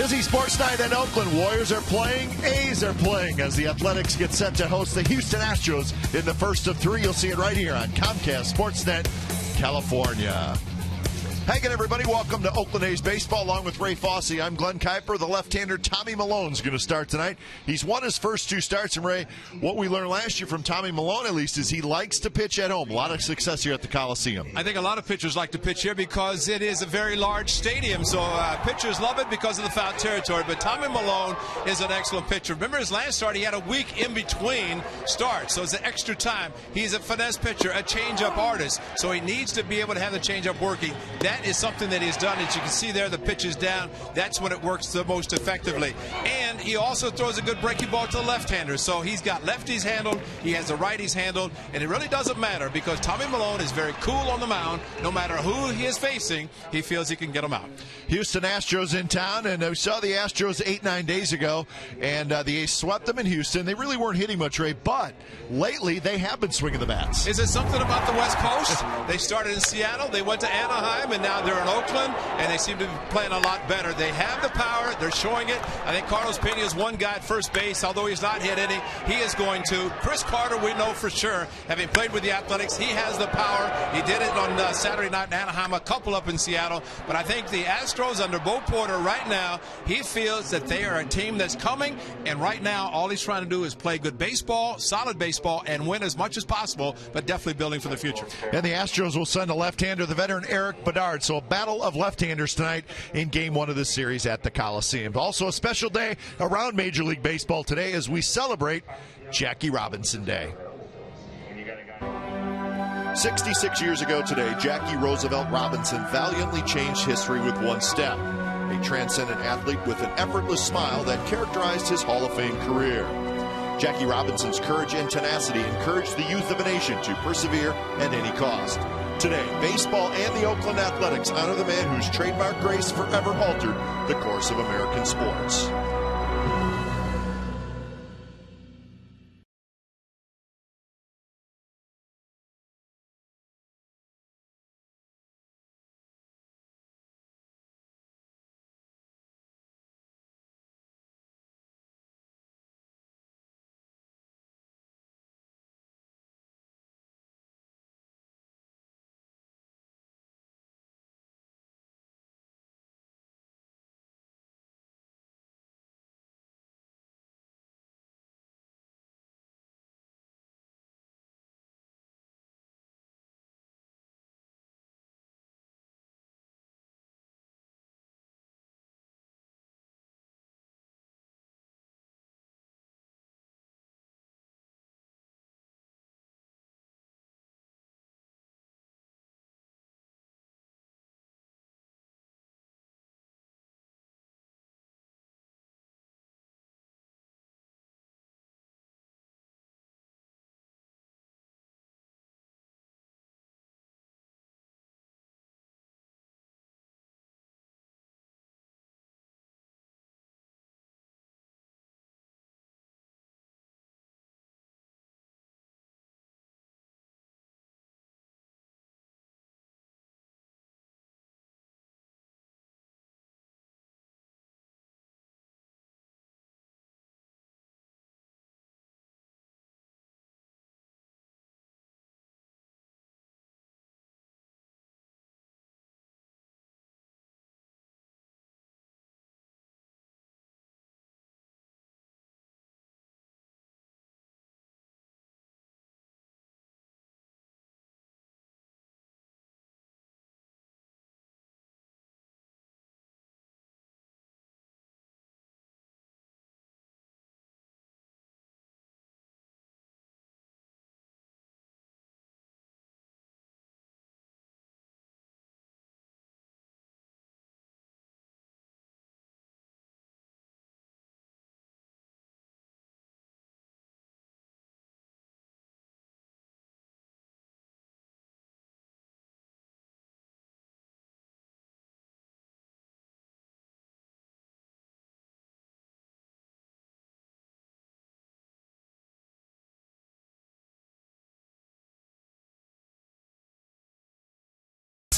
busy sports night in Oakland. Warriors are playing, A's are playing as the Athletics get set to host the Houston Astros in the first of three. You'll see it right here on Comcast Sportsnet, California. Hey again, everybody. Welcome to Oakland A's Baseball along with Ray Fosse. I'm Glenn Kuiper. The left-hander Tommy Milone's going to start tonight. He's won his first two starts. And, Ray, what we learned last year from Tommy Milone, at least, is he likes to pitch at home. A lot of success here at the Coliseum. I think a lot of pitchers like to pitch here because it is a very large stadium. So pitchers love it because of the foul territory. But Tommy Milone is an excellent pitcher. Remember his last start, he had a week in between starts. So it's an extra time. He's a finesse pitcher, a changeup artist. So he needs to be able to have the changeup working. That is something that he's done. As you can see there, the pitch is down. That's when it works the most effectively. And he also throws a good breaking ball to the left-handers. So he's got lefties handled, he has the righties handled, and it really doesn't matter because Tommy Milone is very cool on the mound. No matter who he is facing, he feels he can get them out. Houston Astros in town, and we saw the Astros 8-9 days ago, and the A's swept them in Houston. They really weren't hitting much, Ray, but lately they have been swinging the bats. Is it something about the West Coast? They started in Seattle, they went to Anaheim, and now they're in Oakland, and they seem to be playing a lot better. They have the power. They're showing it. I think Carlos Pena is one guy at first base, although he's not hit any. He is going to. Chris Carter, we know for sure, having played with the Athletics, he has the power. He did it on Saturday night in Anaheim, a couple up in Seattle. But I think the Astros under Bo Porter right now, he feels that they are a team that's coming, and right now all he's trying to do is play good baseball, solid baseball, and win as much as possible, but definitely building for the future. And the Astros will send a left-hander, the veteran Eric Bedard. So a battle of left-handers tonight in Game 1 of this series at the Coliseum. Also a special day around Major League Baseball today as we celebrate Jackie Robinson Day. 66 years ago today, Jackie Roosevelt Robinson valiantly changed history with one step. A transcendent athlete with an effortless smile that characterized his Hall of Fame career. Jackie Robinson's courage and tenacity encouraged the youth of a nation to persevere at any cost. Today, baseball and the Oakland Athletics honor the man whose trademark grace forever altered the course of American sports.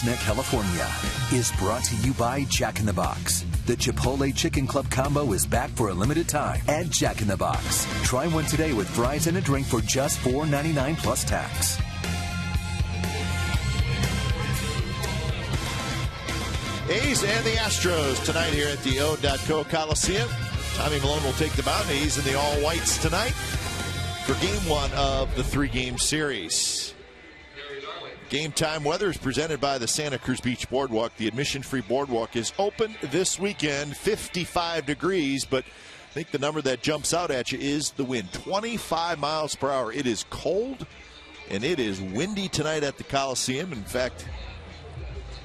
Sportsnet California is brought to you by Jack in the Box. The Chipotle Chicken Club combo is back for a limited time at Jack in the Box. Try one today with fries and a drink for just $4.99 plus tax. A's and the Astros tonight here at the O.co Coliseum. Tommy Malone will take the mound. A's in the all-whites tonight for game one of the three-game series. Game time weather is presented by the Santa Cruz Beach Boardwalk. The admission-free boardwalk is open this weekend, 55 degrees, but I think the number that jumps out at you is the wind, 25 miles per hour. It is cold, and it is windy tonight at the Coliseum. In fact,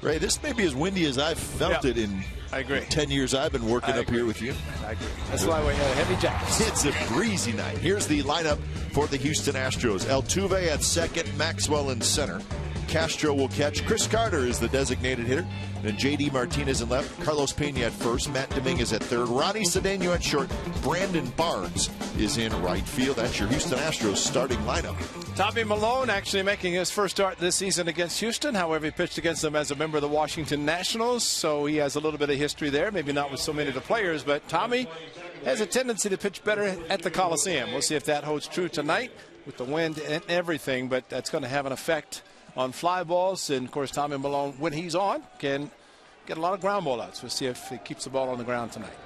Ray, this may be as windy as I've felt it in I agree. 10 years I've been working up here with you. I agree. That's why we had heavy jackets. It's a breezy night. Here's the lineup for the Houston Astros. Altuve at second, Maxwell in center. Castro will catch. Chris Carter is the designated hitter. Then J.D. Martinez in left. Carlos Pena at first. Matt Dominguez at third. Ronnie Cedeno at short. Brandon Barnes is in right field. That's your Houston Astros starting lineup. Tommy Malone actually making his first start this season against Houston. However, he pitched against them as a member of the Washington Nationals, so he has a little bit of history there. Maybe not with so many of the players, but Tommy has a tendency to pitch better at the Coliseum. We'll see if that holds true tonight with the wind and everything, but that's going to have an effect on fly balls. And, of course, Tommy Malone, when he's on, can get a lot of ground ball outs. We'll see if he keeps the ball on the ground tonight.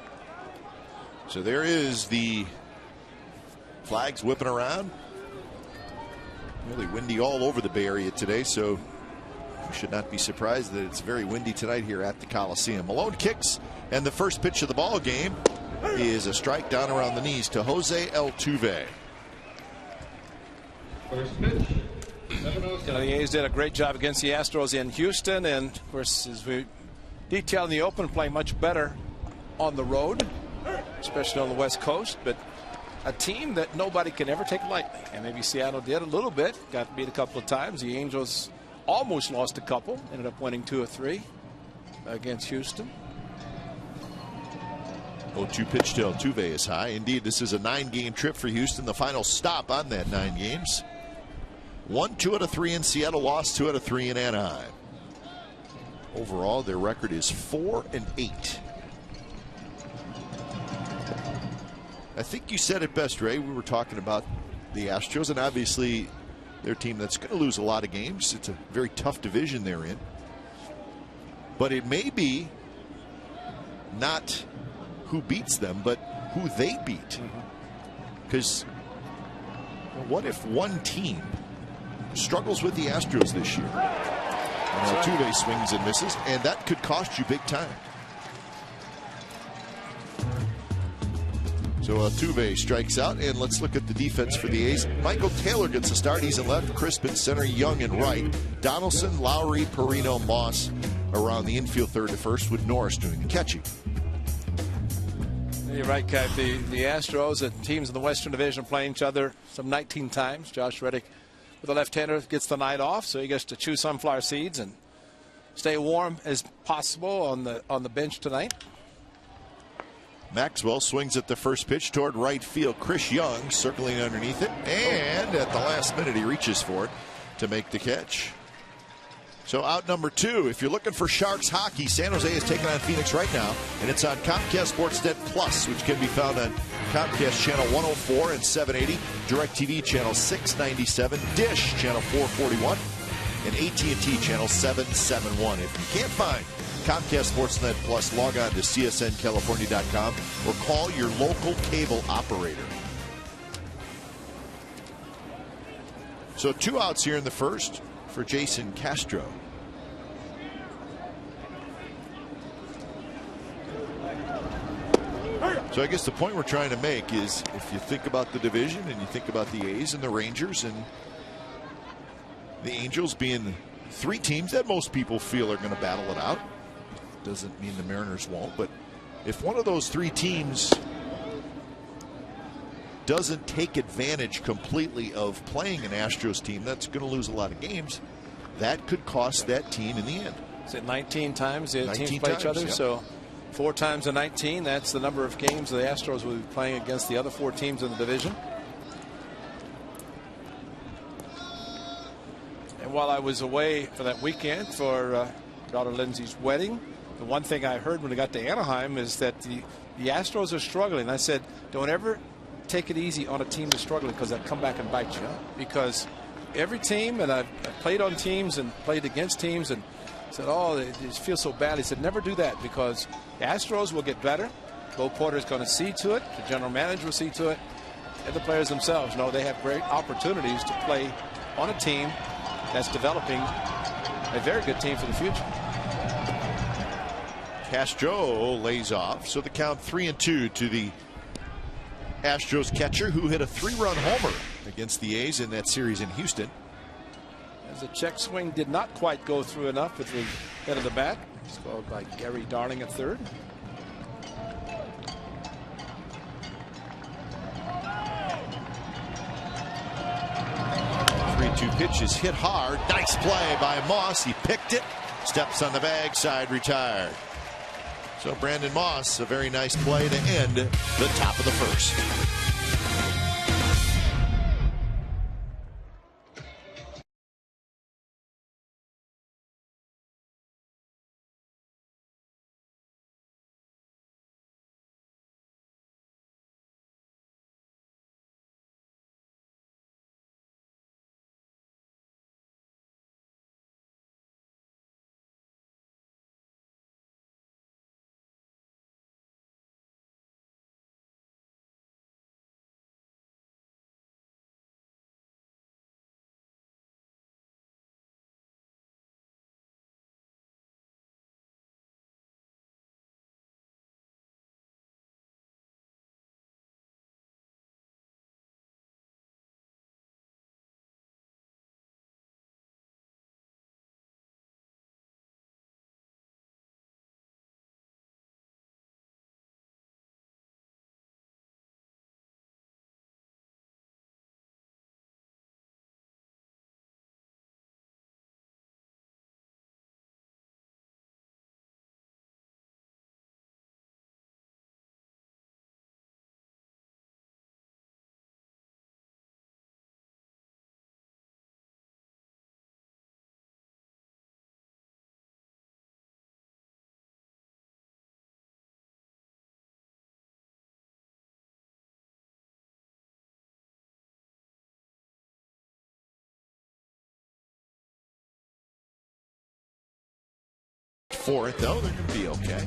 So there is the flags whipping around. Really windy all over the Bay Area today, so you should not be surprised that it's very windy tonight here at the Coliseum. Malone kicks, and the first pitch of the ball game is a strike down around the knees to Jose Altuve. First pitch. The A's did a great job against the Astros in Houston, and of course, as we detailed in the open, play much better on the road, especially on the West Coast, but a team that nobody can ever take lightly. And maybe Seattle did a little bit, got beat a couple of times. The Angels almost lost a couple, ended up winning 2 or 3 against Houston. 0-2 pitch to Altuve is high. Indeed, this is a 9-game trip for Houston, the final stop on that 9 games. Won 2 out of 3 in Seattle, lost 2 out of 3 in Anaheim. Overall, their record is 4-8. I think you said it best, Ray. We were talking about the Astros, and obviously they're a team that's going to lose a lot of games. It's a very tough division they're in. But it may be not who beats them, but who they beat. Because what if one team struggles with the Astros this year? And Altuve swings and misses, and that could cost you big time. So Altuve strikes out, and let's look at the defense for the A's. Michael Taylor gets a start. He's in left, Crisp in center, Young in right. Donaldson, Lowry, Perino, Moss around the infield third to first, with Norris doing the catching. You're right, Kev. The Astros and teams in the Western Division playing each other some 19 times. Josh Reddick with a left-hander gets the night off, so he gets to chew sunflower seeds and stay warm as possible on the bench tonight. Maxwell swings at the first pitch toward right field. Chris Young circling underneath it, and at the last minute he reaches for it to make the catch. So out number 2. If you're looking for Sharks hockey, San Jose is taking on Phoenix right now, and it's on Comcast Sportsnet Plus, which can be found on Comcast Channel 104 and 780, DirecTV Channel 697, Dish Channel 441, and AT&T Channel 771. If you can't find Comcast Sportsnet Plus, log on to csncalifornia.com or call your local cable operator. So 2 outs here in the first for Jason Castro. So I guess the point we're trying to make is, if you think about the division and you think about the A's and the Rangers and the Angels being 3 teams that most people feel are going to battle it out, doesn't mean the Mariners won't, but if one of those 3 teams doesn't take advantage completely of playing an Astros team that's going to lose a lot of games, that could cost that team in the end. Is it 19 times the teams play each other? Yeah. So 4 times in 19, that's the number of games the Astros will be playing against the other 4 teams in the division. And while I was away for that weekend for daughter Lindsay's wedding, the one thing I heard when I got to Anaheim is that the Astros are struggling. I said, don't ever take it easy on a team that's struggling, because they'll come back and bite you. Because every team, and I've played on teams and played against teams and said, oh, it just feels so bad. He said, never do that, because the Astros will get better. Bo Porter is going to see to it. The general manager will see to it. And the players themselves know they have great opportunities to play on a team that's developing a very good team for the future. Castro lays off, so the count 3-2 to the Astros catcher, who hit a 3-run homer against the A's in that series in Houston. As the check swing did not quite go through enough with the head of the bat. It's called by Gary Darling at third. Pitch is hit hard. Nice play by Moss. He picked it. Steps on the bag. Side retired. So Brandon Moss, a very nice play to end the top of the first. For it, though, they're going to be okay.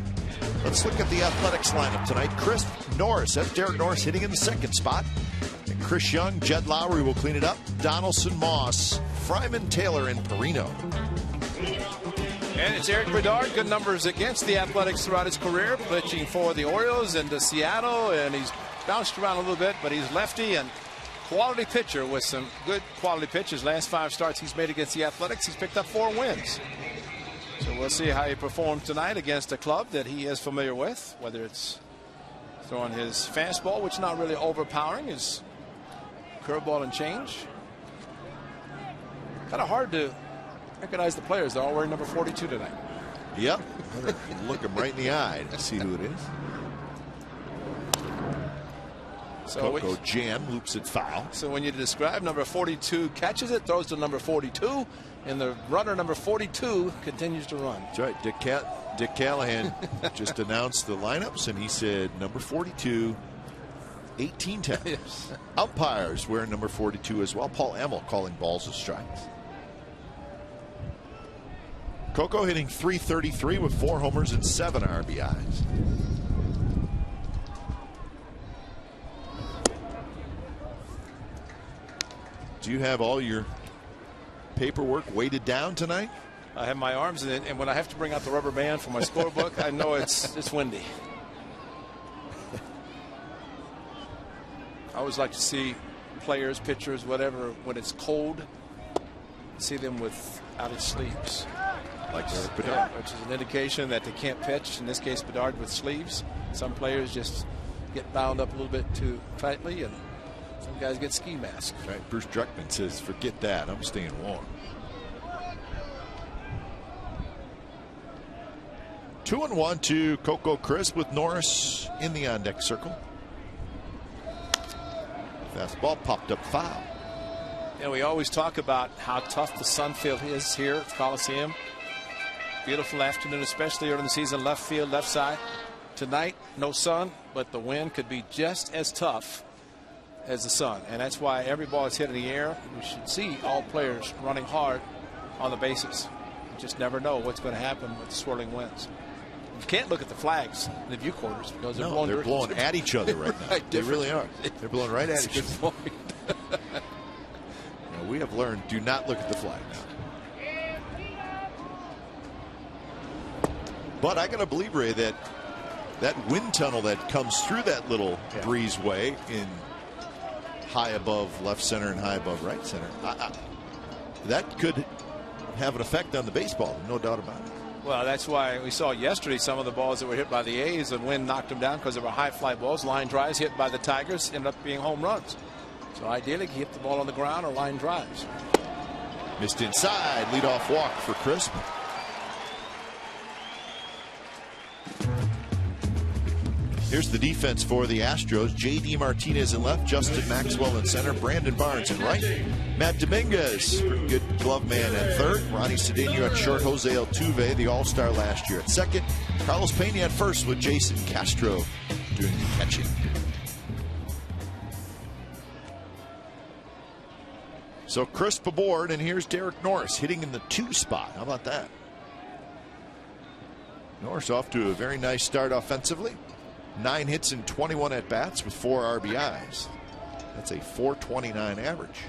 Let's look at the Athletics lineup tonight. Chris Norris, that's Derek Norris hitting in the second spot. And Chris Young, Jed Lowry will clean it up. Donaldson, Moss, Fryman, Taylor, and Perino. And it's Eric Bedard. Good numbers against the Athletics throughout his career, pitching for the Orioles and Seattle, and he's bounced around a little bit, but he's lefty and quality pitcher with some good quality pitches. Last 5 starts he's made against the Athletics, he's picked up 4 wins. So we'll see how he performs tonight against a club that he is familiar with, whether it's throwing his fastball, which is not really overpowering, his curveball and change. Kind of hard to recognize the players. They're all wearing number 42 tonight. Yep. Look him right in the eye to see who it is. So Coco Jan loops it foul. So when you describe number 42 catches it, throws to number 42, and the runner number 42 continues to run. That's right. Dick Callahan just announced the lineups, and he said number 42, 18-10. Yes. Umpires wearing number 42 as well. Paul Emmel calling balls as strikes. Coco hitting .333 with 4 homers and 7 RBIs. Do you have all your paperwork weighted down tonight? I have my arms in it, and when I have to bring out the rubber band for my scorebook, I know it's windy. I always like to see players, pitchers, whatever, when it's cold, see them without its sleeves. Like Bedard. Yeah, which is an indication that they can't pitch. In this case, Bedard with sleeves. Some players just get bound up a little bit too tightly, and some guys get ski masks. Right. Bruce Druckman says, forget that. I'm staying warm. 2-1 to Coco Crisp with Norris in the on-deck circle. Fastball popped up foul. And we always talk about how tough the sun field is here at the Coliseum. Beautiful afternoon, especially early in the season, left field, left side. Tonight, no sun, but the wind could be just as tough as the sun. And that's why every ball is hit in the air. We should see all players running hard on the bases. You just never know what's going to happen with the swirling winds. You can't look at the flags in the view quarters because they're blowing at each other right now. Right, they really are. They're blowing right at each other. We have learned, do not look at the flag now. But I got to believe, Ray, that that wind tunnel that comes through that little breezeway in high above left center and high above right center, that could have an effect on the baseball, no doubt about it. Well, that's why we saw yesterday some of the balls that were hit by the A's, and wind knocked them down because they were high fly balls. Line drives hit by the Tigers ended up being home runs. So ideally, hit the ball on the ground or line drives. Missed inside, leadoff walk for Crisp. Here's the defense for the Astros. J.D. Martinez in left, Justin Maxwell in center, Brandon Barnes in right, Matt Dominguez, pretty good glove man at third, Ronnie Cedeno at short, Jose Altuve, the all-star last year at second, Carlos Pena at first with Jason Castro doing the catching. So Crisp aboard, and here's Derek Norris hitting in the 2 spot. How about that? Norris off to a very nice start offensively. 9 hits and 21 at bats with 4 RBIs. That's a .429 average.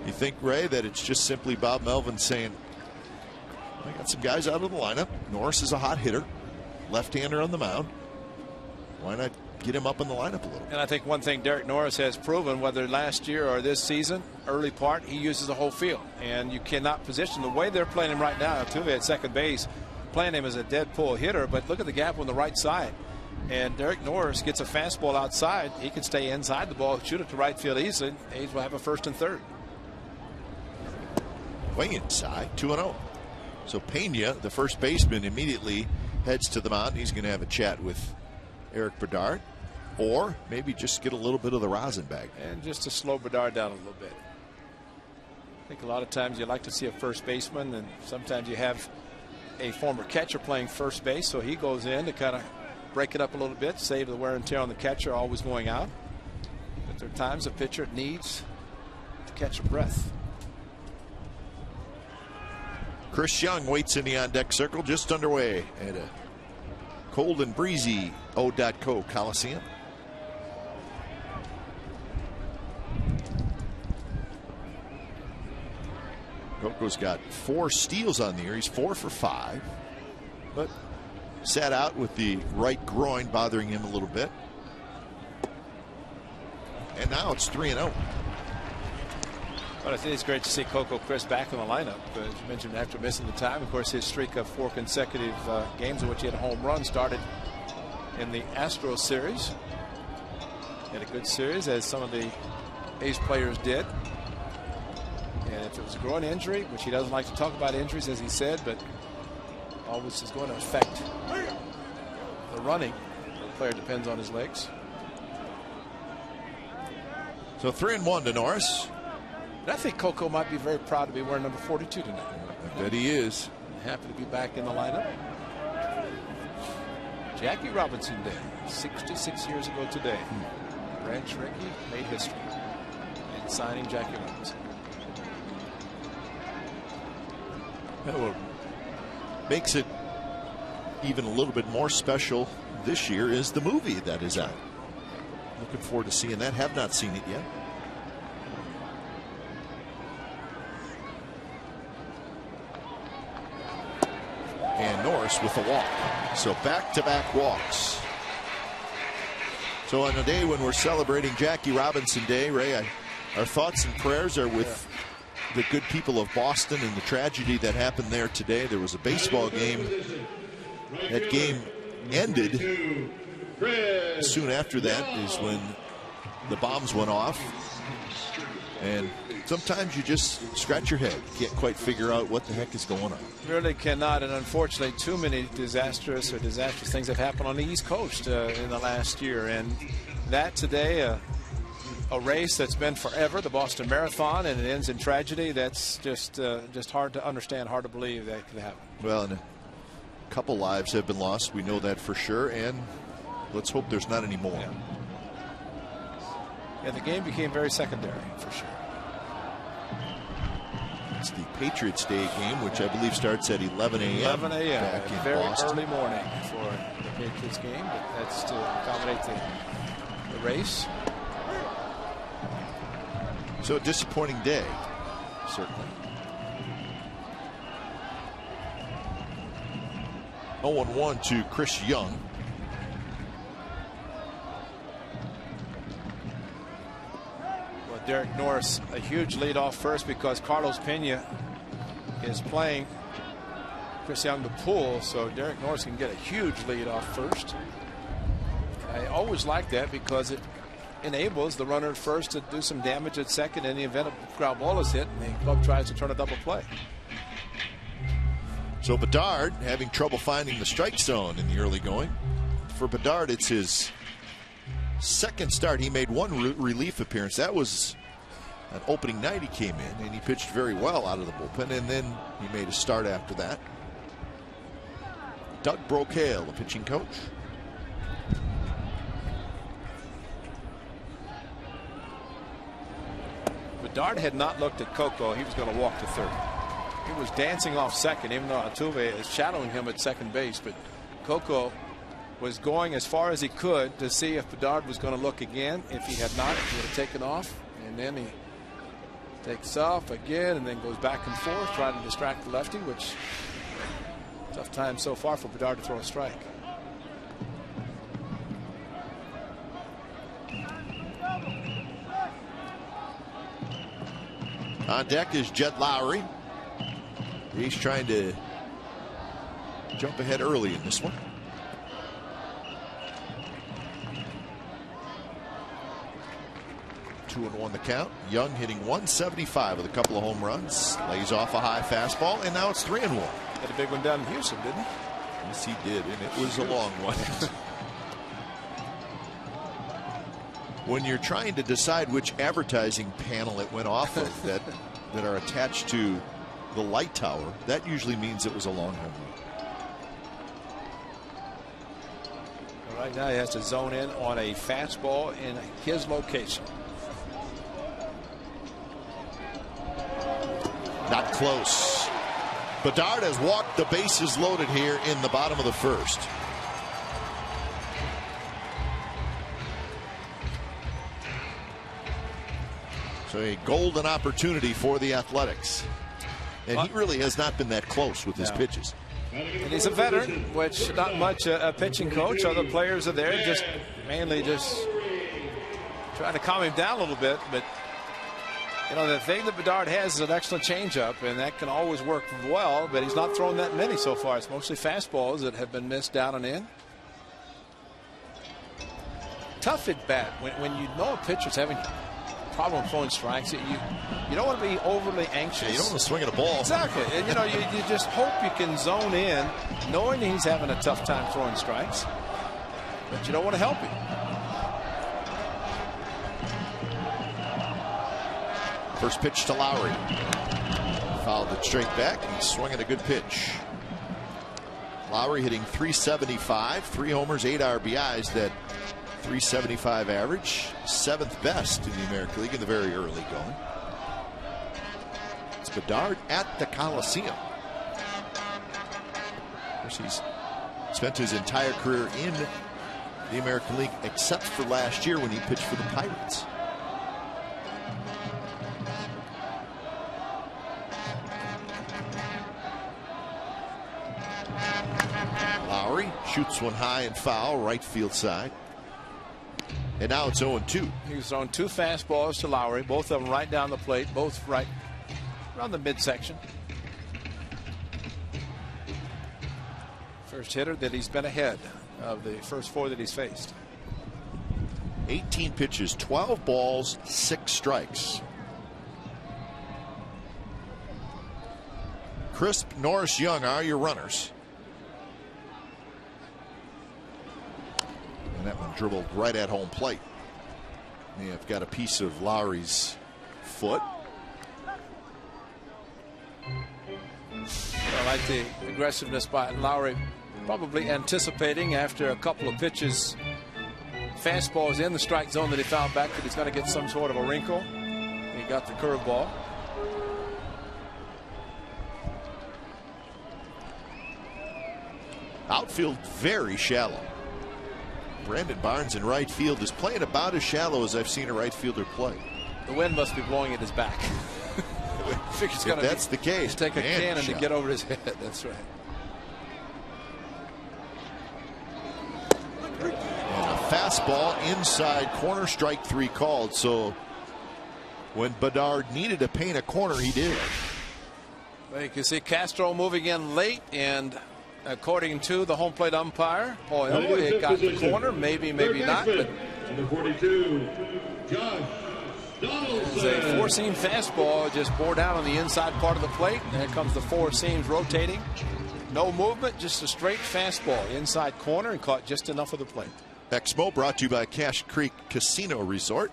You think, Ray, that it's just simply Bob Melvin saying, I got some guys out of the lineup. Norris is a hot hitter, left-hander on the mound. Why not get him up in the lineup a little? And I think one thing Derek Norris has proven, whether last year or this season, early part, he uses the whole field. And you cannot position the way they're playing him right now. Altuve at second base, playing him as a dead pull hitter, but look at the gap on the right side. And Derek Norris gets a fastball outside. He can stay inside the ball, shoot it to right field easily. A's will have a first and third. Way inside, 2-0. So Pena, the first baseman, immediately heads to the mound. He's going to have a chat with Eric Bedard, or maybe just get a little bit of the rosin back. And just to slow Bedard down a little bit. I think a lot of times you like to see a first baseman, and sometimes you have a former catcher playing first base, so he goes in to kind of break it up a little bit, save the wear and tear on the catcher, always going out. But there are times a pitcher needs to catch a breath. Chris Young waits in the on-deck circle, just underway at a cold and breezy O.co Coliseum. Coco's got 4 steals on the year. He's 4 for 5, but sat out with the right groin bothering him a little bit. And now it's 3-0. Well, I think it's great to see Coco Crisp back in the lineup. As you mentioned, after missing the time, of course, his streak of 4 consecutive games in which he had a home run started in the Astros series. He had a good series, as some of the A's players did. And if it was a groin injury, which he doesn't like to talk about injuries, as he said, but always is going to affect the running. The player depends on his legs. So 3-1 to Norris. And I think Coco might be very proud to be wearing number 42 tonight. I bet he is. Happy to be back in the lineup. Jackie Robinson Day, 66 years ago today. Branch Rickey made history in signing Jackie Robinson. What makes it even a little bit more special this year is the movie that is out. Looking forward to seeing that. Have not seen it yet. And Norris with a walk. So back-to-back walks. So on a day when we're celebrating Jackie Robinson Day, Ray, our thoughts and prayers are with the good people of Boston and the tragedy that happened there today. There was a baseball game. That game ended. Soon after that is when the bombs went off. And sometimes you just scratch your head. You can't quite figure out what the heck is going on. Really cannot, and unfortunately too many disastrous things have happened on the East Coast in the last year. And that today, a race that's been forever, the Boston Marathon, and it ends in tragedy. That's just hard to understand, hard to believe that could happen. Well, and a couple lives have been lost. We know that for sure, and let's hope there's not any more. Yeah, the game became very secondary for sure. It's the Patriots Day game, which I believe starts at 11 a.m. 11 a.m. back in Very Boston. early morning for the Patriots game, but that's to accommodate the race. So a disappointing day, certainly. 0-1 to Chris Young. Derek Norris, a huge lead off first because Carlos Pena is playing Chris Young to pull, so Derek Norris can get a huge lead off first. I always like that because it enables the runner at first to do some damage at second in the event a ground ball is hit and the club tries to turn a double play. So Bedard having trouble finding the strike zone in the early going. For Bedard, it's his second start. He made one relief appearance. That was an opening night. He came in and he pitched very well out of the bullpen, and then he made a start after that. Doug Brocail, the pitching coach. Bedard had not looked at Coco. He was going to walk to third. He was dancing off second, even though Altuve is shadowing him at second base, but Coco was going as far as he could to see if Bedard was going to look again. If he had not, he would have taken off, and then he takes off again and then goes back and forth trying to distract the lefty, which tough time so far for Bedard to throw a strike. On deck is Jed Lowry. He's trying to jump ahead early in this one. 2-1 the count. Young hitting 175 with a couple of home runs. Lays off a high fastball, and now it's 3-1. Had a big one down in Houston, didn't he? Yes, he did, and it was a long one. When you're trying to decide which advertising panel it went off of that are attached to the light tower, that usually means it was a long home run. Right now he has to zone in on a fastball in his location. Not close. Bedard has walked the bases loaded here in the bottom of the first. So a golden opportunity for the Athletics. And he really has not been that close with his pitches. And he's a veteran, which not much a pitching coach. Other players are there just mainly just trying to calm him down a little bit. But you know, the thing that Bedard has is an excellent changeup, and that can always work well, but he's not thrown that many so far. It's mostly fastballs that have been missed down and in. Tough at bat when you know a pitcher's having problem throwing strikes. You don't want to be overly anxious. Yeah, you don't want to swing at a ball. Exactly. And you know, you just hope you can zone in knowing he's having a tough time throwing strikes, but you don't want to help him. First pitch to Lowry. Fouled it straight back, and he's swinging a good pitch. Lowry hitting 375, 3 homers, 8 RBIs. That 375 average, 7th best in the American League in the very early going. It's Bedard at the Coliseum. Of course, he's spent his entire career in the American League except for last year when he pitched for the Pirates. Lowry shoots one high and foul, right field side. And now it's 0-2. He's thrown 2 fastballs to Lowry, both of them right down the plate, both right around the midsection. First hitter that he's been ahead of the first 4 that he's faced. 18 pitches, 12 balls, 6 strikes. Crisp, Norris, Young are your runners. And that one dribbled right at home plate. Yeah, I've got a piece of Lowry's foot. I like the aggressiveness by Lowry, probably anticipating after a couple of pitches, fastballs in the strike zone, that he found back that he's going to get some sort of a wrinkle. He got the curveball. Outfield very shallow. Brandon Barnes in right field is playing about as shallow as I've seen a right fielder play. The wind must be blowing at his back. If that's the case, take a cannon to get over his head. That's right. And a fastball inside corner, strike 3 called. So when Bedard needed to paint a corner, he did. Well, you can see Castro moving in late, and according to the home plate umpire, it got the corner, maybe not. But number 42, Josh Donaldson. It's a four-seam fastball, just bore down on the inside part of the plate. And there comes the four seams rotating. No movement, just a straight fastball inside corner, and caught just enough of the plate. Exmo brought to you by Cache Creek Casino Resort.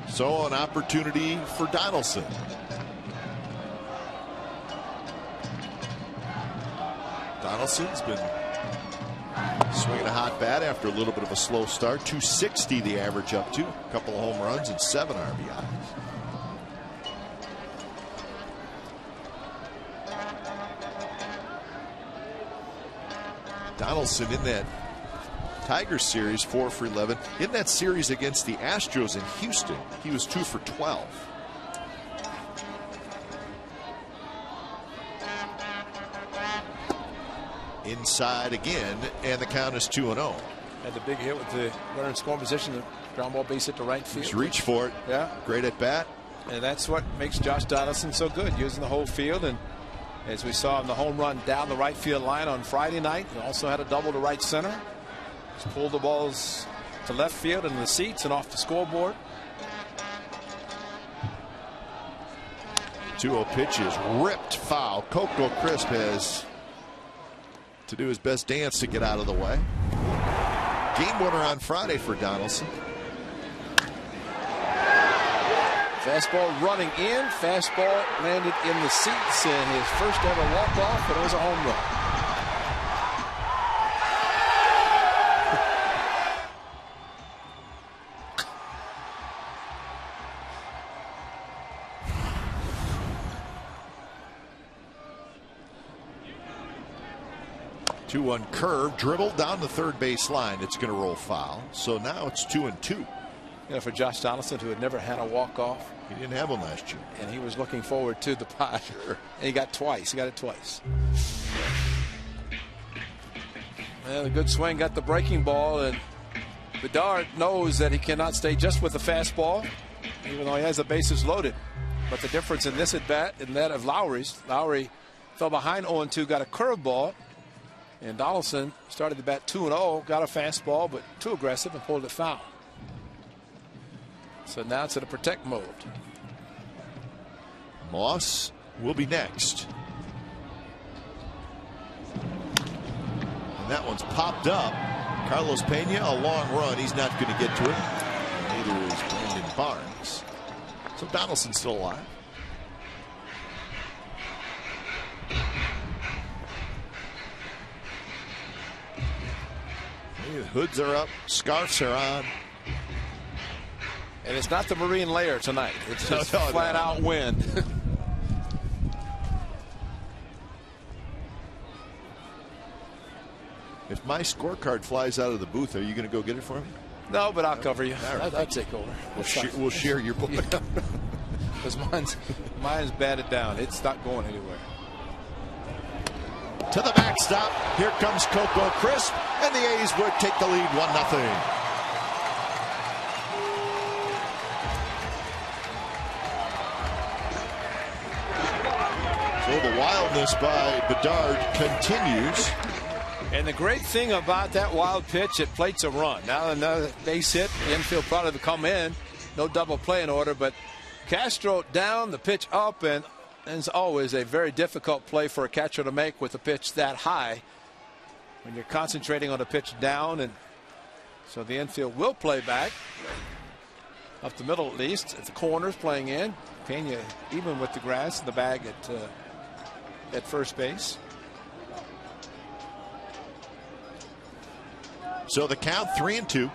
So an opportunity for Donaldson. Donaldson's been swinging a hot bat after a little bit of a slow start. 260 the average up to. A couple of home runs and 7 RBIs. Donaldson in that Tigers series 4 for 11. In that series against the Astros in Houston, he was 2 for 12. Inside again, and the count is 2-0. Had the big hit with the runner in scoring position, the ground ball base hit to right field. Just reach for it. Yeah. Great at bat. And that's what makes Josh Donaldson so good, using the whole field. And as we saw in the home run down the right field line on Friday night, he also had a double to right center. Just pulled the balls to left field and in the seats and off the scoreboard. 2-0 pitch is ripped foul. Coco Crisp has to do his best dance to get out of the way. Game winner on Friday for Donaldson. Fastball running in. Fastball landed in the seats, and his first ever walk-off, and it was a home run. Two-one curve, dribbled down the third base line. It's going to roll foul. So now it's 2-2. You know, for Josh Donaldson, who had never had a walk-off. He didn't have one last year. And he was looking forward to the pot. Sure. And he got twice. He got it twice. Well, a good swing, got the breaking ball, and Bedard knows that he cannot stay just with the fastball, even though he has the bases loaded. But the difference in this at-bat and that of Lowry's, Lowry fell behind 0-2, got a curveball. And Donaldson started the bat 2-0, got a fastball, but too aggressive and pulled it foul. So now it's in a protect mode. Moss will be next. And that one's popped up. Carlos Pena, a long run. He's not going to get to it. Neither is Brandon Barnes. So Donaldson's still alive. Hoods are up, scarves are on. And it's not the marine layer tonight. It's just flat out wind. If my scorecard flies out of the booth, are you going to go get it for me? No, but I'll cover you. Right. I'll take over. We'll share your book. Because mine's batted down. It's not going anywhere. To the backstop. Here comes Coco Crisp, and the A's would take the lead 1-0. So the wildness by Bedard continues. And the great thing about that wild pitch, it plates a run. Now another base hit, the infield product to come in. No double play in order, but Castro down, the pitch up, and it's always a very difficult play for a catcher to make with a pitch that high. when you're concentrating on a pitch down, and so the infield will play back up the middle, at least at the corners, playing in. Pena even with the grass in the bag at first base. So the count 3-2.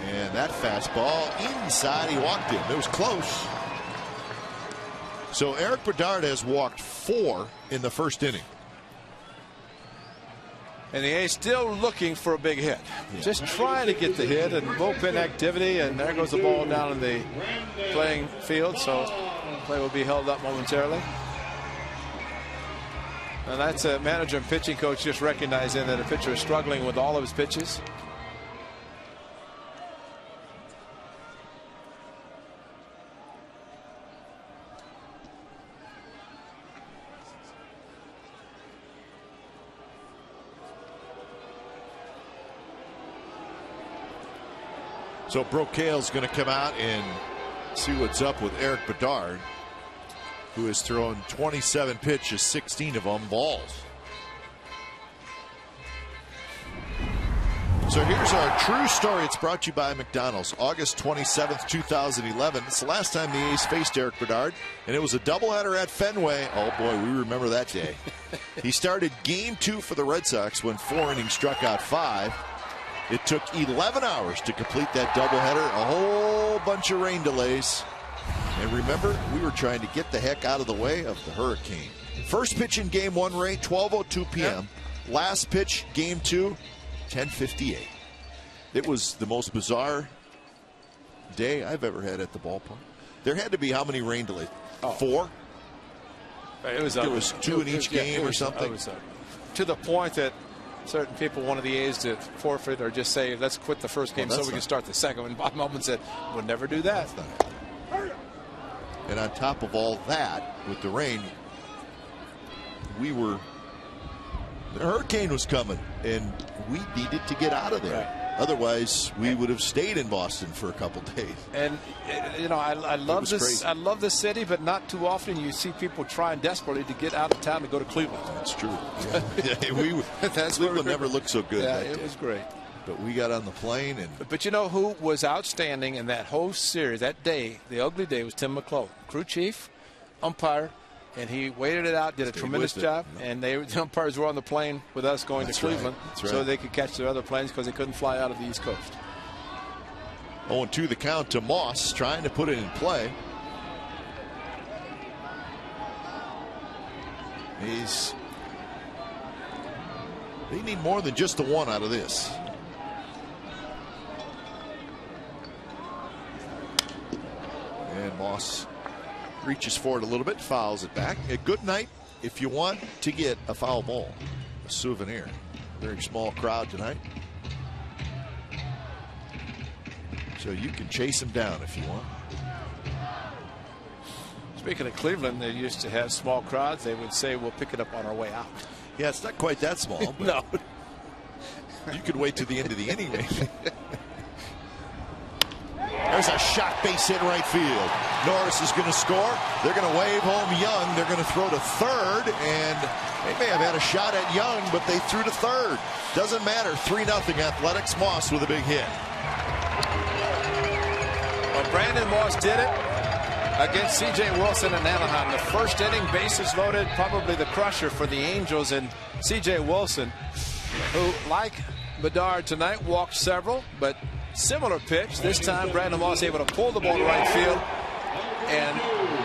And that fastball inside, he walked him. It was close. So Eric Bedard has walked 4 in the first inning. And the A's still looking for a big hit. Yeah. Just trying to get the hit, and bullpen activity, and there goes the ball down in the playing field. So play will be held up momentarily. And that's a manager and pitching coach just recognizing that a pitcher is struggling with all of his pitches. So Brocail's going to come out and see what's up with Eric Bedard, who has thrown 27 pitches, 16 of them balls. So here's our true story. It's brought to you by McDonald's. August 27th, 2011. It's the last time the A's faced Eric Bedard, and it was a doubleheader at Fenway. Oh boy, we remember that day. He started game 2 for the Red Sox when 4 innings struck out 5. It took 11 hours to complete that doubleheader, a whole bunch of rain delays. And remember, we were trying to get the heck out of the way of the hurricane. First pitch in game 1, Ray, 12:02 p.m. Yep. Last pitch, game 2, 10:58. It was the most bizarre day I've ever had at the ballpark. There had to be how many rain delays? 4? It was 2 in each game or something. To the point that certain people wanted the A's to forfeit or just say, let's quit the first game so we can start the second. And Bob Melvin said, we'll never do that. And on top of all that, with the rain, the hurricane was coming, and we needed to get out of there. Right. Otherwise, we would have stayed in Boston for a couple days. And you know, I love this. Crazy. I love this city, but not too often you see people trying desperately to get out of town to go to Cleveland. That's true. Yeah. Cleveland never looked so good. Yeah, it was great. But we got on the plane, and but you know who was outstanding in that whole series that day? The ugly day was Tim McClellan, crew chief, umpire. And he waited it out, did a tremendous job. Yeah. And the umpires were on the plane with us going to Cleveland so they could catch their other planes because they couldn't fly out of the East Coast. 0-2 the count to Moss, trying to put it in play. They need more than just the 1 out of this. And Moss reaches forward a little bit, fouls it back. A good night if you want to get a foul ball, a souvenir. Very small crowd tonight, so you can chase him down if you want. Speaking of Cleveland, they used to have small crowds. They would say, we'll pick it up on our way out. Yeah, it's not quite that small. But no. You could wait to the end of the inning, maybe. There's a shot base hit right field. Norris is going to score. They're going to wave home Young. They're going to throw to third, and they may have had a shot at Young, but they threw to third. Doesn't matter. 3-0 Athletics. Moss with a big hit. Well, Brandon Moss did it against C.J. Wilson in Anaheim. The first inning, bases loaded, probably the crusher for the Angels, and C.J. Wilson, who, like Bedard tonight, walked several, but similar pitch. This time, Brandon Moss able to pull the ball to right field. And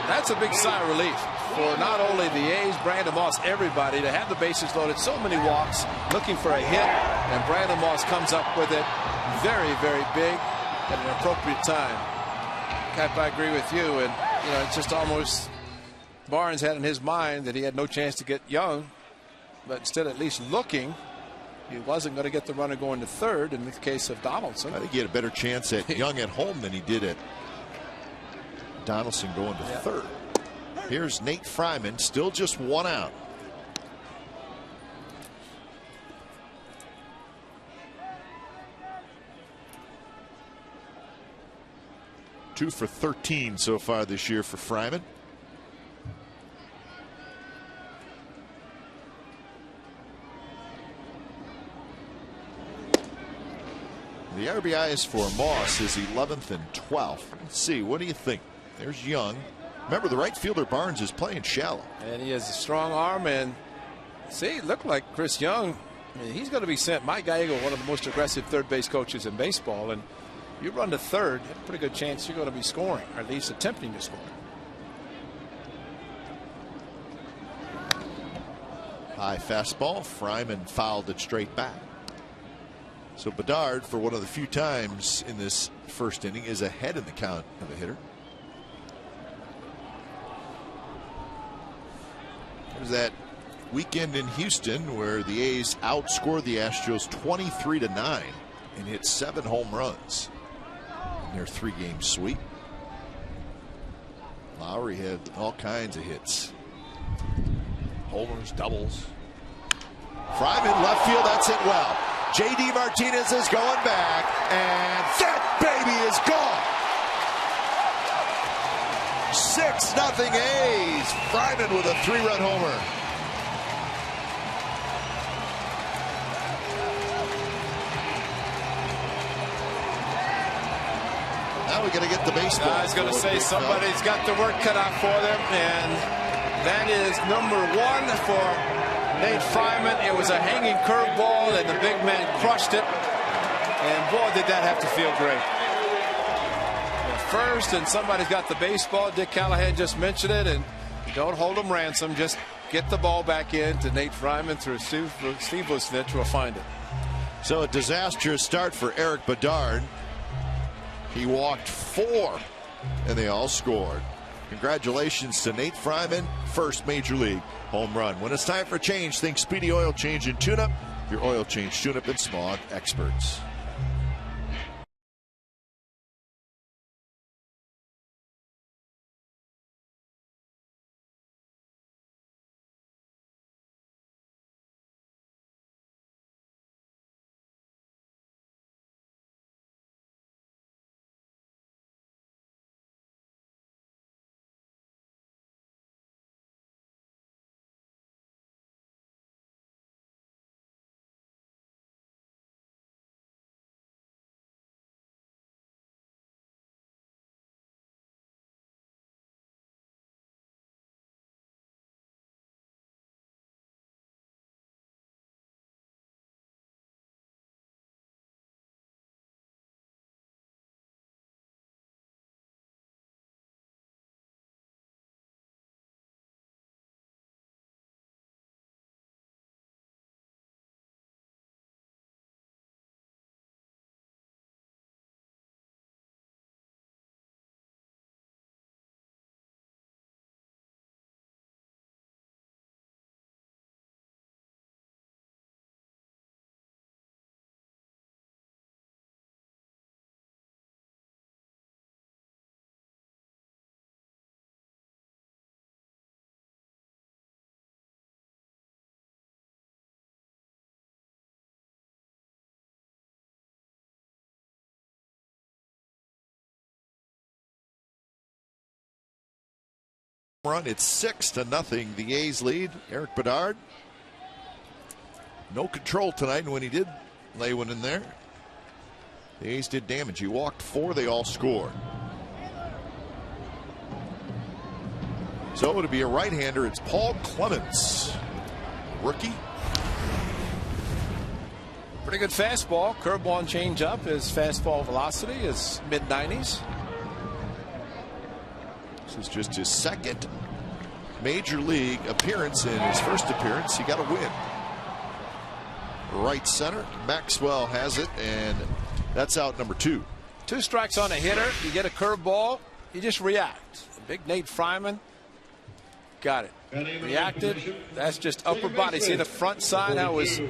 that's a big sigh of relief for not only the A's, Brandon Moss, everybody, to have the bases loaded. So many walks, looking for a hit. And Brandon Moss comes up with it very, very big at an appropriate time. Cap, I agree with you. And, you know, it's just almost Barnes had in his mind that he had no chance to get Young. But instead, at least looking, he wasn't going to get the runner going to third in the case of Donaldson. I think he had a better chance at Young at home than he did at Donaldson going to third. Here's Nate Fryman, still just 1 out. Two for 13 so far this year for Fryman. The RBIs for Moss is 11th and 12th. Let's see. What do you think? There's Young. Remember, the right fielder Barnes is playing shallow. And he has a strong arm. And see, look like Chris Young. I mean, he's going to be sent. Mike Gallego, one of the most aggressive third base coaches in baseball. And you run to third, you have a pretty good chance you're going to be scoring, or at least attempting to score. High fastball. Fryman fouled it straight back. So Bedard, for one of the few times in this first inning, is ahead in the count of a hitter. There's that weekend in Houston where the A's outscored the Astros 23-9 and hit 7 home runs in their 3-game sweep. Lowry had all kinds of hits. Homers, doubles. Fryman left field, that's it well. J.D. Martinez is going back, and that baby is gone. 6-0 A's. Fryman with a 3-run homer. Now we got to get the baseball. I was going to say somebody's got the work cut out for them, and that is number 1 for Nate Fryman. It was a hanging curveball, and the big man crushed it. And boy, did that have to feel great. First, and somebody's got the baseball. Dick Callahan just mentioned it, and don't hold them ransom. Just get the ball back in to Nate Fryman through Steve Busnich will find it. So a disastrous start for Eric Bedard. He walked 4, and they all scored. Congratulations to Nate Fryman, first major league home run. When it's time for change, think Speedy Oil Change and Tune-Up. Your oil change, tune-up, and smog experts. Run, it's 6-0. The A's lead. Eric Bedard, no control tonight, and when he did lay one in there, the A's did damage. He walked 4, they all scored. So it'll be a right-hander. It's Paul Clemens, rookie. Pretty good fastball. Curveball and changeup. His fastball velocity is mid-90s. This is just his second major league appearance. In his first appearance, he got a win. Right center, Maxwell has it, and that's out number 2. 2 strikes on a hitter. You get a curveball, you just react. Big Nate Fryman got it. Reacted. That's just upper body. See the front side how it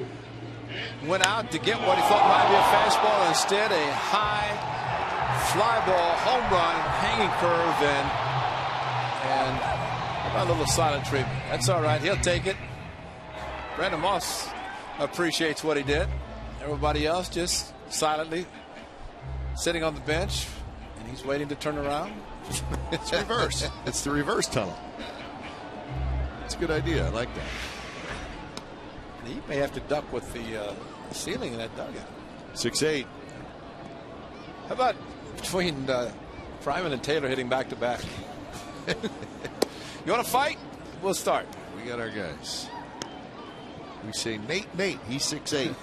went out to get what he thought might be a fastball. Instead, a high fly ball, home run, hanging curve, and a little silent treatment. That's all right. He'll take it. Brandon Moss appreciates what he did. Everybody else just silently sitting on the bench, and he's waiting to turn around. It's reverse. It's the reverse tunnel. It's a good idea. I like that. He may have to duck with the ceiling in that dugout. 6'8". How about between Fryman and Taylor hitting back to back? You want to fight? We'll start. We got our guys. We say Nate. He's 6'8".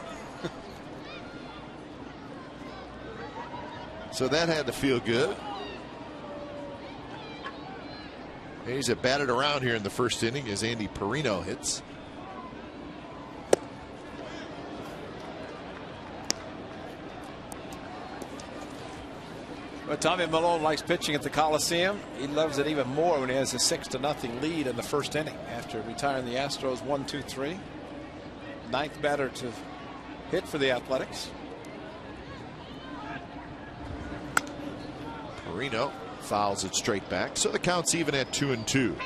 So that had to feel good. He's batted around here in the first inning as Andy Perino hits. But Tommy Malone likes pitching at the Coliseum. He loves it even more when he has a 6-0 lead in the first inning after retiring the Astros 1-2-3. Ninth batter to hit for the Athletics. Perino fouls it straight back, so the count's even at 2-2.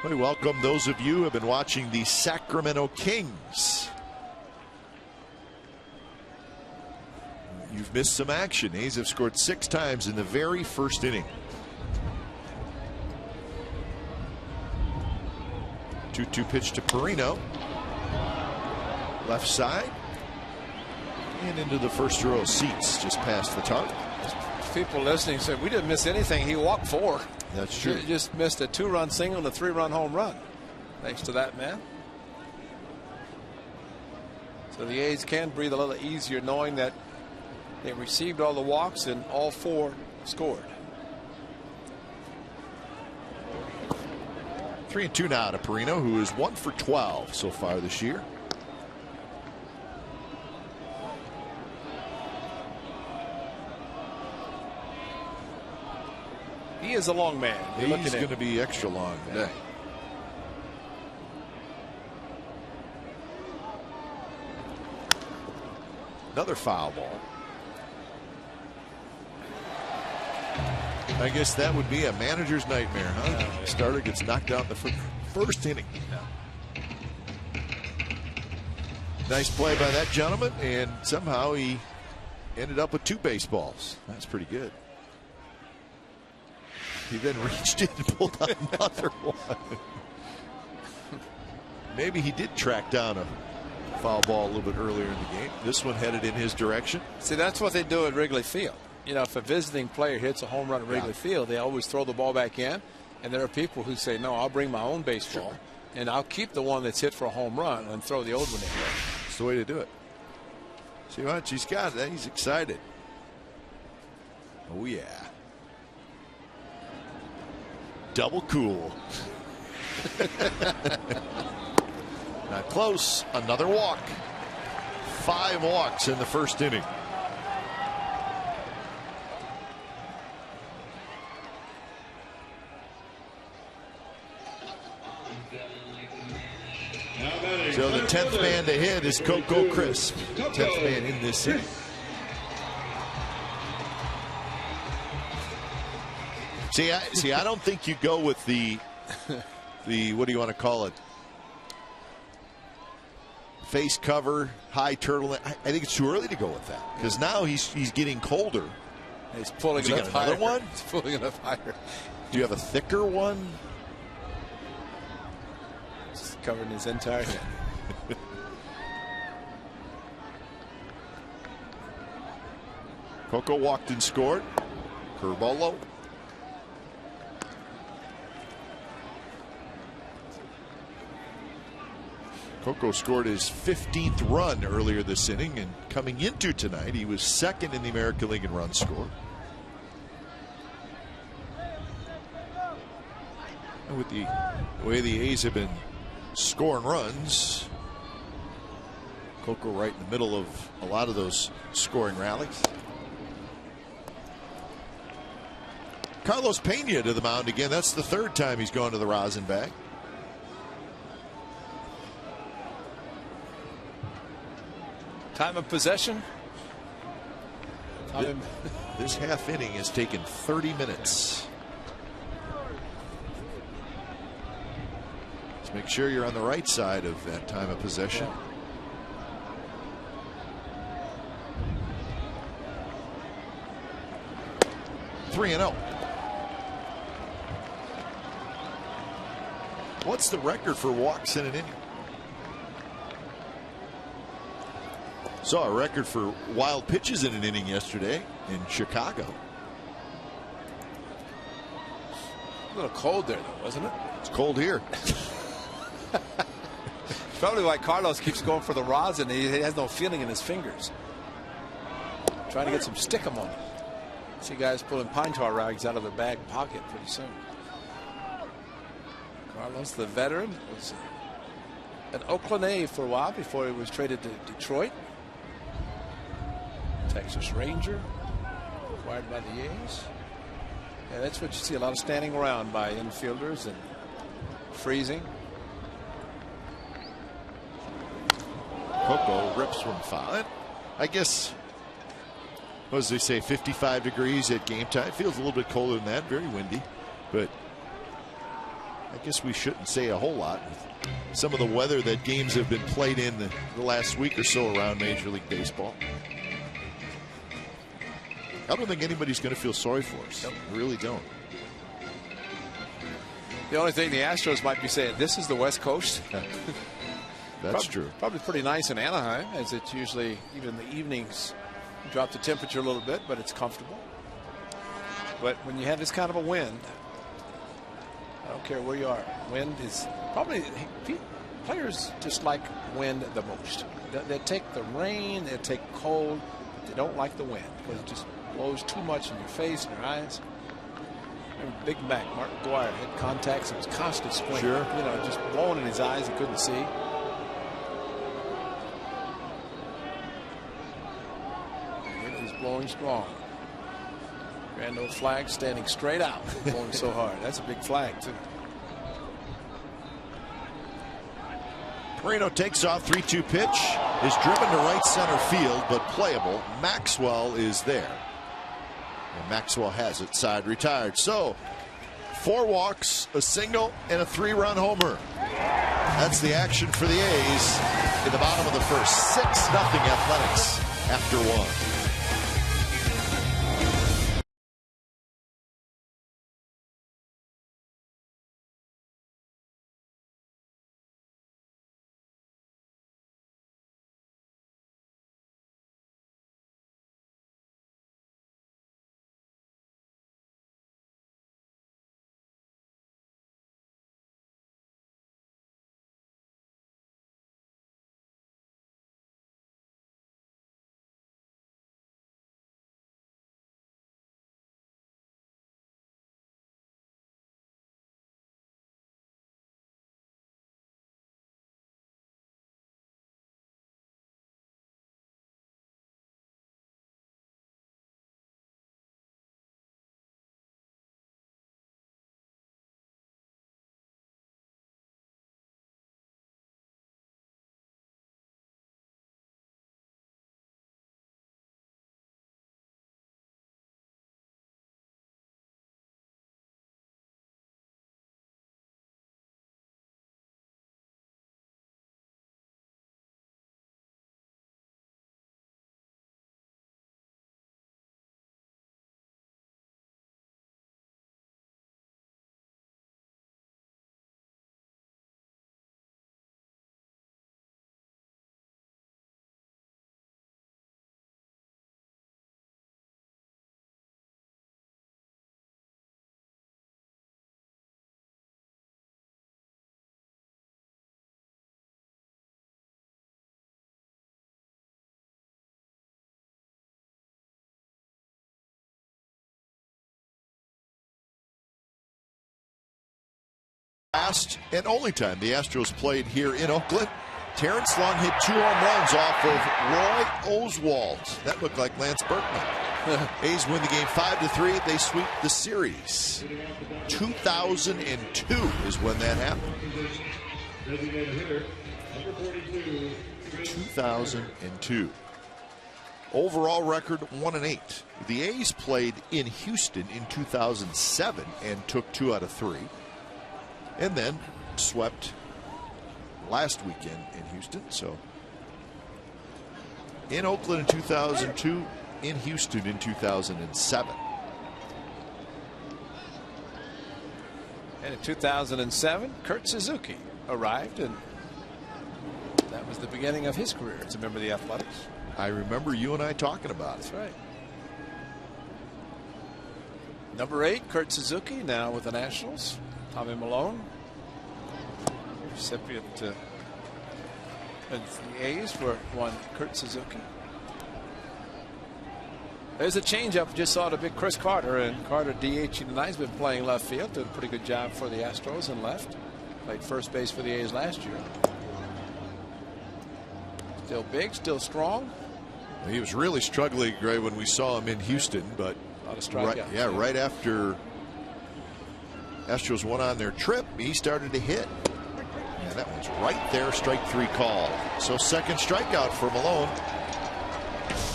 We welcome those of you who have been watching the Sacramento Kings. You've missed some action. A's have scored 6 times in the very first inning. 2-2 pitch to Perino. Left side. And into the first row of seats just past the target. People listening said we didn't miss anything. He walked 4. That's true. He just missed a 2-run single and a 3-run home run. Thanks to that man. So the A's can breathe a little easier knowing that they received all the walks and all 4 scored. 3-2 now to Perino, who is 1 for 12 so far this year. He is a long man. He's going to be extra long today. Another foul ball. I guess that would be a manager's nightmare, huh? Starter gets knocked out in the first inning. Nice play by that gentleman, and somehow he ended up with 2 baseballs. That's pretty good. He then reached in and pulled out another one. Maybe he did track down a foul ball a little bit earlier in the game. This one headed in his direction. See, that's what they do at Wrigley Field. You know, if a visiting player hits a home run at Wrigley Field, they always throw the ball back in. And there are people who say, no, I'll bring my own baseball, and I'll keep the one that's hit for a home run and throw the old one in. That's the way to do it. See what he's got. He's excited. Oh, yeah. Double cool. Not close. Another walk. 5 walks in the first inning. So the 10th man to hit is Coco Crisp. 10th man in this inning. See, I don't think you go with the what do you want to call it? Face cover, high turtleneck. I think it's too early to go with that because now he's getting colder. He's pulling it up another higher. One? He's pulling it up higher. Do you have a thicker one? Just covering his entire head. Coco walked and scored. Curveball low. Coco scored his 15th run earlier this inning, and coming into tonight, he was 2nd in the American League in runs scored. And with the way the A's have been scoring runs, Coco right in the middle of a lot of those scoring rallies. Carlos Pena to the mound again. That's the 3rd time he's gone to the rosin bag. Time of possession. This half inning has taken 30 minutes. Let's make sure you're on the right side of that time of possession. Yeah. 3-0. What's the record for walks in an inning? Saw a record for wild pitches in an inning yesterday in Chicago. A little cold there, though, wasn't it? It's cold here. Probably why Carlos keeps going for the rosin. He has no feeling in his fingers. Trying to get some stickum on it. See guys pulling pine tar rags out of their bag pocket pretty soon. Carlos, the veteran, was an Oakland A for a while before he was traded to Detroit. Texas Ranger, acquired by the A's. Yeah, that's what you see, a lot of standing around by infielders and freezing. Coco rips one foul. I guess, what does they say, 55 degrees at game time? It feels a little bit colder than that, very windy, but I guess we shouldn't say a whole lot. Some of the weather that games have been played in the last week or so around Major League Baseball. I don't think anybody's going to feel sorry for us. Nope. I really don't. The only thing the Astros might be saying, this is the West Coast. That's true. Probably pretty nice in Anaheim, as it's usually, even in the evenings, drop the temperature a little bit, but it's comfortable. But when you have this kind of a wind, I don't care where you are, wind is probably, players just like wind the most. They take the rain, they take cold, but they don't like the wind because it just blows too much in your face and your eyes. Remember Big Mac, Mark McGuire had contacts, it was constant squint. Sure. You know, just blowing in his eyes, he couldn't see. It is blowing strong. Grand old flag standing straight out, blowing so hard. That's a big flag, too. Perino takes off, 3-2 pitch, is driven to right center field, but playable. Maxwell is there. And Maxwell has it, side retired. So 4 walks, a single, and a 3-run homer. That's the action for the A's in the bottom of the first. 6-0 Athletics after 1. Last and only time the Astros played here in Oakland, Terrence Long hit 2 home runs off of Roy Oswald. That looked like Lance Berkman. A's win the game 5-3. They sweep the series. 2002 is when that happened. 2002. Overall record 1-8. The A's played in Houston in 2007 and took 2 out of 3. And then swept last weekend in Houston. So in Oakland in 2002, in Houston in 2007. And in 2007, Kurt Suzuki arrived, and that was the beginning of his career as a member of the Athletics. I remember you and I talking about it. That's right. Number 8, Kurt Suzuki, now with the Nationals. Tommy Malone, recipient of the A's for one Kurt Suzuki. There's a changeup. Just saw the big Chris Carter, and Carter DH tonight has been playing left field. Did a pretty good job for the Astros in left. Played first base for the A's last year. Still big, still strong. He was really struggling, Gray, when we saw him in Houston, but right after Astros went on their trip, he started to hit. Yeah, that one's right there, strike 3 call. So second strikeout for Malone.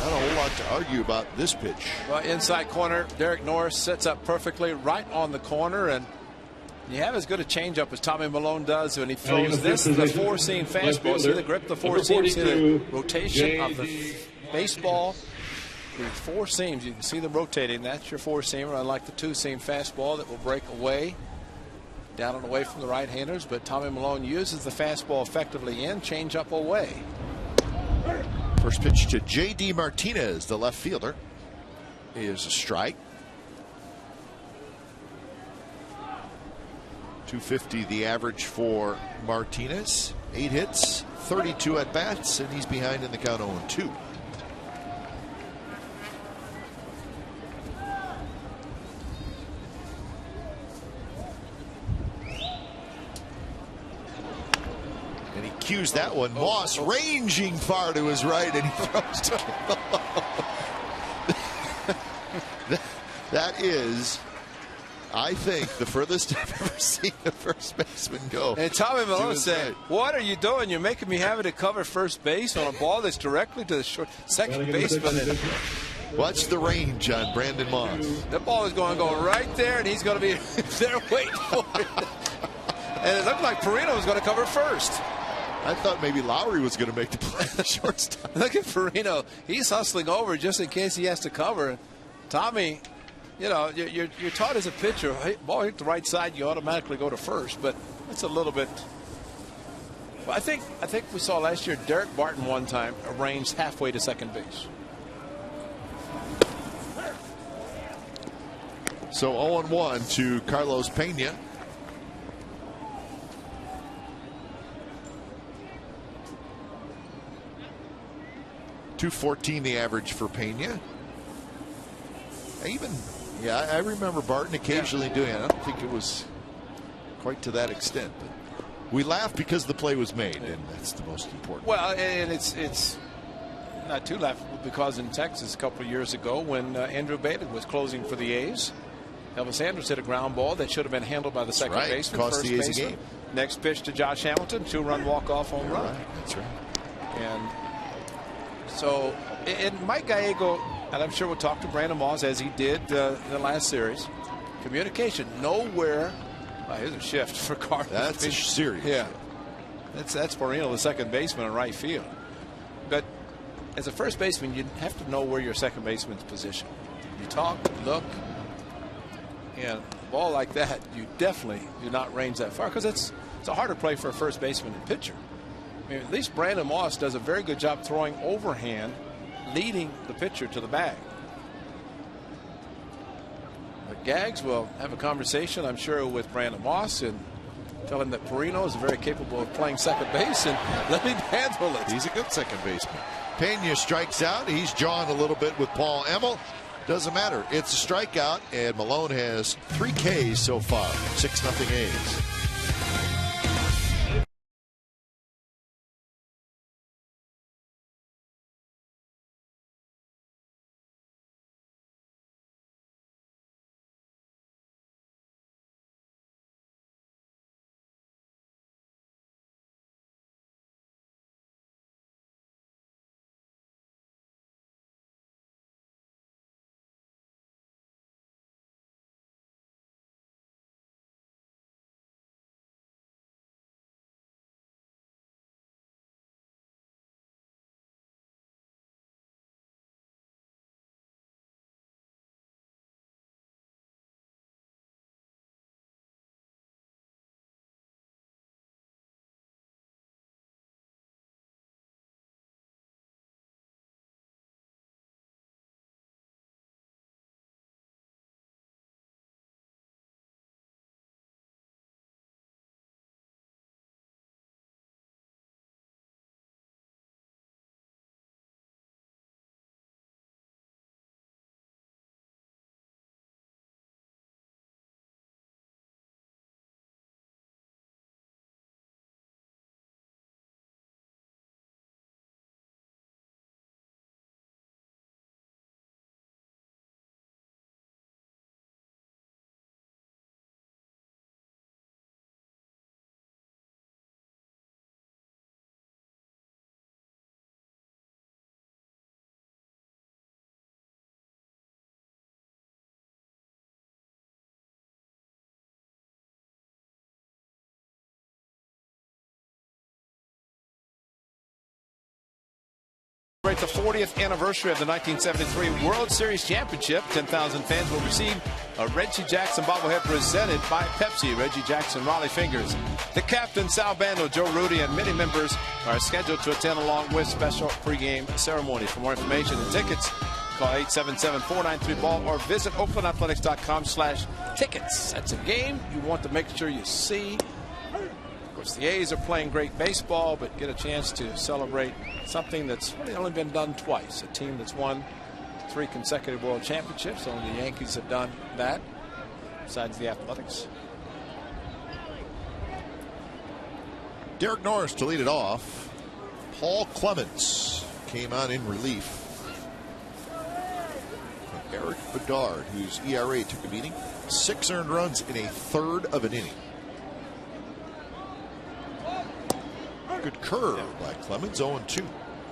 Not a whole lot to argue about this pitch. Well, inside corner, Derek Norris sets up perfectly right on the corner, and you have as good a changeup as Tommy Malone does when he throws this, the 4-seam fastball. See the grip, the 4 seams, see the rotation of the baseball. The 4 seams, you can see them rotating. That's your 4-seamer, unlike the 2-seam fastball that will break away, down and away from the right-handers. But Tommy Malone uses the fastball effectively in, changeup away. First pitch to J.D. Martinez, the left fielder, is a strike. 250 the average for Martinez. 8 hits, 32 at bats, and he's behind in the count 0-2. And he cues that one. Moss ranging far to his right, and he throws to that is, I think, the furthest I've ever seen a first baseman go. And Tommy Malone said, right. "What are you doing? You're making me have to cover first base on a ball that's directly to the second baseman." Watch the range on Brandon Moss. That ball is going to go right there, and he's going to be there waiting for it. And it looked like Perino was going to cover first. I thought maybe Lowry was going to make the play at the shortstop. Look at Perino. He's hustling over just in case he has to cover. Tommy, you know, you're taught as a pitcher, hey, ball hit the right side, you automatically go to first. But it's a little bit. Well, I think we saw last year Derek Barton one time arranged halfway to second base. So 0-1 to Carlos Pena. .214 the average for Pena. I remember Barton occasionally doing it. I don't think it was quite to that extent, but we laughed because the play was made, and that's the most important. Well, and it's not too laughable because in Texas a couple of years ago when Andrew Bailey was closing for the A's, Elvis Andrus hit a ground ball that should have been handled by the second baseman. Cost the A's a game. Next pitch to Josh Hamilton, 2-run walk-off home run. Right. That's right. And so, and Mike Gallego, and I'm sure we'll talk to Brandon Moss as he did in the last series. Communication, nowhere. Here's a shift for Carter. That's serious. Yeah, that's Perino, the second baseman in right field. But as a first baseman, you have to know where your second baseman's position. You talk, look, and a ball like that, you definitely do not range that far because it's a harder play for a first baseman and pitcher. I mean, at least Brandon Moss does a very good job throwing overhand, leading the pitcher to the bag. But Gags will have a conversation, I'm sure, with Brandon Moss and tell him that Perino is very capable of playing second base and let him handle it. He's a good second baseman. Pena strikes out. He's jawing a little bit with Paul Emmel. Doesn't matter. It's a strikeout, and Malone has 3 Ks so far. 6-0 A's. The 40th anniversary of the 1973 World Series Championship. 10,000 fans will receive a Reggie Jackson bobblehead presented by Pepsi. Reggie Jackson Raleigh Fingers. The captain, Sal Bando, Joe Rudy, and many members are scheduled to attend along with special pregame ceremony. For more information and tickets, call 877-493-BALL or visit oaklandathletics.com/tickets. That's a game you want to make sure you see. Of course, the A's are playing great baseball, but get a chance to celebrate something that's really only been done twice. A team that's won 3 consecutive world championships. Only the Yankees have done that, besides the Athletics. Derek Norris to lead it off. Paul Clements came on in relief. And Eric Bedard, whose ERA took a beating. 6 earned runs in a third of an inning. Good curve by Clemens, 0-2.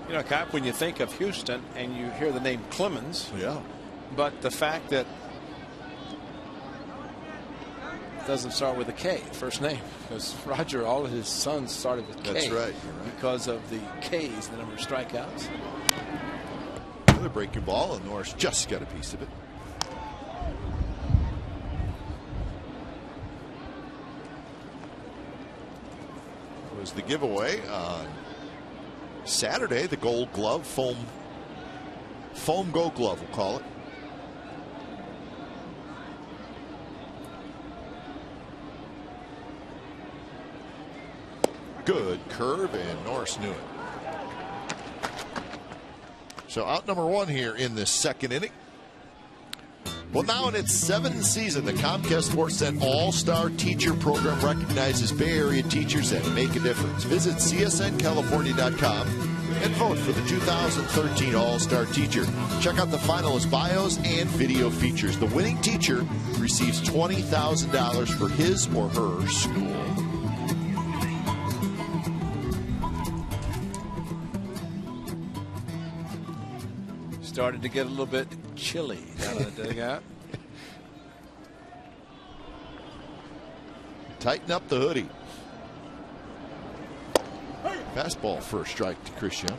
You know, Cap, when you think of Houston and you hear the name Clemens, but the fact that it doesn't start with a K, first name, because Roger, all of his sons started with K. That's right. Because of the K's, the number of strikeouts. Another breaking ball, and Norris just got a piece of it. Was the giveaway on Saturday, the Gold Glove, foam Gold Glove, we'll call it. Good curve, and Norris knew it. So out number 1 here in this second inning. Well, now in its 7th season, the Comcast Sportsnet All-Star Teacher Program recognizes Bay Area teachers that make a difference. Visit csncalifornia.com and vote for the 2013 All-Star Teacher. Check out the finalist bios and video features. The winning teacher receives $20,000 for his or her school. Started to get a little bit chilly down in the dugout. Tighten up the hoodie. Fastball for a strike to Chris Young.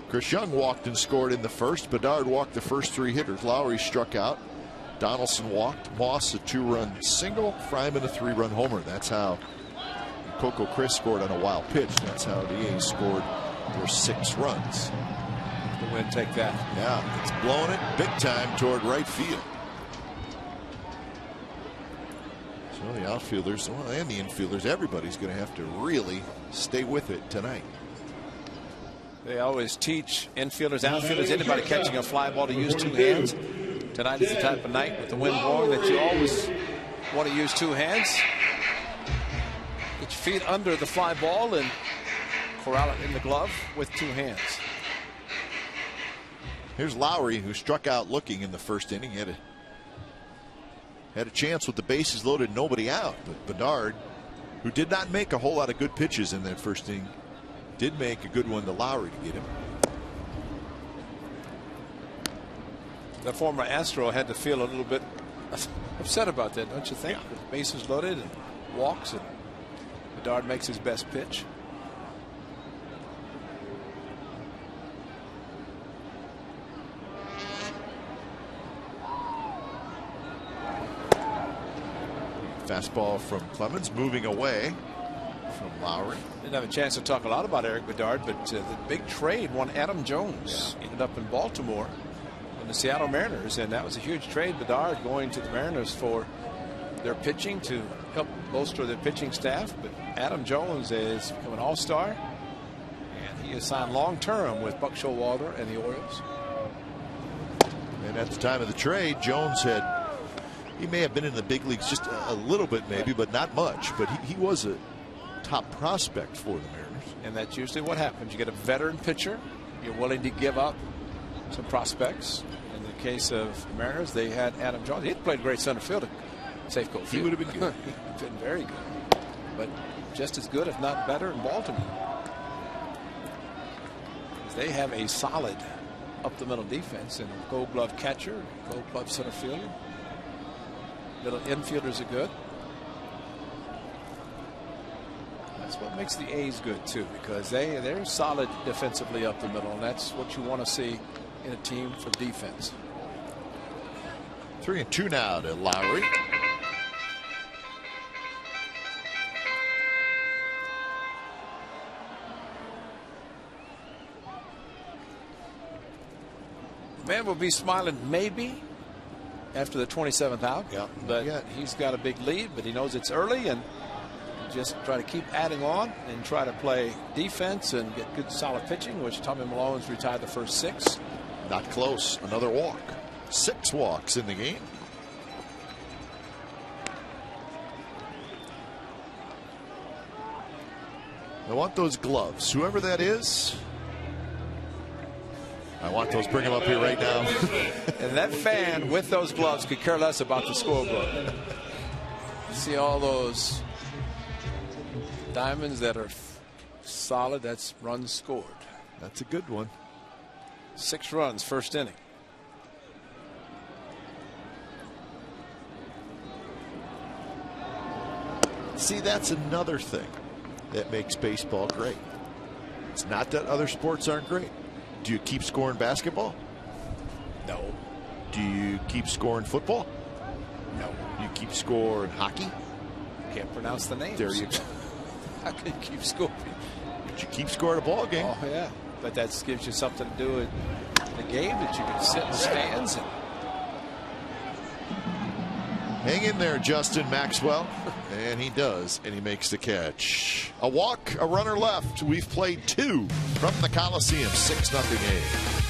Chris Young walked and scored in the first. Bedard walked the first 3 hitters. Lowry struck out. Donaldson walked. Moss a 2-run single. Fryman a 3-run homer. That's how Coco Chris scored on a wild pitch. That's how the A's scored their 6 runs. The wind take that. Yeah, it's blowing it big time toward right field. So the outfielders, well, and the infielders, everybody's going to have to really stay with it tonight. They always teach infielders, outfielders, anybody catching a fly ball to use 2 hands. Tonight is the type of night with the wind blowing that you always want to use 2 hands. Get your feet under the fly ball and corral it in the glove with 2 hands. Here's Lowry, who struck out looking in the first inning. Had a chance with the bases loaded, nobody out. But Bedard, who did not make a whole lot of good pitches in that first inning, did make a good one to Lowry to get him. The former Astro had to feel a little bit upset about that, don't you think? Yeah. With bases loaded and walks, and Bedard makes his best pitch. Fastball from Clemens, moving away from Lowry. Didn't have a chance to talk a lot about Eric Bedard, but the big trade, one Adam Jones, ended up in Baltimore in the Seattle Mariners, and that was a huge trade. Bedard going to the Mariners for their pitching to help bolster their pitching staff, but Adam Jones is become an all-star, and he is signed long-term with Buck Showalter and the Orioles. And at the time of the trade, Jones he may have been in the big leagues just a little bit maybe, but not much. But he was a top prospect for the Mariners. And that's usually what happens. You get a veteran pitcher. You're willing to give up some prospects. In the case of the Mariners, they had Adam Jones. He had played great center field at Safeco Field. He would have been good. He'd been very good. But just as good, if not better, in Baltimore. They have a solid up-the-middle defense and a Gold Glove catcher, Gold Glove center fielder. Little infielders are good. That's what makes the A's good too, because they're solid defensively up the middle, and that's what you want to see in a team for defense. 3-2 now to Lowry. Man will be smiling maybe after the 27th out. Yeah, but he's got a big lead, but he knows it's early, and just try to keep adding on and try to play defense and get good solid pitching, which Tommy Malone's retired the first 6. Not close. Another walk. 6 walks in the game. I want those gloves. Whoever that is, I want those. Bring them up here right now. And that fan with those gloves could care less about the scoreboard. See all those diamonds that are solid? That's runs scored. That's a good one. 6 runs, first inning. See, that's another thing that makes baseball great. It's not that other sports aren't great. Do you keep scoring basketball? No. Do you keep scoring football? No. You keep scoring hockey? Can't pronounce the names. There you go. How can you keep scoring? But you keep scoring a ball game. Oh, yeah. But that gives you something to do in the game, that you can sit in the stands. And hang in there, Justin Maxwell. And he does, and he makes the catch. A walk, a runner left. We've played 2 from the Coliseum. 6-0 A's.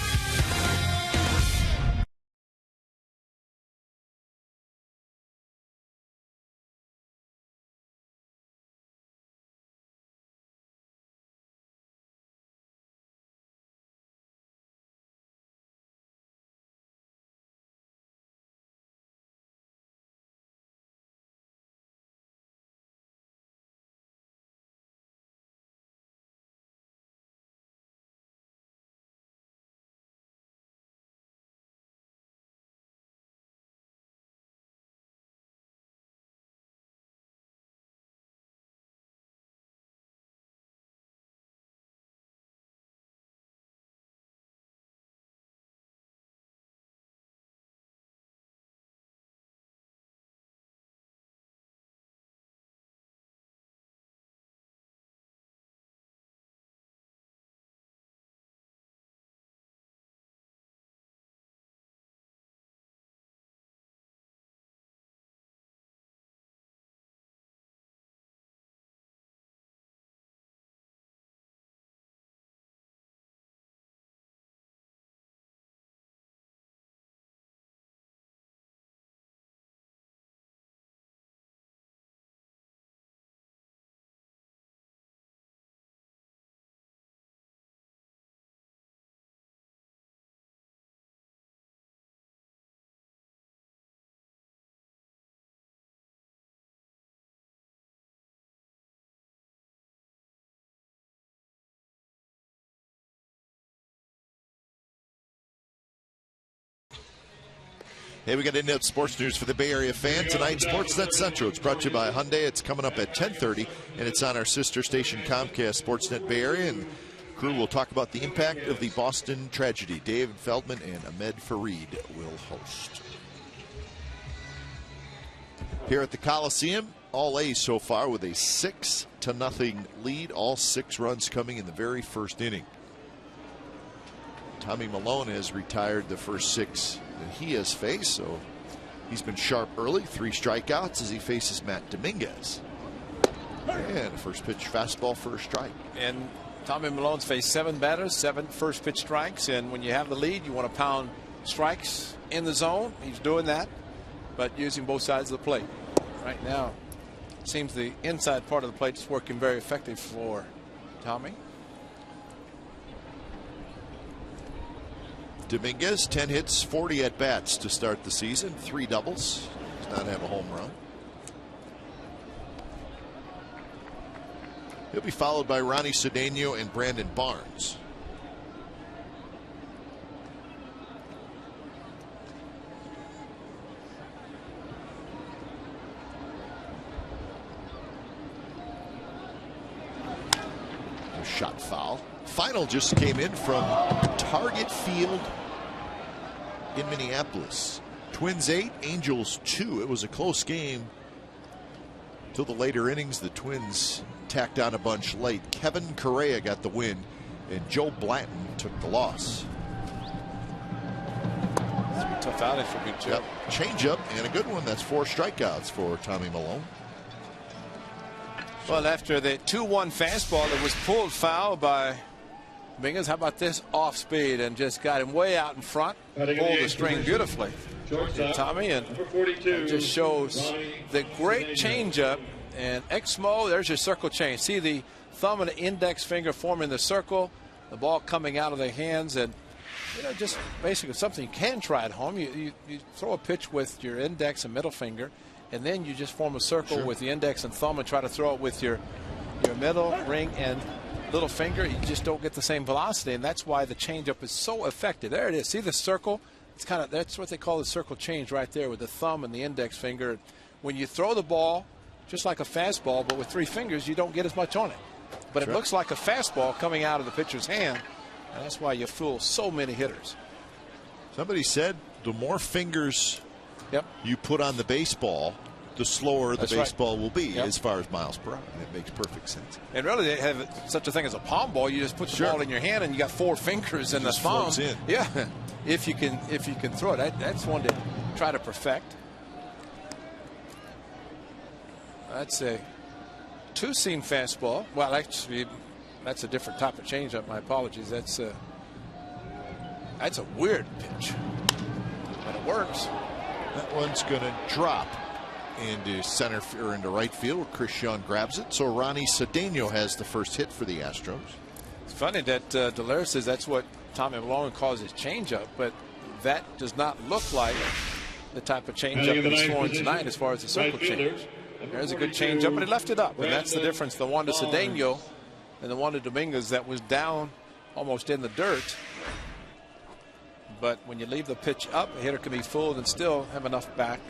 Hey, we got in-depth sports news for the Bay Area fan tonight. Sportsnet Central. It's brought to you by Hyundai. It's coming up at 10:30, and it's on our sister station Comcast Sportsnet Bay Area. And crew will talk about the impact of the Boston tragedy. David Feldman and Ahmed Fareed will host. Here at the Coliseum, all A's so far with a 6-0 lead. All 6 runs coming in the very first inning. Tommy Malone has retired the first 6 that he has faced, so he's been sharp early. 3 strikeouts as he faces Matt Dominguez. And first pitch fastball for a strike. And Tommy Malone's faced 7 batters, 7 first pitch strikes, and when you have the lead, you want to pound strikes in the zone. He's doing that, but using both sides of the plate. Right now, it seems the inside part of the plate is working very effective for Tommy. Dominguez, 10 hits, 40 at-bats to start the season. 3 doubles. Does not have a home run. He'll be followed by Ronnie Cedeno and Brandon Barnes. was shot foul. Final just came in from Target Field in Minneapolis. Twins 8, Angels 2. It was a close game till the later innings. The Twins tacked on a bunch late. Kevin Correa got the win, and Joe Blanton took the loss. Tough outing for Big Joe. Yep. Change up and a good one. That's 4 strikeouts for Tommy Milone. Well, after the 2-1 fastball that was pulled foul by Dominguez, how about this off speed and just got him way out in front, pulled the string beautifully. Tommy, and it just shows the great changeup. And Exmo, there's your circle change. See the thumb and the index finger forming the circle, the ball coming out of their hands, and just basically something you can try at home. You throw a pitch with your index and middle finger, and then you just form a circle with the index and thumb and try to throw it with your middle, ring, and little finger. You just don't get the same velocity, and that's why the changeup is so effective. There it is. See the circle? It's that's what they call the circle change right there with the thumb and the index finger. When you throw the ball, just like a fastball, but with 3 fingers, you don't get as much on it. But it looks like a fastball coming out of the pitcher's hand. And that's why you fool so many hitters. Somebody said the more fingers you put on the baseball, the slower the baseball will be as far as miles per hour. And it makes perfect sense. And really, they have such a thing as a palm ball. You just put the ball in your hand, and you got 4 fingers in the palm. In. Yeah, if you can throw it. That's one to try to perfect. That's a 2-seam fastball. Well, actually, that's a different type of changeup. My apologies. That's a weird pitch, but it works. That one's going to drop into center or into right field. Christian grabs it. So Ronnie Cedeno has the first hit for the Astros. It's funny that Delaire says that's what Tommy Milone calls his changeup, but that does not look like the type of changeup that he's throwing tonight as far as the circle change. There's a good changeup, but he left it up, and that's the difference. The one to Cedeno and the one to Dominguez that was down almost in the dirt. But when you leave the pitch up, a hitter can be fooled and still have enough back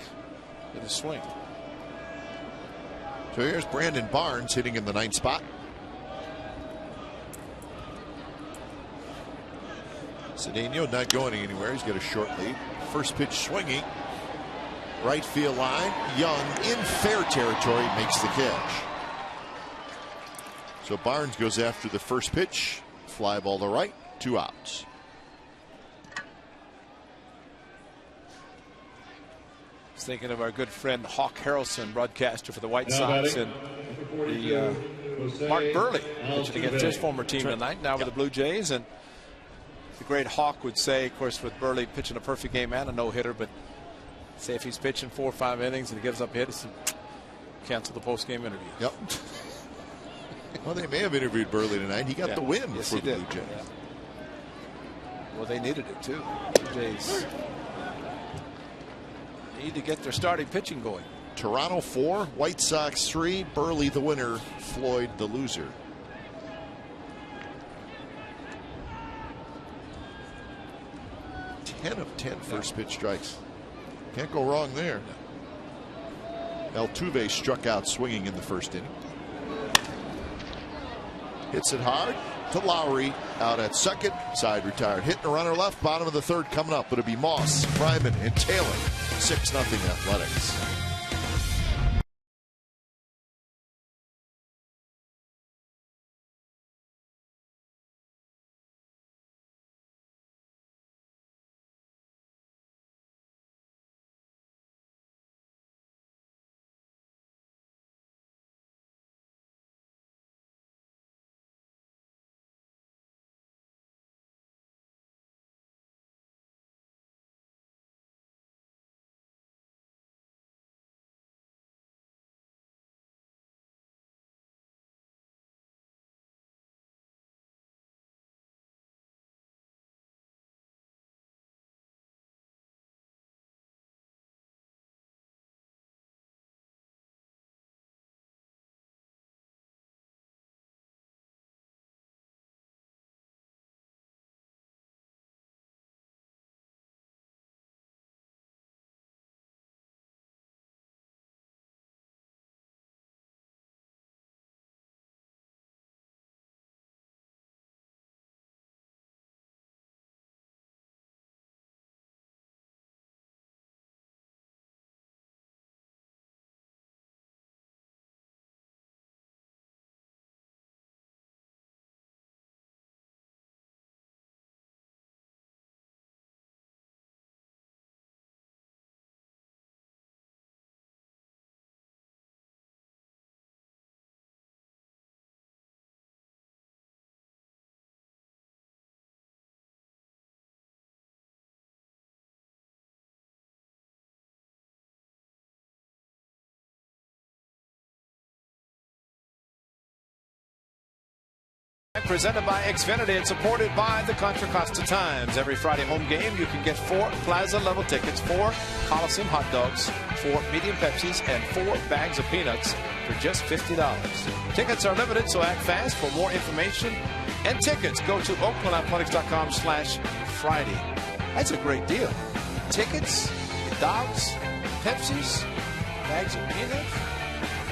with a swing. So here's Brandon Barnes hitting in the 9th spot. Cedeno not going anywhere. He's got a short lead. First pitch swinging. Right field line. Young in fair territory makes the catch. So Barnes goes after the first pitch. Fly ball to right. 2 outs. I was thinking of our good friend Hawk Harrelson, broadcaster for the White Sox, and the Mark Burley pitching against his former team tonight, now with the Blue Jays. And the great Hawk would say, of course, with Burley pitching a perfect game and a no-hitter, but say if he's pitching 4 or 5 innings and he gives up a hit, it's cancel the post-game interview. Yep. Well, they may have interviewed Burley tonight. He got the win for the Blue Jays. Yeah. Well, they needed it too. Blue Jays need to get their starting pitching going. Toronto 4, White Sox 3. Burley the winner, Floyd the loser. Ten of 10 first pitch strikes. Can't go wrong there. Altuve struck out swinging in the first inning. Hits it hard to Lowry out at second. Side retired. Hitting a runner left. Bottom of the 3rd coming up. It'll be Moss, Fryman, and Taylor. 6-0 Athletics. presented by Xfinity and supported by the Contra Costa Times. Every Friday home game, you can get 4 Plaza-level tickets, 4 Coliseum hot dogs, 4 medium Pepsis, and 4 bags of peanuts for just $50. Tickets are limited, so act fast. For more information and tickets, go to oaklandathletics.com/Friday. That's a great deal. Tickets, dogs, Pepsis, bags of peanuts,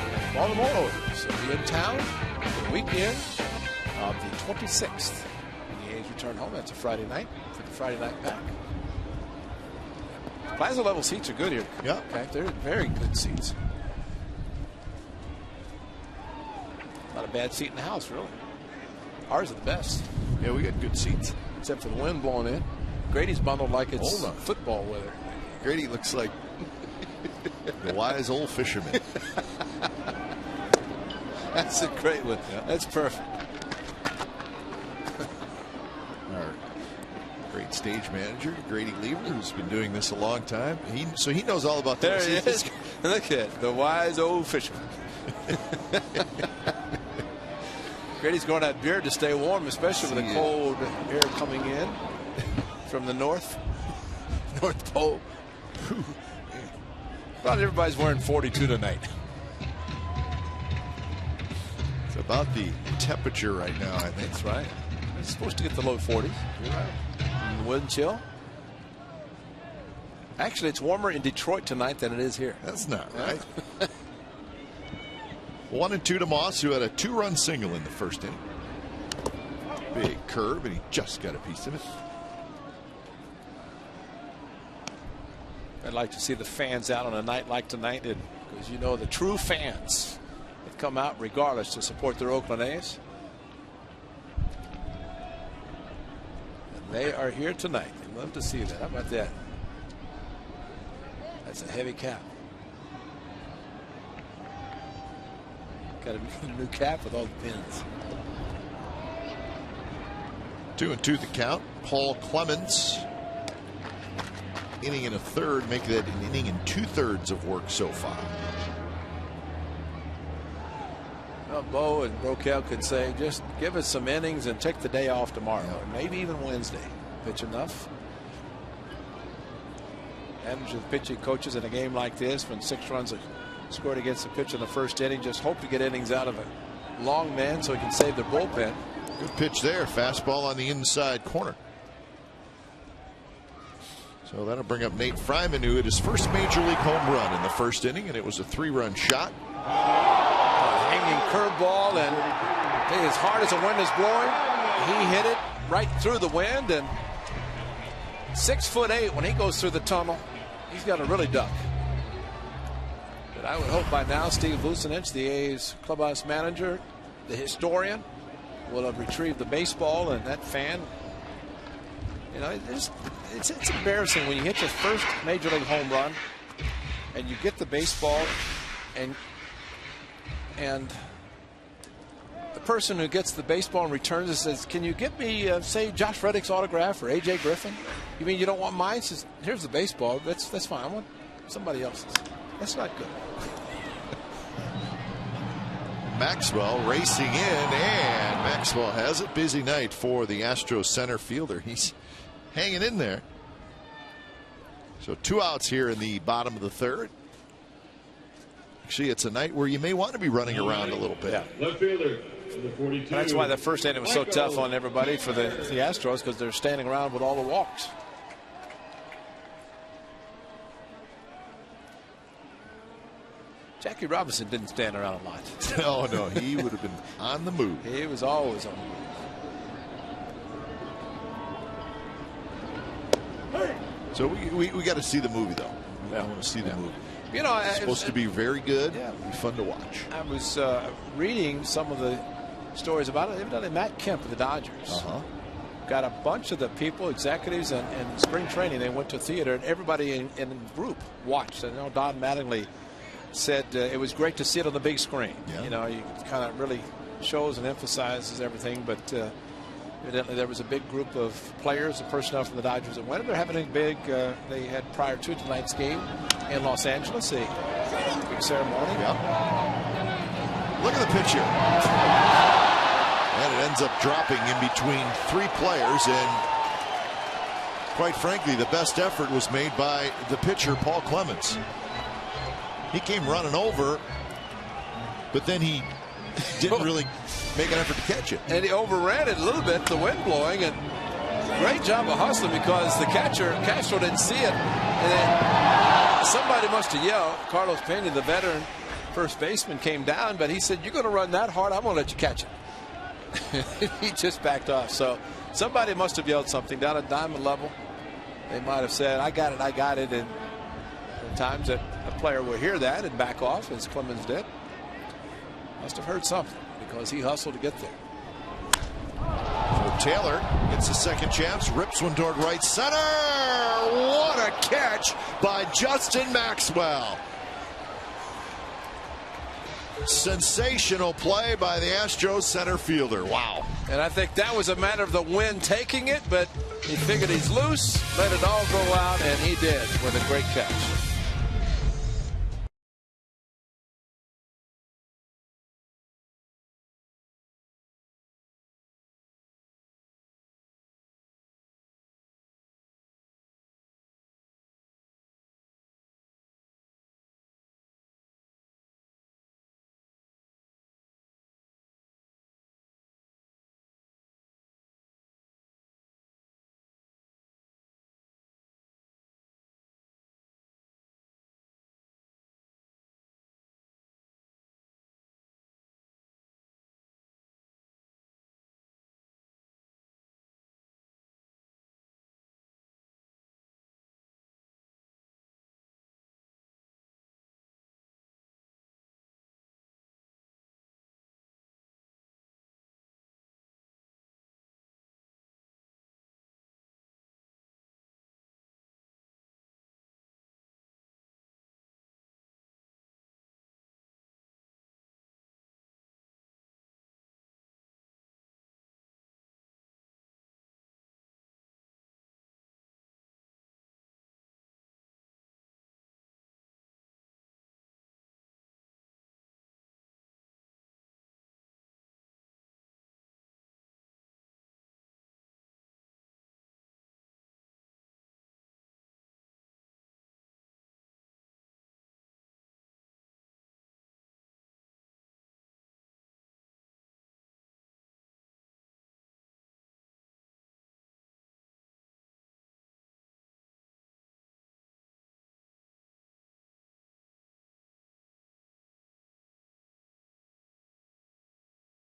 and Baltimore Orioles will be in town for the weekend of the 26th. And the A's return home. That's a Friday night for the Friday night pack. Plaza level seats are good here. Yeah. Okay, they're very good seats. Not a bad seat in the house, really. Ours are the best. Yeah, we got good seats. Except for the wind blowing in. Grady's bundled like it's football weather. Grady looks like the wise old fisherman. That's a great one. Yeah. That's perfect. Our great stage manager, Grady Lever, who's been doing this a long time. So he knows all about there that. There he is. Look at it, the wise old fisherman. Grady's growing that beard to stay warm, especially with the cold air coming in from the North Pole. About everybody's wearing 42 tonight. It's about the temperature right now, I think. That's right. It's supposed to get the low 40s. You're right. And the wind chill. Actually, it's warmer in Detroit tonight than it is here. That's not right. 1-2 to Moss, who had a 2-run single in the first inning. Big curve, and he just got a piece of it. I'd like to see the fans out on a night like tonight, because you know the true fans that come out regardless to support their Oakland A's. And they are here tonight. I'd love to see that. How about that? That's a heavy cap. Got a new cap with all the pins. 2-2 the count. Paul Clemens, inning and a third, make that an inning and 2/3 of work so far. Well, Bo and Roquel could say, just give us some innings and take the day off tomorrow, or maybe even Wednesday. Pitch enough. Advantage of pitching coaches in a game like this, when 6 runs are scored against the pitcher in the first inning, just hope to get innings out of a long man so he can save their bullpen. Good pitch there. Fastball on the inside corner. So that'll bring up Nate Fryman, who had his first major league home run in the first inning, and it was a 3-run shot. Hanging curveball, and as hard as the wind is blowing, he hit it right through the wind, and 6'8" when he goes through the tunnel, he's got to really duck. But I would hope by now Steve Vucinich, the A's clubhouse manager, the historian, will have retrieved the baseball, and that fan, you know, it's embarrassing when you hit your first major league home run and you get the baseball, and the person who gets the baseball and returns it says, can you get me say Josh Reddick's autograph or AJ Griffin? You mean you don't want mine? Says, here's the baseball. That's fine. I want somebody else's. That's not good. Maxwell racing in, and Maxwell has a busy night for the Astros center fielder. He's hanging in there. So 2 outs here in the bottom of the third. Actually, it's a night where you may want to be running around a little bit. Yeah. Left fielder, number 42. That's why the first inning was so tough on everybody for the Astros, because they're standing around with all the walks. Jackie Robinson didn't stand around a lot. No, he would have been on the move. He was always on the move. So we got to see the movie, though. I want to see the movie. You know, it's supposed to be very good. Yeah. It'll be fun to watch. I was reading some of the stories about it. Evidently, Matt Kemp of the Dodgers got a bunch of the people, executives, and spring training. They went to theater, and everybody in the group watched. And, you know, Don Mattingly said it was great to see it on the big screen. Yeah. You know, it kind of really shows and emphasizes everything. But evidently, there was a big group of players and personnel from the Dodgers that went. They're having a big. They had prior to tonight's game in Los Angeles, a big ceremony. Yep. Look at the pitch here. And an ends up dropping in between 3 players, and quite frankly, the best effort was made by the pitcher, Paul Clemens. He came running over, but then he didn't really make an effort to catch it. And he overran it a little bit, the wind blowing, and great job of hustling because the catcher, Castro, didn't see it. And then somebody must have yelled. Carlos Pena, the veteran first baseman, came down, but he said, "You're going to run that hard, I'm going to let you catch it." He just backed off. So somebody must have yelled something down at diamond level. They might have said, "I got it, I got it." And there are times that a player will hear that and back off, as Clemens did. Must have heard something because he hustled to get there. So Taylor gets a second chance, rips one toward right center. What a catch by Justin Maxwell. Sensational play by the Astros center fielder. Wow. And I think that was a matter of the wind taking it, but he figured he's loose, let it all go out, and he did with a great catch.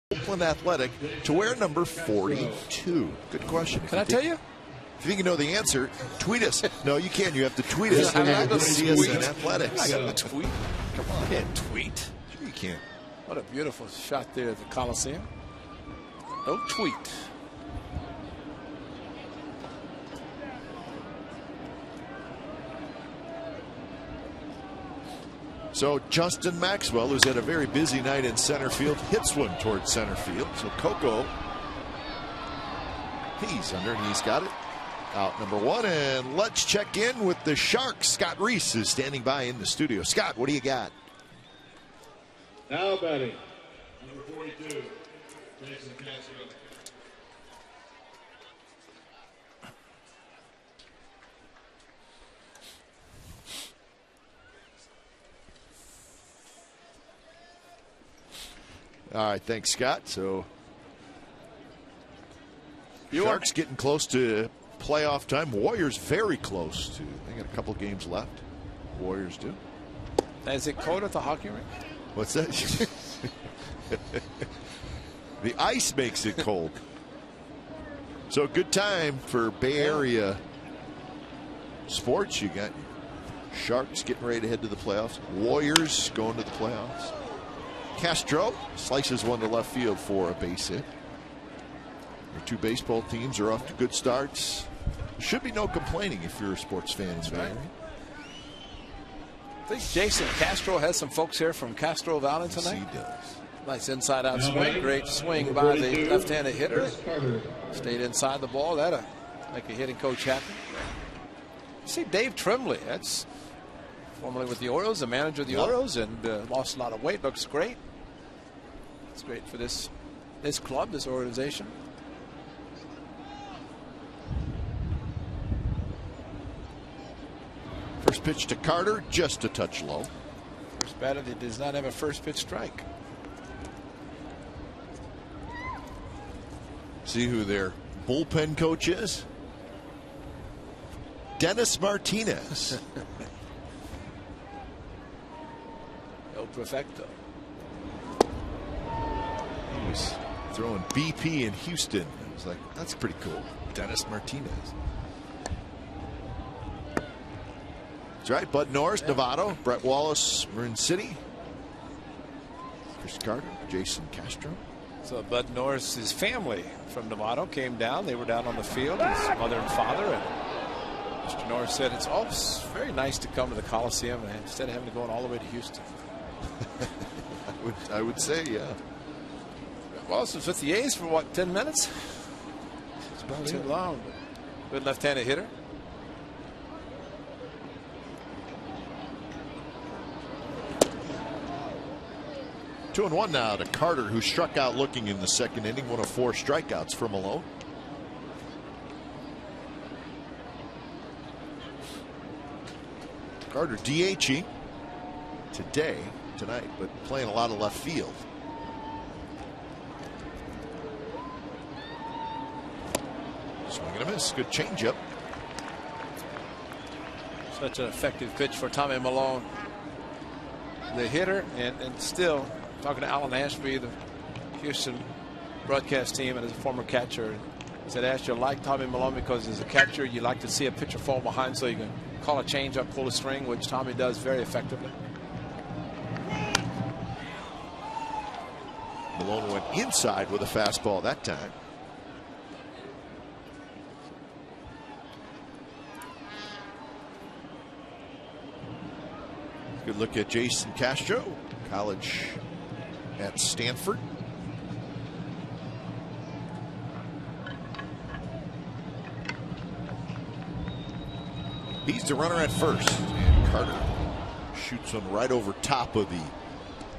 Oakland Athletic to wear number 42? Good question. Can I tell you? If you think you know the answer, tweet us. No, you can't. You have to tweet us. I'm not gonna tweet. Athletics. I got to tweet. Come on. You can't tweet. Sure you can't. What a beautiful shot there at the Coliseum. No tweet. So Justin Maxwell, who's had a very busy night in center field, hits one towards center field. So Coco, he's under and he's got it. Out number 1, and let's check in with the Sharks. Scott Reese is standing by in the studio. Scott, what do you got? Now batting, number 42, Jason Castro. All right, thanks, Scott. So Sharks getting close to playoff time. Warriors very close to. They got a couple games left. Warriors do. Is it cold at the hockey rink? What's that? The ice makes it cold. So good time for Bay Area sports. You got Sharks getting ready to head to the playoffs. Warriors going to the playoffs. Castro slices one to left field for a base hit. The two baseball teams are off to good starts. There should be no complaining if you're a sports fan. Right. I think Jason Castro has some folks here from Castro Valley tonight. Yes, he does. Nice inside-out swing. Great swing by the left-handed hitter. Stayed inside the ball. That'll make a hitting coach happy. See Dave Tremblay. That's formerly with the Orioles, the manager of the Orioles, and lost a lot of weight. Looks great. It's great for this this club, this organization. First pitch to Carter, just a touch low. First batter that does not have a first pitch strike. See who their bullpen coach is? Dennis Martinez. El Perfecto. He was throwing BP in Houston. I was like, that's pretty cool. Dennis Martinez. That's right. Bud Norris, Novato. Brett Wallace, Marin City. Chris Carter, Jason Castro. So Bud Norris's family from Novato came down. They were down on the field, his mother and father. And Mr. Norris said it's always very nice to come to the Coliseum instead of having to go all the way to Houston. I would say, yeah. Wallace was with the A's for what, 10 minutes? It's about too long. Good left-handed hitter. Two and one now to Carter, who struck out looking in the second inning. One of 4 strikeouts for Malone. Carter DHing tonight, but playing a lot of left field. Swing and a miss. Good changeup. Such an effective pitch for Tommy Malone, the hitter, and still talking to Alan Ashby, the Houston broadcast team, and as a former catcher, he said, Ash, you like Tommy Malone because as a catcher you like to see a pitcher fall behind so you can call a changeup, pull a string, which Tommy does very effectively. Malone went inside with a fastball that time. Good look at Jason Castro, college at Stanford. He's the runner at first, and Carter shoots one right over top of the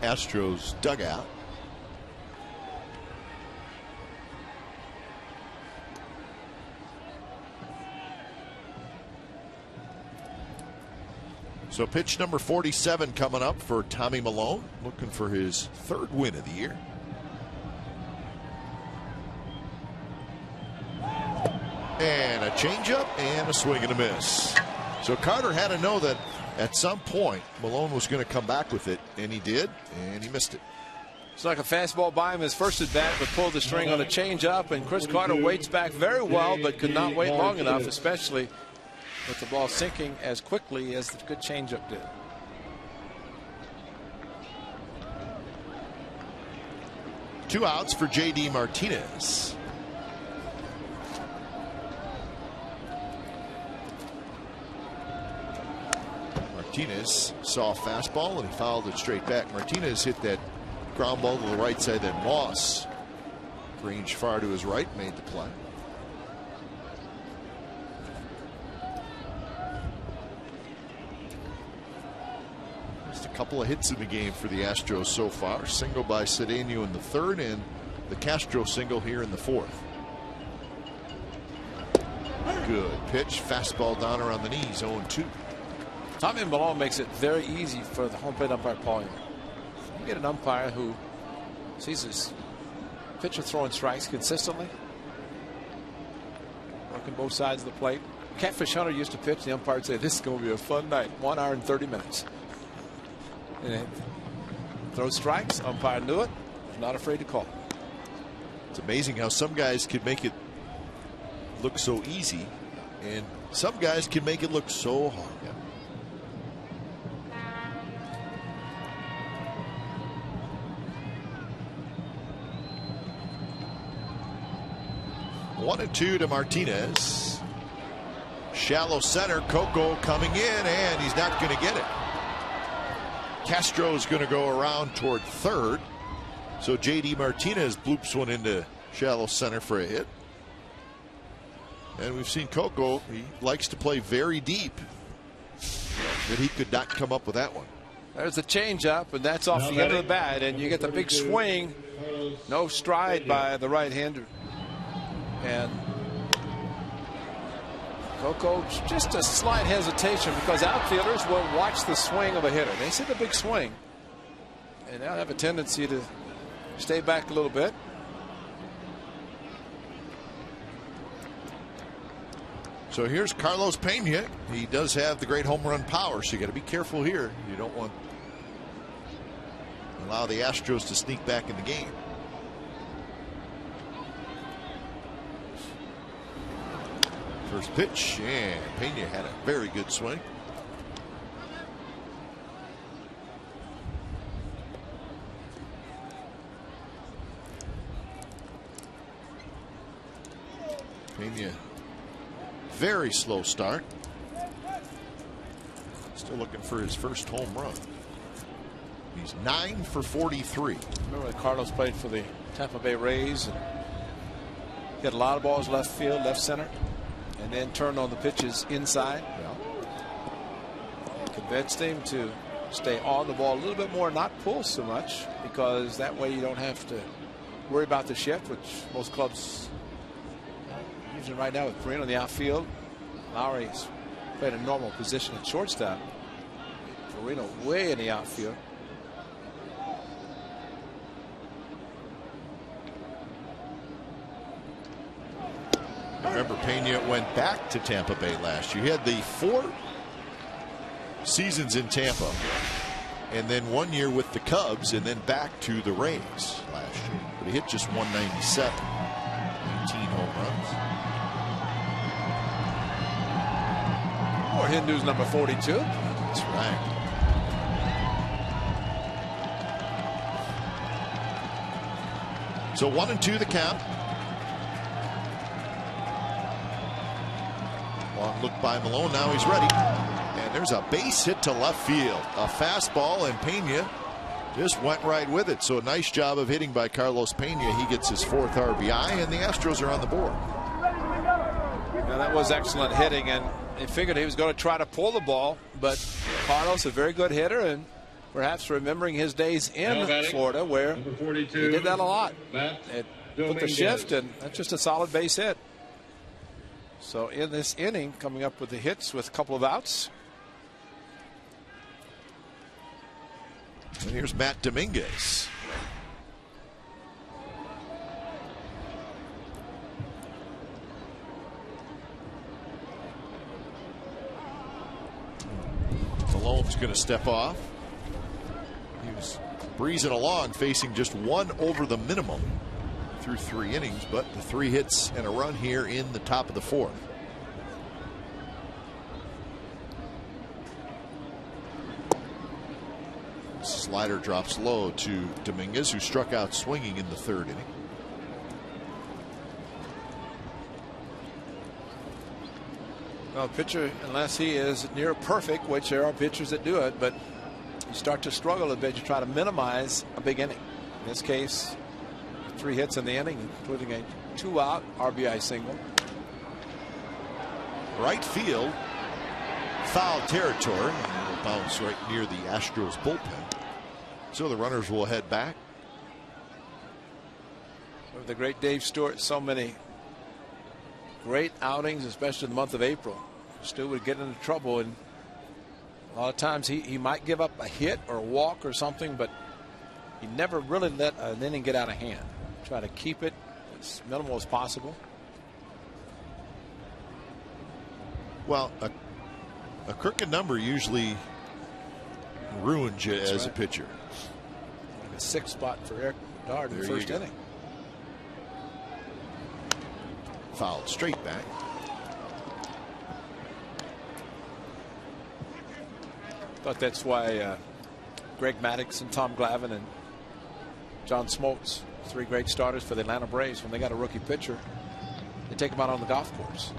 Astros dugout. So pitch number 47 coming up for Tommy Malone, looking for his 3rd win of the year. And a changeup and a swing and a miss. So Carter had to know that at some point Malone was going to come back with it, and he did, and he missed it. It's like a fastball by him his first at bat, but pulled the string on a changeup, and Chris Carter waits back very well, but could not wait long enough, especially with the ball sinking as quickly as the good changeup did. Two outs for J.D. Martinez. Martinez saw a fastball and he fouled it straight back. Martinez hit that ground ball to the right side, then Moss ranged far to his right, made the play. Just a couple of hits in the game for the Astros so far. Single by Cedeno in the 3rd, and the Castro single here in the 4th. Good pitch, fastball down around the knees, 0-2. Tommy Malone makes it very easy for the home plate umpire, Paul. You get an umpire who sees his pitcher throwing strikes consistently, working both sides of the plate. Catfish Hunter used to pitch. The umpire would say, this is going to be a fun night. 1 hour and 30 minutes. And it throws strikes. Umpire knew it. Not afraid to call. It's amazing how some guys can make it look so easy, and some guys can make it look so hard. 1-2 to Martinez. Shallow center. Coco coming in, and he's not going to get it. Castro's going to go around toward 3rd. So J.D. Martinez bloops one into shallow center for a hit. And we've seen Coco. He likes to play very deep. But he could not come up with that one. There's the changeup, and that's off the end of the bat, and you get the big swing No stride by the right-hander. And Coco, just a slight hesitation because outfielders will watch the swing of a hitter. They see the big swing, and they'll have a tendency to stay back a little bit. So here's Carlos Pena. He does have the great home run power, so you got to be careful here. You don't want to allow the Astros to sneak back in the game. First pitch, and Pena had a very good swing. Pena, very slow start. Still looking for his first home run. He's 9 for 43. Remember when Carlos played for the Tampa Bay Rays and hit a lot of balls left field, left center, and then turned on the pitches inside. Yeah. Convinced him to stay on the ball a little bit more, not pull so much, because that way you don't have to worry about the shift, which most clubs using right now with Perino in the outfield. Lowry's played a normal position at shortstop. Perino way in the outfield. Remember, Pena went back to Tampa Bay last year. He had the 4 seasons in Tampa, and then 1 year with the Cubs, and then back to the Rays last year. But he hit just 197, 19 home runs. Or Hindu's number 42. That's right. So 1-2 the count. Long look by Malone. Now he's ready. And there's a base hit to left field. A fastball, and Pena just went right with it. So a nice job of hitting by Carlos Pena. He gets his 4th RBI, and the Astros are on the board. Now that was excellent hitting, and they figured he was going to try to pull the ball, but Carlos, a very good hitter, and perhaps remembering his days in Florida where he did that a lot. It put the shift, and that's just a solid base hit. So in this inning, coming up with the hits with a couple of outs. And here's Matt Dominguez. Malone's going to step off. He was breezing along, facing just 1 over the minimum through 3 innings, but the 3 hits and a run here in the top of the 4th. Slider drops low to Dominguez, who struck out swinging in the 3rd inning. Well, pitcher, unless he is near perfect, which there are pitchers that do it, but you start to struggle a bit. You try to minimize a big inning. In this case, 3 hits in the inning, including a 2-out RBI single. Right field, foul territory. It'll bounce right near the Astros bullpen. So the runners will head back. With the great Dave Stewart, so many great outings, especially in the month of April. Stu would get into trouble, and a lot of times he might give up a hit or a walk or something, but he never really let an inning get out of hand. Try to keep it as minimal as possible. Well, a crooked number usually ruins you as a pitcher. Like a 6th spot for Eric Dard in the 1st inning. Fouled straight back. Thought that's why Greg Maddux and Tom Glavine and John Smoltz, 3 great starters for the Atlanta Braves, when they got a rookie pitcher, they take him out on the golf course.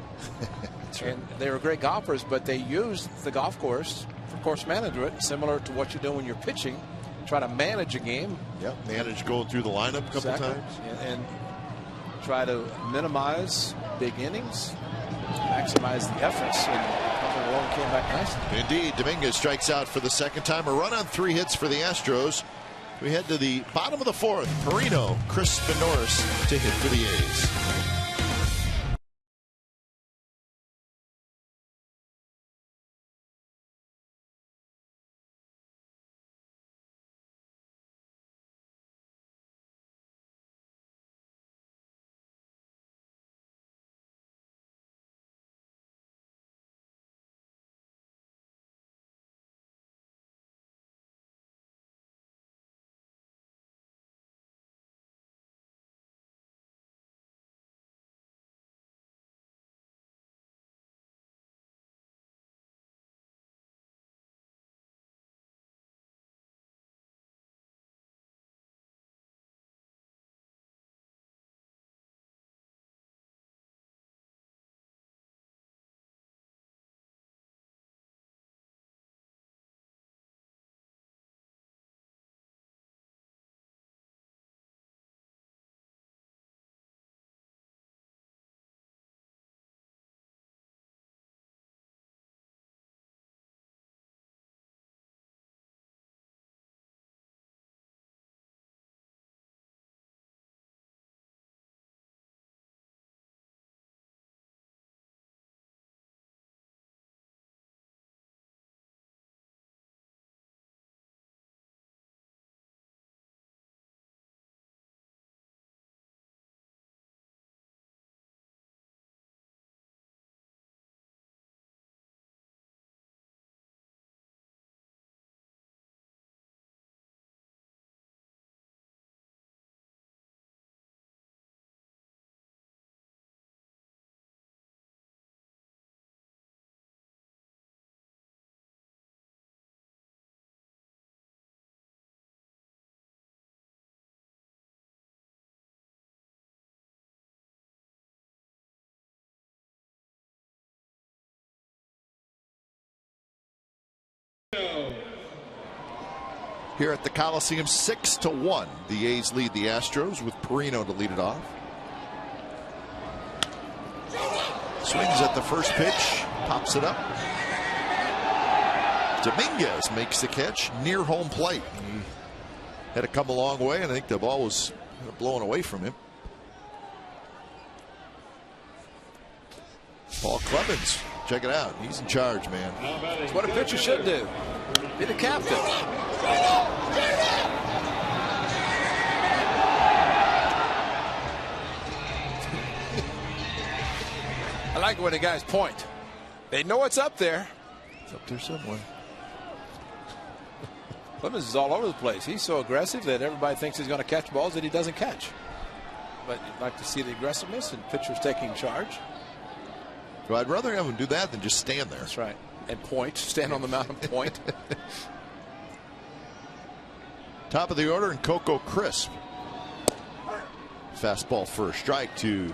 That's right. And they were great golfers, but they used the golf course for course management, similar to what you do when you're pitching. Try to manage a game. Yep, manage going through the lineup a couple times. And try to minimize big innings, maximize the efforts, and Malone came back nicely. Indeed, Dominguez strikes out for the 2nd time. A run on 3 hits for the Astros. We head to the bottom of the fourth. Perino, Crisp, and Norris to hit for the A's. Here at the Coliseum, 6-1. The A's lead the Astros with Perino to lead it off. Swings at the first pitch, pops it up. Dominguez makes the catch near home plate. He had to come a long way, and I think the ball was blown away from him. Paul Clemens, check it out. He's in charge, man. That's what a pitcher should do. Be the captain. I like it when the guys point. They know it's up there. It's up there somewhere. Clemens is all over the place. He's so aggressive that everybody thinks he's going to catch balls that he doesn't catch. But you'd like to see the aggressiveness and pitchers taking charge. Well, I'd rather have him do that than just stand there. That's right. And point. Stand on the mound and point. Top of the order, and Coco Crisp. Fastball for a strike to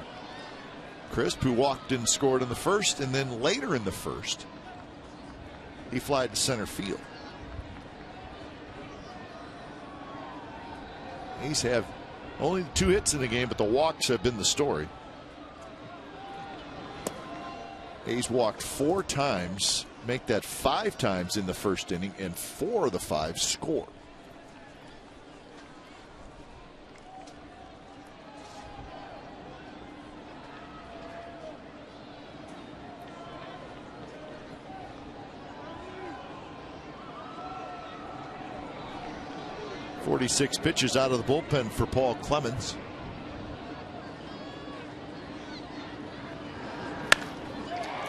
Crisp, who walked and scored in the first, and then later in the first, he flied to center field. A's have only 2 hits in the game, but the walks have been the story. A's walked 4 times, make that 5 times in the first inning, and 4 of the 5 scored. .46 pitches out of the bullpen for Paul Clemens.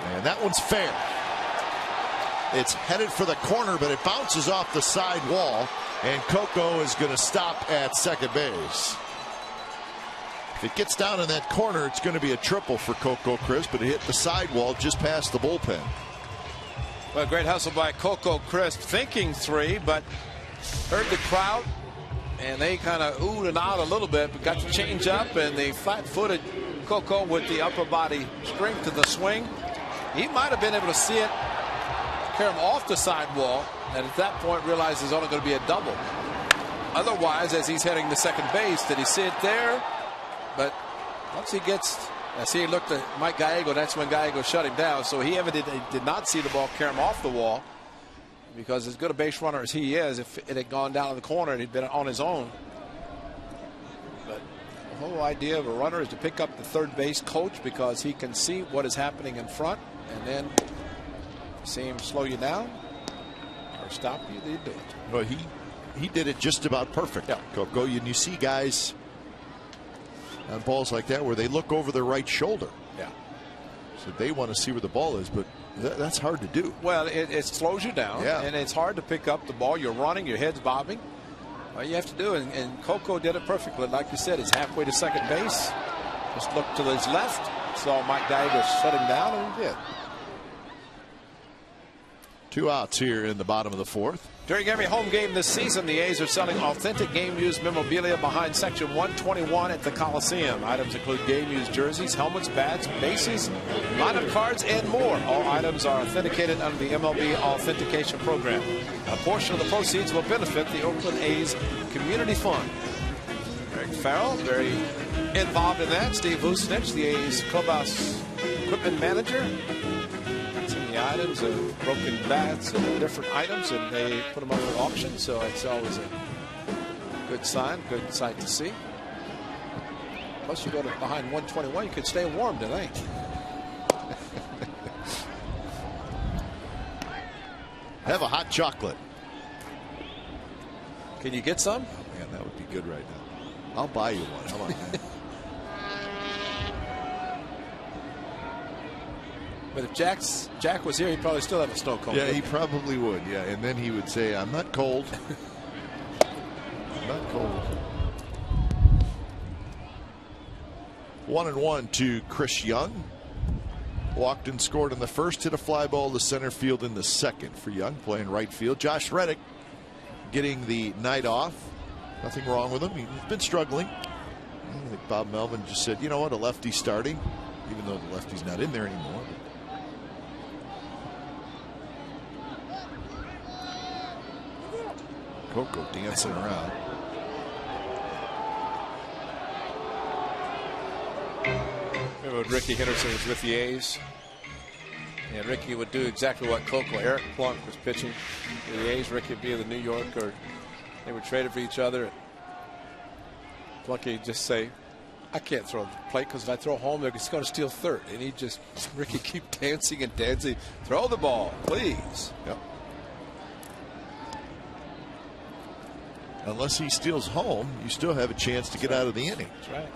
And that one's fair. It's headed for the corner, but it bounces off the side wall, and Coco is going to stop at second base. If it gets down in that corner, it's going to be a triple for Coco Crisp, but it hit the side wall just past the bullpen. Well, great hustle by Coco Crisp, thinking 3, but heard the crowd, and they kind of oohed and out a little bit, but got the change up, and they flat-footed Coco with the upper body strength to the swing. He might have been able to see it, carry him off the sidewall, and at that point realized there's only going to be a double. Otherwise, as he's heading to second base, did he see it there? But once he gets, I see he looked at Mike Gallego, that's when Gallego shut him down. So he evidently did not see the ball carry him off the wall. because as good a base runner as he is, if it had gone down in the corner and he'd been on his own. But the whole idea of a runner is to pick up the third base coach, because he can see what is happening in front, and then see him slow you down or stop you, they do it. Well, he did it just about perfect. Yeah. Coco, and you see guys on balls like that where they look over their right shoulder. Yeah. So they want to see where the ball is, but that's hard to do. Well, it slows you down, yeah, and it's hard to pick up the ball. You're running, your head's bobbing. All you have to do, and Coco did it perfectly. Like you said, he's halfway to second base. Just looked to his left, saw Mike Geiger shut him down, and he did. 2 outs here in the bottom of the fourth. During every home game this season, the A's are selling authentic game-used memorabilia behind Section 121 at the Coliseum. Items include game-used jerseys, helmets, bats, bases, lineup cards, and more. All items are authenticated under the MLB Authentication Program. A portion of the proceeds will benefit the Oakland A's Community Fund. Greg Farrell, very involved in that. Steve Vucinich, the A's clubhouse equipment manager. Items of broken bats and different items, and they put them up for auction, so it's always a good sign, good sight to see. Plus, you go to behind 121, you could stay warm tonight. Have a hot chocolate. Can you get some? Oh, man, that would be good right now. I'll buy you one. Come on. But if Jack was here, he'd probably still have a snow cone. Yeah, he probably would. Yeah, and then he would say, "I'm not cold. I'm not cold." 1-1 to Chris Young. Walked and scored in the first. Hit a fly ball to center field in the second for Young, playing right field. Josh Reddick getting the night off. Nothing wrong with him. He's been struggling. I think Bob Melvin just said, "You know what? A lefty starting, even though the lefty's not in there anymore." Coco dancing around. Remember when Ricky Henderson was with the A's? And Ricky would do exactly what Coco. Eric Plunk was pitching for the A's. Ricky would be in the New York, or they would trade it for each other. Plunky would just say, "I can't throw the plate because if I throw home, they're just going to steal third." And he just, Ricky keep dancing and dancing. "Throw the ball, please." Yep. Unless he steals home, you still have a chance to get out of the inning. That's right.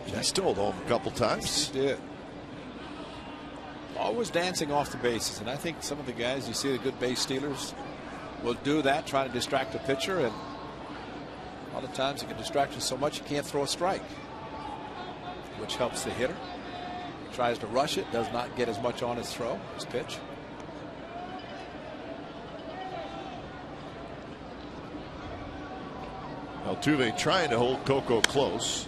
He stole home a couple times. He did. Always dancing off the bases, and I think some of the guys, you see the good base stealers, will do that, try to distract the pitcher, and a lot of times it can distract you so much you can't throw a strike, which helps the hitter. He tries to rush it, does not get as much on his throw, his pitch. Altuve trying to hold Coco close.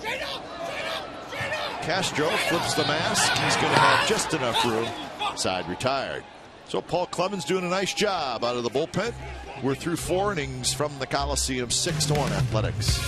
Castro flips the mask. He's going to have just enough room. Side retired. So Paul Clemens doing a nice job out of the bullpen. We're through 4 innings from the Coliseum. 6-1 Athletics.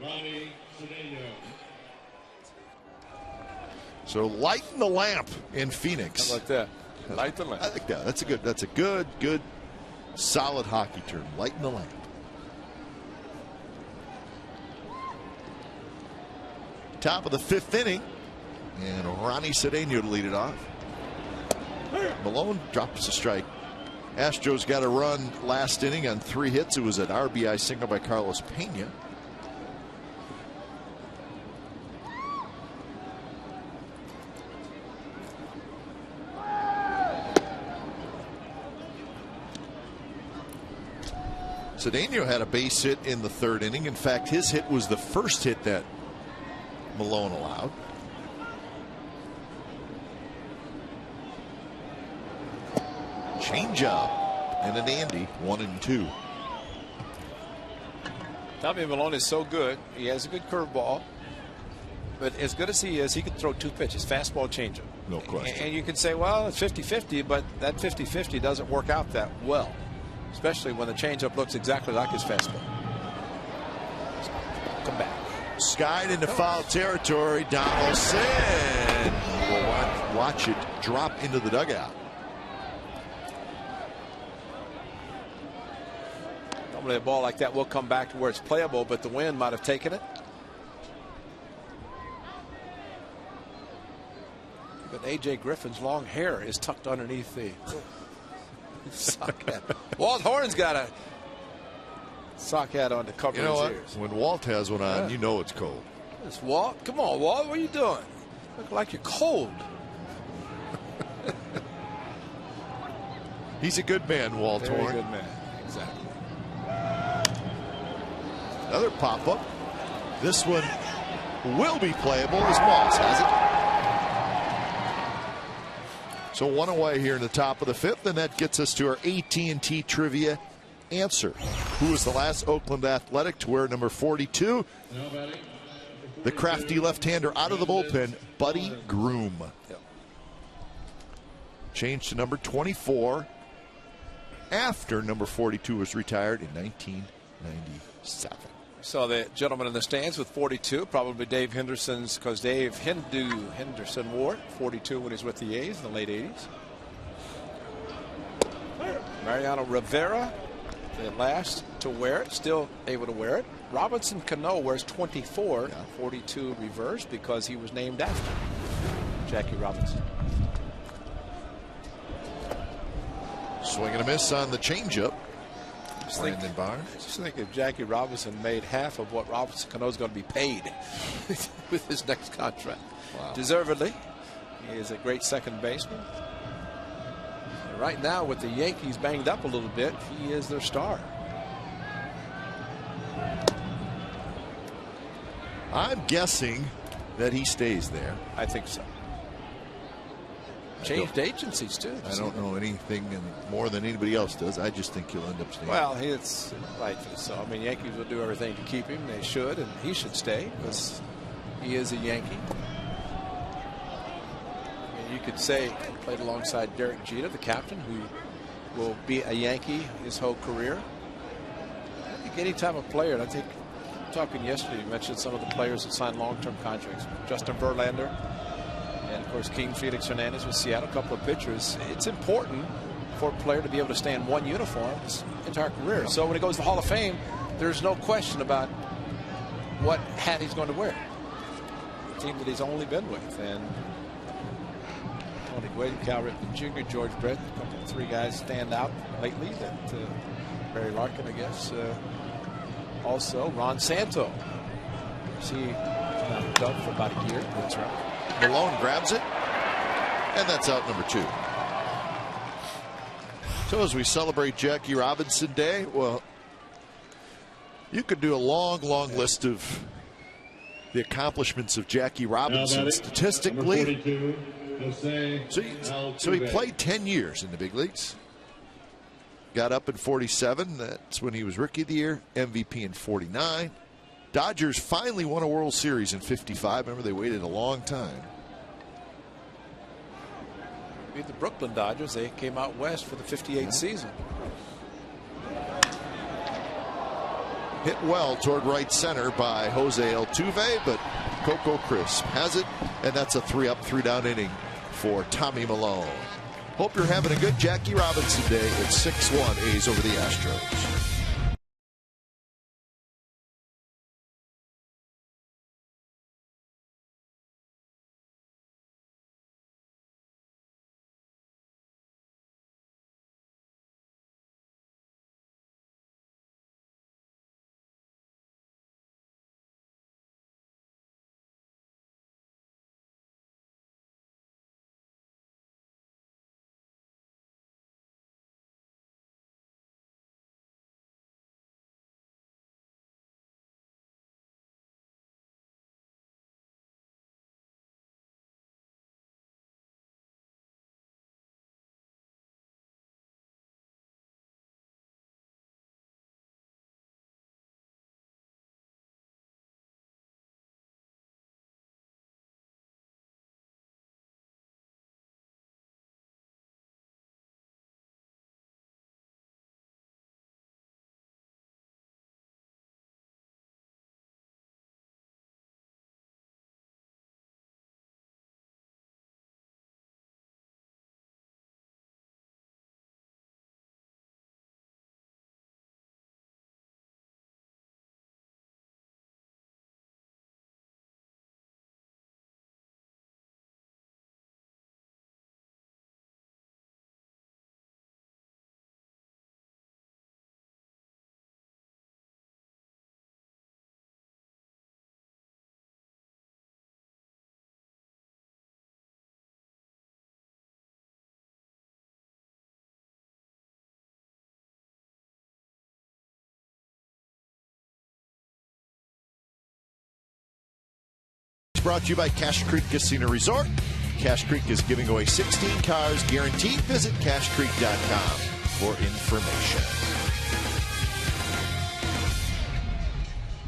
Ronnie Cedeno. So lighten the lamp in Phoenix. How about that? Light the lamp. I think that's a good. That's a good, solid hockey term. Lighten the lamp. Top of the 5th inning, and Ronnie Cedeno to lead it off. Malone drops a strike. Astros got a run last inning on 3 hits. It was an RBI single by Carlos Pena. Cedeno had a base hit in the 3rd inning. In fact, his hit was the first hit that Malone allowed. Changeup and a dandy, 1-2. Tommy Malone is so good. He has a good curveball. But as good as he is, he can throw 2 pitches, fastball, changeup. No question. And you can say, well, it's 50-50, but that 50-50 doesn't work out that well, especially when the changeup looks exactly like his fastball. Come back. Skied into foul territory. Donaldson will watch it drop into the dugout. Normally a ball like that will come back to where it's playable, but the wind might have taken it. But A.J. Griffin's long hair is tucked underneath the sock hat. Walt Horn's got a sock hat on to cover his ears. When Walt has one on, you know it's cold. It's Walt. Come on, Walt. What are you doing? Look like you're cold. He's a good man, Walt Very Horn. good man. Exactly. Another pop-up. This one will be playable as Moss has it. So 1 away here in the top of the 5th, and that gets us to our AT&T trivia answer. Who was the last Oakland Athletic to wear number 42? The crafty left-hander out of the bullpen, Buddy Groom. Yep. Changed to number 24 after number 42 was retired in 1997. So the gentleman in the stands with 42, probably Dave Henderson's, because Dave Henderson wore it, 42 when he was with the A's in the late 80s. Mariano Rivera, the last to wear it, still able to wear it. Robinson Cano wears 24, 42 reverse because he was named after Jackie Robinson. Swing and a miss on the changeup. Brandon Barnes. I just think if Jackie Robinson made half of what Robinson Cano is going to be paid with his next contract. Wow. Deservedly. He is a great second baseman. And right now, with the Yankees banged up a little bit, he is their star. I'm guessing that he stays there. I think so. Changed agencies too. I don't know anything more than anybody else does. I just think he'll end up staying. Well, it's rightfully so. I mean, Yankees will do everything to keep him. They should, and he should stay because he is a Yankee. I mean, you could say he played alongside Derek Jeter, the captain, who will be a Yankee his whole career. I think any type of player, and I think talking yesterday, you mentioned some of the players that signed long-term contracts. Justin Verlander. And, of course, King Felix Hernandez with Seattle, a couple of pitchers. It's important for a player to be able to stay in one uniform his entire career. So when he goes to the Hall of Fame, there's no question about what hat he's going to wear. The team that he's only been with. And Tony Gwynn, Cal Ripken Jr., George Brett, a couple of 3 guys stand out lately. That Barry Larkin, I guess. Also, Ron Santo. See, done for about a year. That's right. Malone grabs it, and that's out number 2. So as we celebrate Jackie Robinson Day, well, you could do a long list of the accomplishments of Jackie Robinson statistically. So he played 10 years in the big leagues. Got up in 47. That's when he was Rookie of the Year, MVP in 49. Dodgers finally won a World Series in 55. Remember, they waited a long time. Beat the Brooklyn Dodgers. They came out west for the 58 season. Hit well toward right center by Jose Altuve, but Coco Crisp has it, and that's a 3-up, 3-down inning for Tommy Milone. Hope you're having a good Jackie Robinson day. It's 6-1 A's over the Astros. Brought to you by Cache Creek Casino Resort. Cache Creek is giving away 16 cars guaranteed. Visit cachecreek.com for information.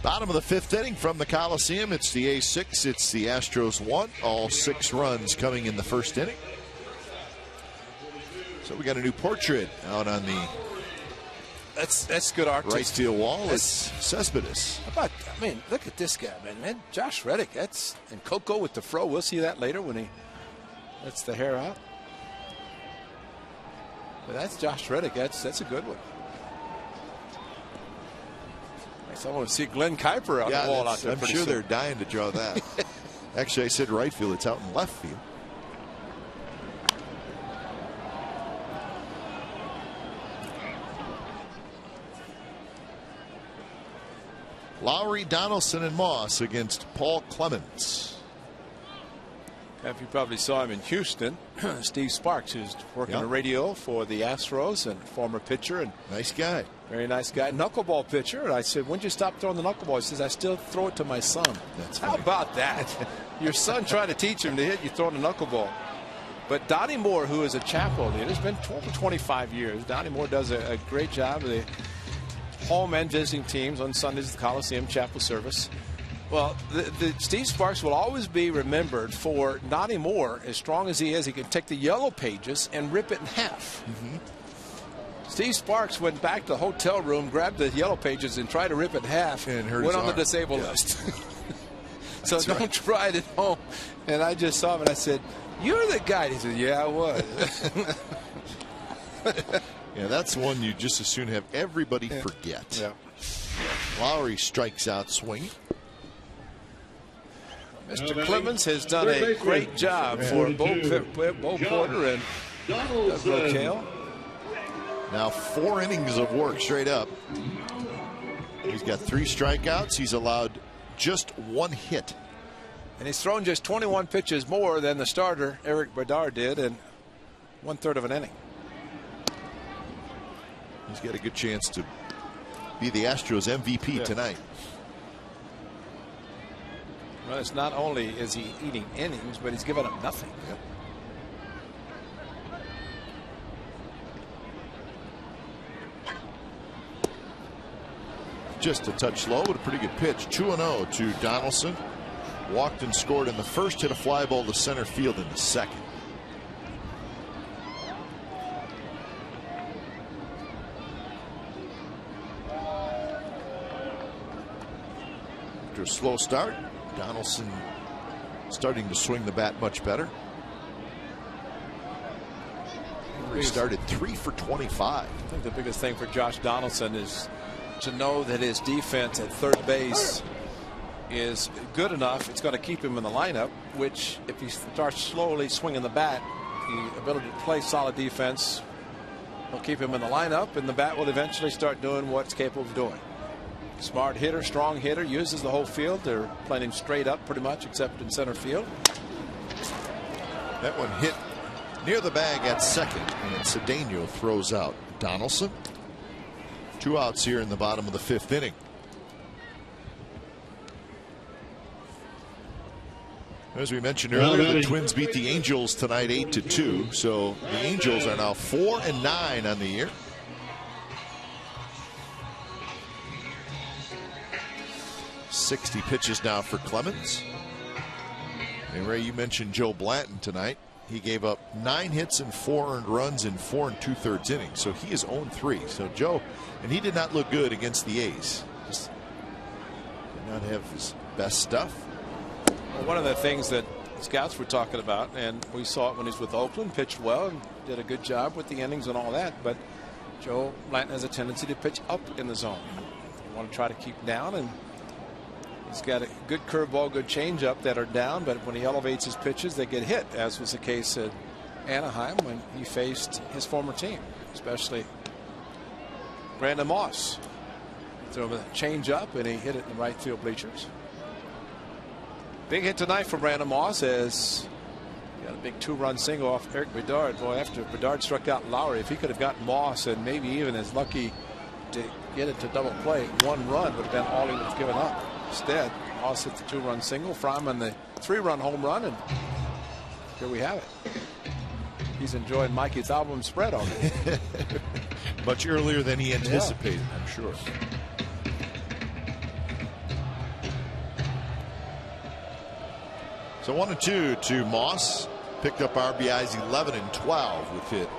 Bottom of the 5th inning from the Coliseum. It's the A's 6. It's the Astros 1. All 6 runs coming in the first inning. So we got a new portrait out on the That's good art. right field wall. It's Cespedes. How about, I mean, look at this guy, man. Josh Reddick, and Coco with the fro. We'll see that later when he lets the hair out. But that's Josh Reddick. That's a good one. I want to see Glenn Kuiper on the wall out there. I'm sure they're dying to draw that. Actually, I said right field. It's out in left field. Lowry, Donaldson, and Moss against Paul Clemens. If you probably saw him in Houston, Steve Sparks, who's working the radio for the Astros and former pitcher and nice guy, very nice guy, knuckleball pitcher. And I said, "When'd you stop throwing the knuckleball?" He says, "I still throw it to my son." That's how about that? Your son trying to teach him to hit, you throwing a knuckleball. But Donnie Moore, who is a chapel leader, it's been 12 to 25 years. Donnie Moore does a great job of the home and visiting teams on Sundays at the Coliseum Chapel service. Well, the Steve Sparks will always be remembered for Donnie Moore. As strong as he is, he can take the yellow pages and rip it in half. Steve Sparks went back to the hotel room, grabbed the yellow pages and tried to rip it in half, and went on the disabled list. So don't try it at home. And I just saw him and I said, "You're the guy." He said, "Yeah, I was." Yeah, that's one you just as soon have everybody forget. Yeah. Lowry strikes out swinging. Mr. Clemens has done a great job for Bo Porter and Doug Rochelle. Now 4 innings of work straight up. He's got 3 strikeouts. He's allowed just 1 hit. And he's thrown just 21 pitches more than the starter, Eric Bedard, did in 1/3 of an inning. He's got a good chance to be the Astros MVP tonight. Well, it's not only is he eating innings, but he's given up nothing. Yep. Just a touch low, but a pretty good pitch. 2-0 to Donaldson. Walked and scored in the first, hit a fly ball to center field in the second. after a slow start. Donaldson starting to swing the bat much better. He started 3 for 25. I think the biggest thing for Josh Donaldson is to know that his defense at third base is good enough. It's going to keep him in the lineup, which if he starts slowly swinging the bat, the ability to play solid defense will keep him in the lineup, and the bat will eventually start doing what it's capable of doing. Smart hitter, strong hitter, uses the whole field. They're playing him straight up pretty much, except in center field. That one hit near the bag at second, and Cedeno throws out Donaldson. 2 outs here in the bottom of the 5th inning. As we mentioned earlier, the Twins beat the Angels tonight 8-2. So the Angels are now 4-9 on the year. .60 pitches now for Clemens. And Ray, you mentioned Joe Blanton tonight. He gave up 9 hits and 4 earned runs in 4 2/3 innings. So he is 0-3. So Joe, and he did not look good against the A's. Just did not have his best stuff. Well, one of the things that scouts were talking about, and we saw it when he was with Oakland, pitched well and did a good job with the innings and all that, but Joe Blanton has a tendency to pitch up in the zone. You want to try to keep down, and he's got a good curveball, good changeup that are down, but when he elevates his pitches, they get hit, as was the case at Anaheim when he faced his former team, especially Brandon Moss. Threw him a changeup, and he hit it in the right field bleachers. Big hit tonight for Brandon Moss as he got a big 2-run single off Eric Bedard. Boy, after Bedard struck out Lowry, if he could have gotten Moss and maybe even as lucky to get it to double play, 1 run would have been all he would have given up. Instead, Moss hit the 2-run single, Fryman the 3-run home run, and here we have it. He's enjoying Mikey's album spread already. Much earlier than he anticipated, yeah. I'm sure. So 1-2 to Moss. Picked up RBIs 11 and 12 with hit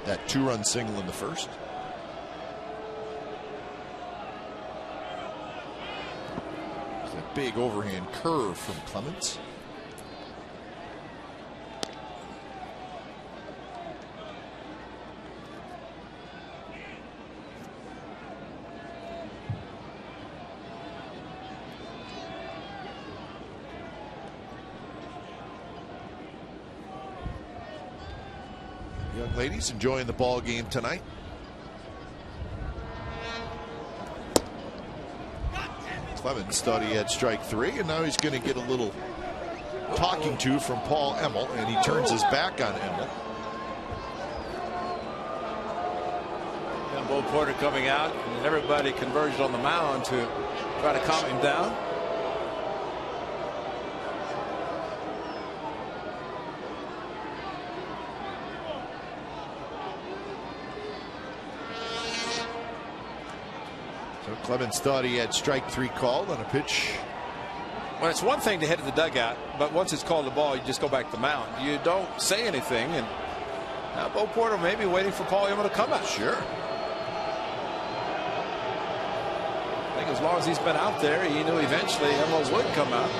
that 2-run single in the first. There's that big overhand curve from Clemens. Young ladies enjoying the ball game tonight. Clemens thought he had strike 3, and now he's going to get a little talking to from Paul Emmel, and he turns his back on Emmel. And Bo Porter coming out, and everybody converged on the mound to try to calm him down. Clemens thought he had strike 3 called on a pitch. Well, it's one thing to hit at the dugout, but once it's called the ball, you just go back to the mound. You don't say anything, and now Bo Porter may be waiting for Paul Emmel to come out. Sure. I think as long as he's been out there, he knew eventually Emmel would come out.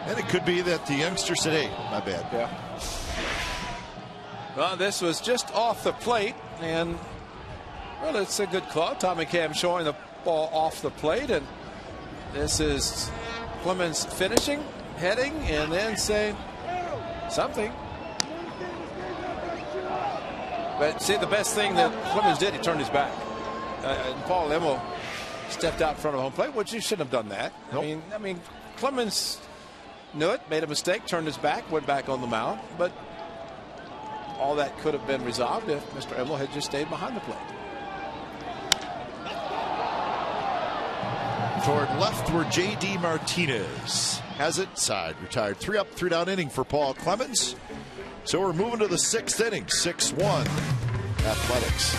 And it could be that the youngster said, hey, my bad. Yeah. Well, this was just off the plate, and well, it's a good call. Tommy Cam showing the ball off the plate, and this is Clemens finishing, heading, and then saying something. But see, the best thing that Clemens did, he turned his back. And Paul Emmel stepped out in front of home plate, which he shouldn't have done that. Nope. I mean, Clemens knew it, made a mistake, turned his back, went back on the mound, but all that could have been resolved if Mr. Emmel had just stayed behind the plate. Toward left where J.D. Martinez has it. Side retired. 3 up, 3 down inning for Paul Clemens. So we're moving to the 6th inning. 6-1 Athletics.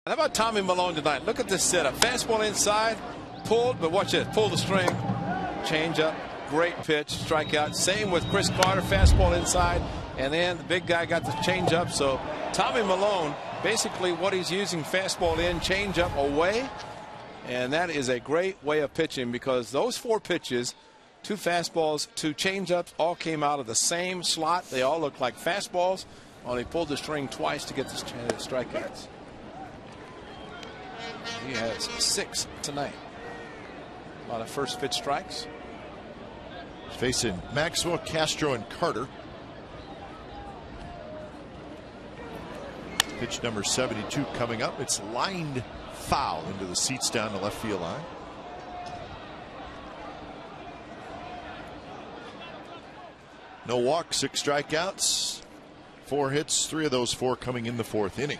How about Tommy Milone tonight? Look at this setup. Fastball inside, pulled, but watch it. Pull the string, change up, great pitch, strikeout. Same with Chris Carter, fastball inside, and then the big guy got the change up. So Tommy Milone, basically what he's using, fastball in, change up away, and that is a great way of pitching because those 4 pitches, 2 fastballs, 2 changeups, all came out of the same slot. They all look like fastballs. Only pulled the string twice to get the strikeouts. He has 6 tonight. A lot of first pitch strikes. Facing Maxwell, Castro, and Carter. Pitch number 72 coming up. It's lined foul into the seats down the left field line. No walks, 6 strikeouts, 4 hits, 3 of those 4 coming in the 4th inning.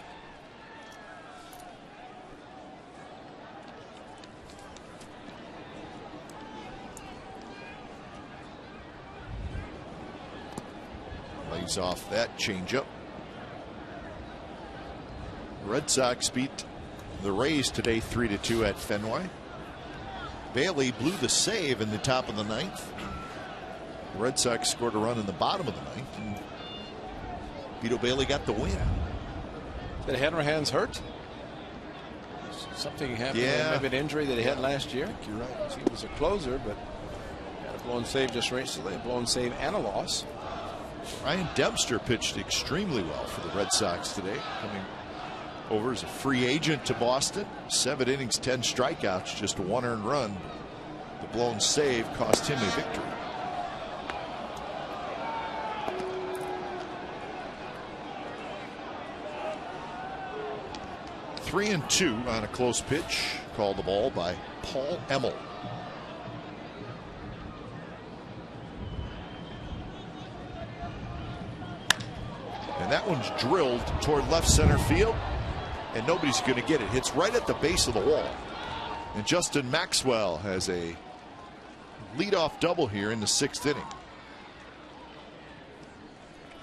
Lays off that changeup. Red Sox beat the Rays today 3-2 at Fenway. Bailey blew the save in the top of the 9th. The Red Sox scored a run in the bottom of the 9th, and Vito Bailey got the win. Did Hanrahan's hurt? Something happened. Yeah. Maybe an injury that he had last year. You're right. He was a closer, but had a blown save just recently. A blown save and a loss. Ryan Dempster pitched extremely well for the Red Sox today, coming over as a free agent to Boston. 7 innings, 10 strikeouts, just 1 earned run. The blown save cost him a victory. Three and 2 on a close pitch. Called the ball by Paul Emmel. And that one's drilled toward left center field, and nobody's going to get it. Hits right at the base of the wall. And Justin Maxwell has a leadoff double here in the 6th inning.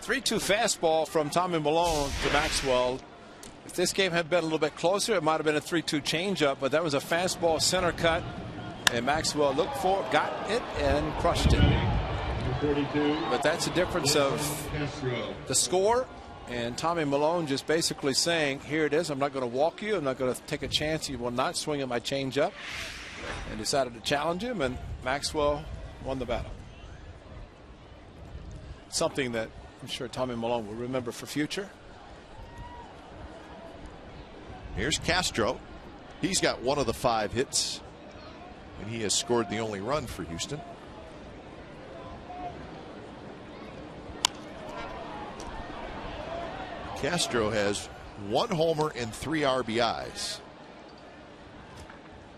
3-2 fastball from Tommy Milone to Maxwell. If this game had been a little bit closer, it might have been a 3-2 changeup, but that was a fastball center cut, and Maxwell looked for it, got it, and crushed it. But that's the difference of the score, and Tommy Milone just basically saying, here it is, I'm not going to walk you, I'm not going to take a chance, you will not swing at my changeup, and decided to challenge him, and Maxwell won the battle. Something that I'm sure Tommy Milone will remember for future. Here's Castro. He's got 1 of the 5 hits, and he has scored the only run for Houston. Castro has 1 homer and 3 RBIs,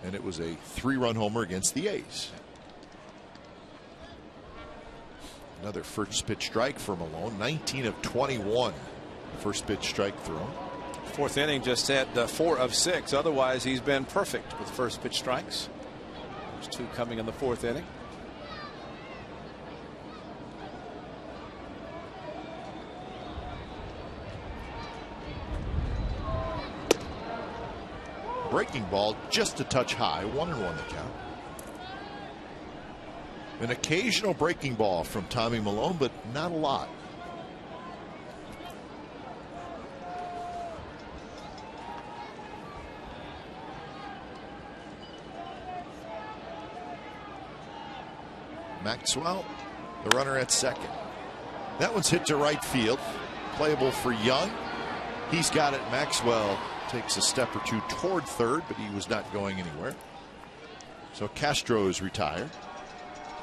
and it was a 3-run homer against the A's. Another first pitch strike for Milone. 19 of 21 first pitch strike thrown. 4th inning just had 4 of 6. Otherwise, he's been perfect with first pitch strikes. There's 2 coming in the 4th inning. Breaking ball just a touch high. 1-1 the count. An occasional breaking ball from Tommy Milone, but not a lot. Maxwell, the runner at second. That one's hit to right field. Playable for Young. He's got it. Maxwell takes a step or 2 toward third, but he was not going anywhere. So Castro is retired.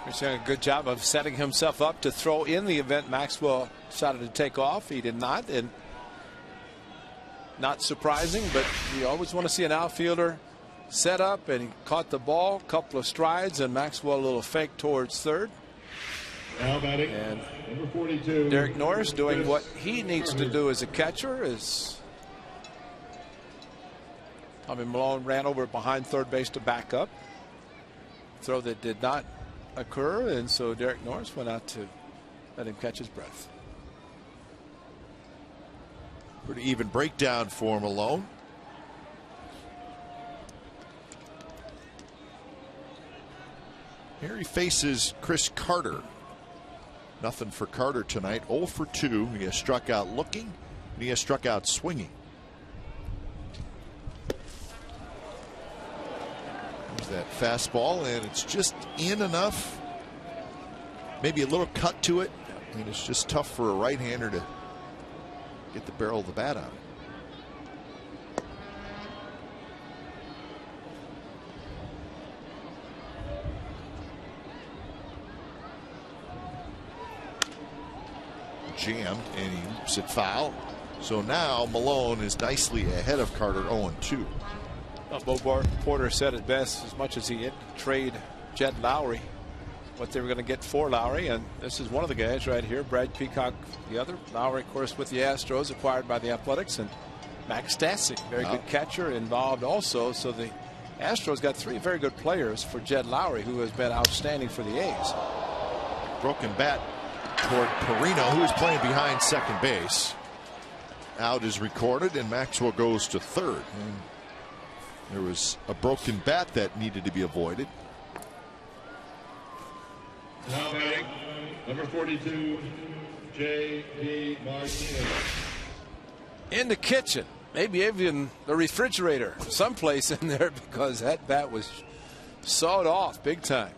He's doing a good job of setting himself up to throw in the event Maxwell decided to take off. He did not, and not surprising, but you always want to see an outfielder set up, and he caught the ball, couple of strides, and Maxwell a little fake towards third. Now batting, and number 42. Derek Norris doing what he needs to do as a catcher. Is Tommy Milone ran over behind third base to back up. Throw that did not occur, and so Derek Norris went out to let him catch his breath. Pretty even breakdown for Milone. Here he faces Chris Carter. Nothing for Carter tonight. 0 for 2. He has struck out looking, and he has struck out swinging. There's that fastball, and it's just in enough. Maybe a little cut to it. I mean, it's just tough for a right-hander to get the barrel of the bat on. Jammed, and he loops it foul. So now Malone is nicely ahead of Carter, 0-2. Bo Porter said it best, as much as he had trade Jed Lowry, what they were going to get for Lowry, and this is one of the guys right here. Brad Peacock, the other. Lowry, of course, with the Astros, acquired by the Athletics, and Max Stassi, very good catcher, involved also. So the Astros got 3 very good players for Jed Lowry, who has been outstanding for the A's. Broken bat toward Perino, who is playing behind second base. Out is recorded, and Maxwell goes to third. And there was a broken bat that needed to be avoided. Now batting, number 42, J.D. Martinez. In the kitchen, maybe even the refrigerator, someplace in there, because that bat was sawed off big time.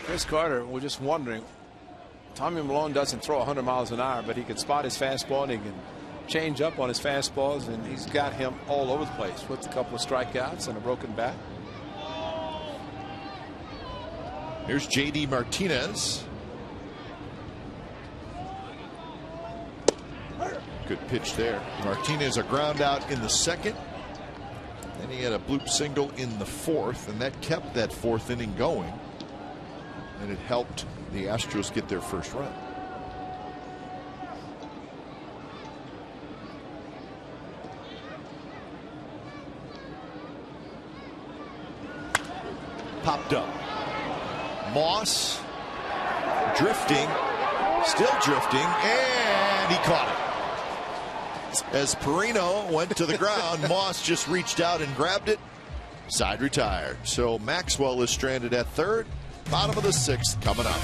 Chris Carter, we're just wondering, Tommy Malone doesn't throw 100 miles an hour, but he can spot his fastball and he can change up on his fastballs, and he's got him all over the place with a couple of strikeouts and a broken bat. Here's J.D. Martinez. Good pitch there. Martinez a ground out in the second. Then he had a bloop single in the fourth, and that kept that fourth inning going. And it helped the Astros get their first run. Popped up. Moss drifting, still drifting, and he caught it. As Perino went to the ground, Moss just reached out and grabbed it. Side retired. So Maxwell is stranded at third. Bottom of the sixth coming up.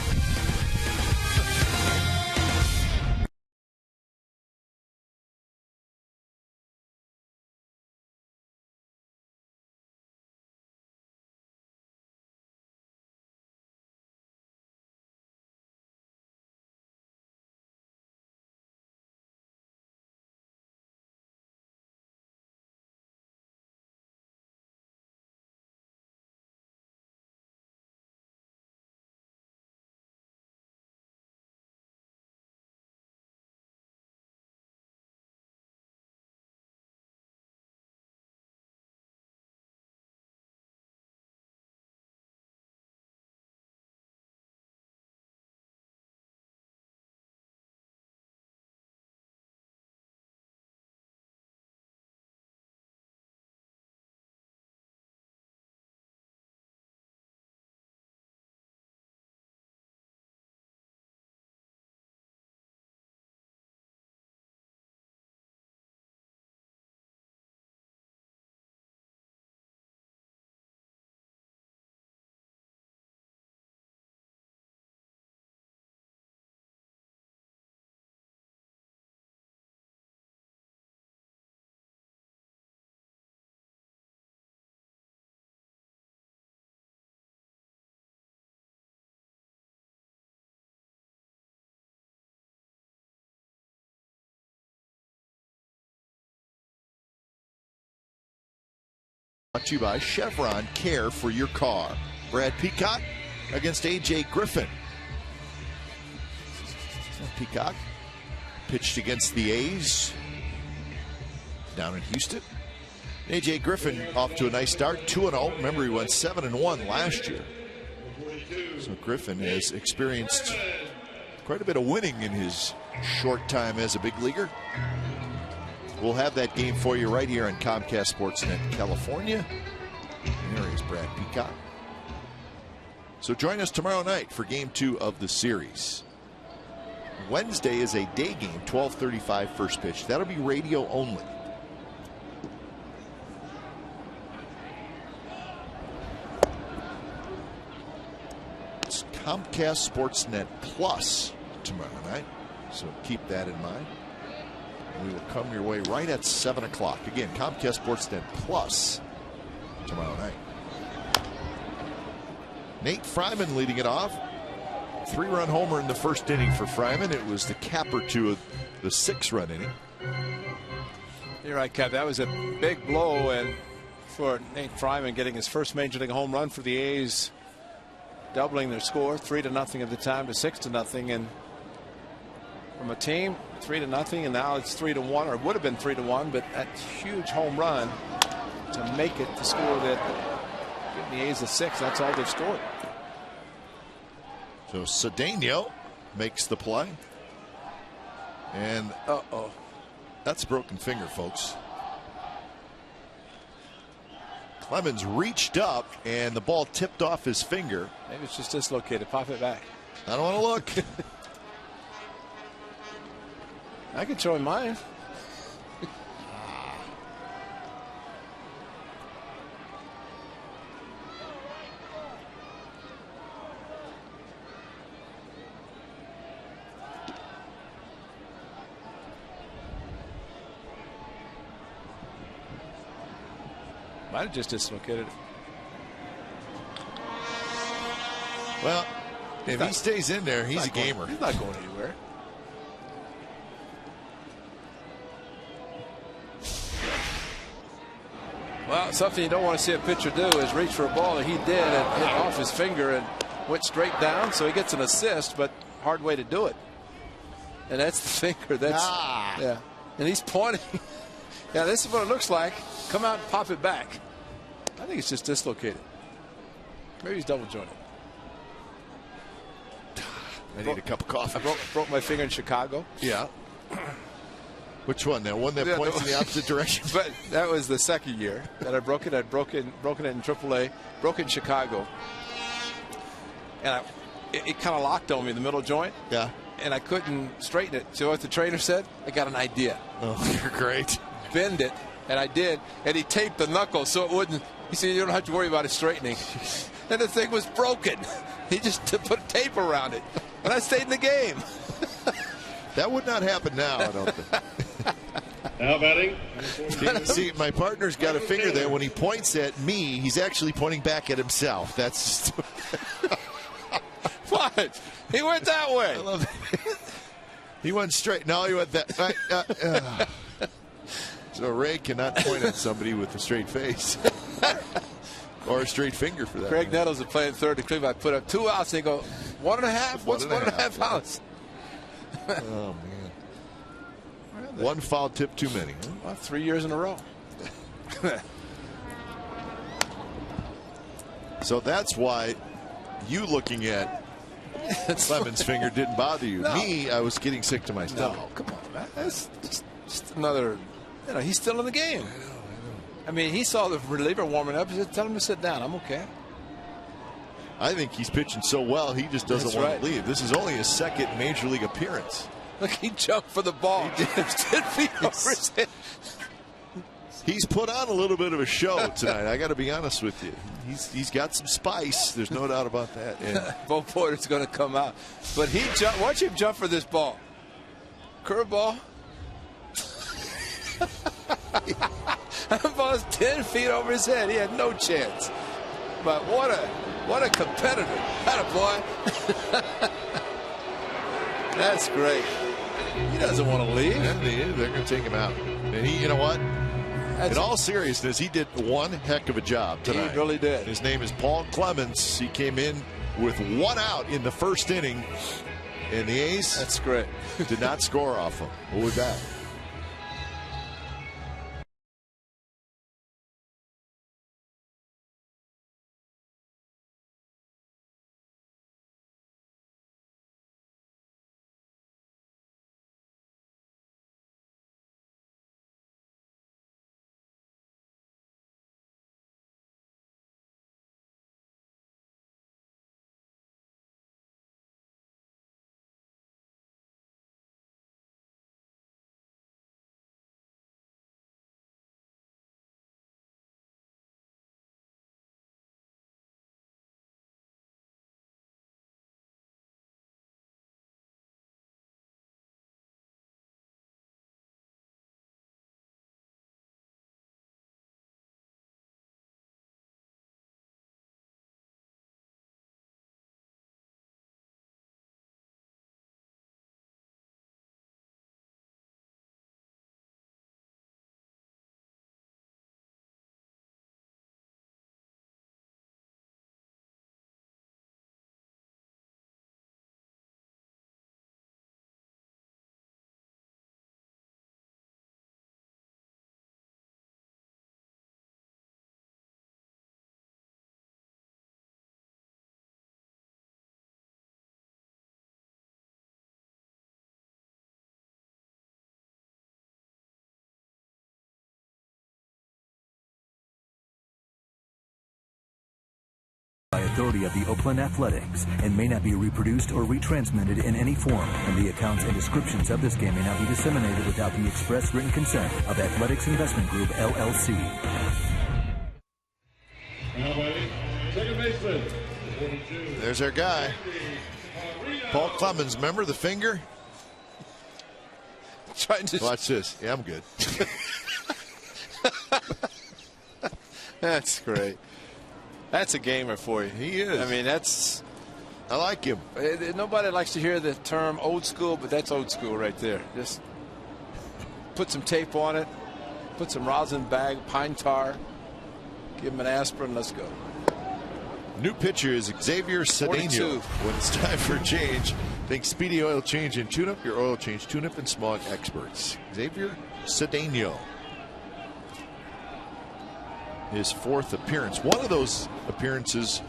Brought to you by Chevron, care for your car. Brad Peacock against A.J. Griffin. Peacock pitched against the A's down in Houston. A.J. Griffin off to a nice start, 2-0. Remember, he went 7-1 last year. So Griffin has experienced quite a bit of winning in his short time as a big leaguer. We'll have that game for you right here on Comcast Sportsnet California. And there is Brad Peacock. So join us tomorrow night for Game 2 of the series. Wednesday is a day game, 12:35 first pitch. That'll be radio only. Comcast Sportsnet Plus tomorrow night. So keep that in mind. We will come your way right at 7 o'clock. Again, Comcast Sportsnet Plus tomorrow night. Nate Fryman leading it off. 3-run homer in the first inning for Fryman. It was the capper to the 6-run inning. You're right, Cap. That was a big blow, and for Nate Fryman getting his first major league home run for the A's, doubling their score 3-0 at the time to 6-0, and from a team 3-0, and now it's 3-1, or it would have been 3-1, but that huge home run to make it the score that giving the A's a 6. That's all they've scored. So Cedeno makes the play, and that's a broken finger, folks. Clemens reached up and the ball tipped off his finger. Maybe it's just dislocated. Pop it back. I don't want to look. I can show him mine. Might have just dislocated it. Well, if he stays in there, he's a gamer. He's not going anywhere. Well, something you don't want to see a pitcher do is reach for a ball, and he did, and hit off his finger and went straight down. So he gets an assist, but hard way to do it. And that's the finger. That's yeah. And he's pointing. Yeah, this is what it looks like. Come out and pop it back. I think it's just dislocated. Maybe he's double jointed. I need a cup of coffee. I broke my finger in Chicago. Yeah. Which one? That one that points in the opposite direction? But that was the second year that I broke it. I'd broken it in AAA. Broke it in Chicago. And it kind of locked on me, the middle joint. Yeah. And I couldn't straighten it. So what the trainer said? I got an idea. Oh, you're great. Bend it. And I did. And he taped the knuckle so it wouldn't. He said, you don't have to worry about it straightening. And the thing was broken. He just put tape around it. And I stayed in the game. That would not happen now, I don't think. Now batting. See, my partner's got a finger there. When he points at me, he's actually pointing back at himself. That's what? He went that way. I love it. He went straight. No, he went that. So Ray cannot point at somebody with a straight face. Or a straight finger for that. Craig Nettles is playing third to Cleveland. I put up 2 outs. They go 1.5. What's 1.5 outs? Oh man. One foul tip too many. Huh? Well, 3 years in a row. So that's why you looking at Clemens' finger didn't bother you. No. Me, I was getting sick to my stomach. No, come on, man. That's just another. You know, he's still in the game. I know. I mean, he saw the reliever warming up. He said, "Tell him to sit down. I'm okay." I think he's pitching so well, he just doesn't want to leave. This is only his second major league appearance. Look, he jumped for the ball. He did. 10 feet over his head. He's put on a little bit of a show tonight. I got to be honest with you. He's got some spice. There's no doubt about that. And Bo Porter's going to come out, but he jumped. Watch him jump for this ball. Curveball. That ball's 10 feet over his head. He had no chance. But what a competitor. That a boy. That's great. He doesn't want to leave. yeah, they're going to take him out. And he, you know what? In all seriousness, he did one heck of a job tonight. He really did. His name is Paul Clemens. He came in with 1 out in the first inning. And the A's That's great. did not score off him. We'll be back. authority of the Oakland Athletics and may not be reproduced or retransmitted in any form, and the accounts and descriptions of this game may not be disseminated without the express written consent of Athletics Investment Group, LLC. Now ready, second baseman. There's our guy. Paul Clemens, remember the finger? Trying to watch this. Yeah, I'm good. That's great. That's a gamer for you. He is. I mean, I like him. Nobody likes to hear the term old school, but that's old school right there. Just put some tape on it, put some rosin bag, pine tar, give him an aspirin, let's go. New pitcher is Xavier Cedeno. When it's time for a change, think Speedy Oil Change and Tune-Up, your oil change, tune-up, and smog experts. Xavier Cedeno. His 4th appearance. One of those appearances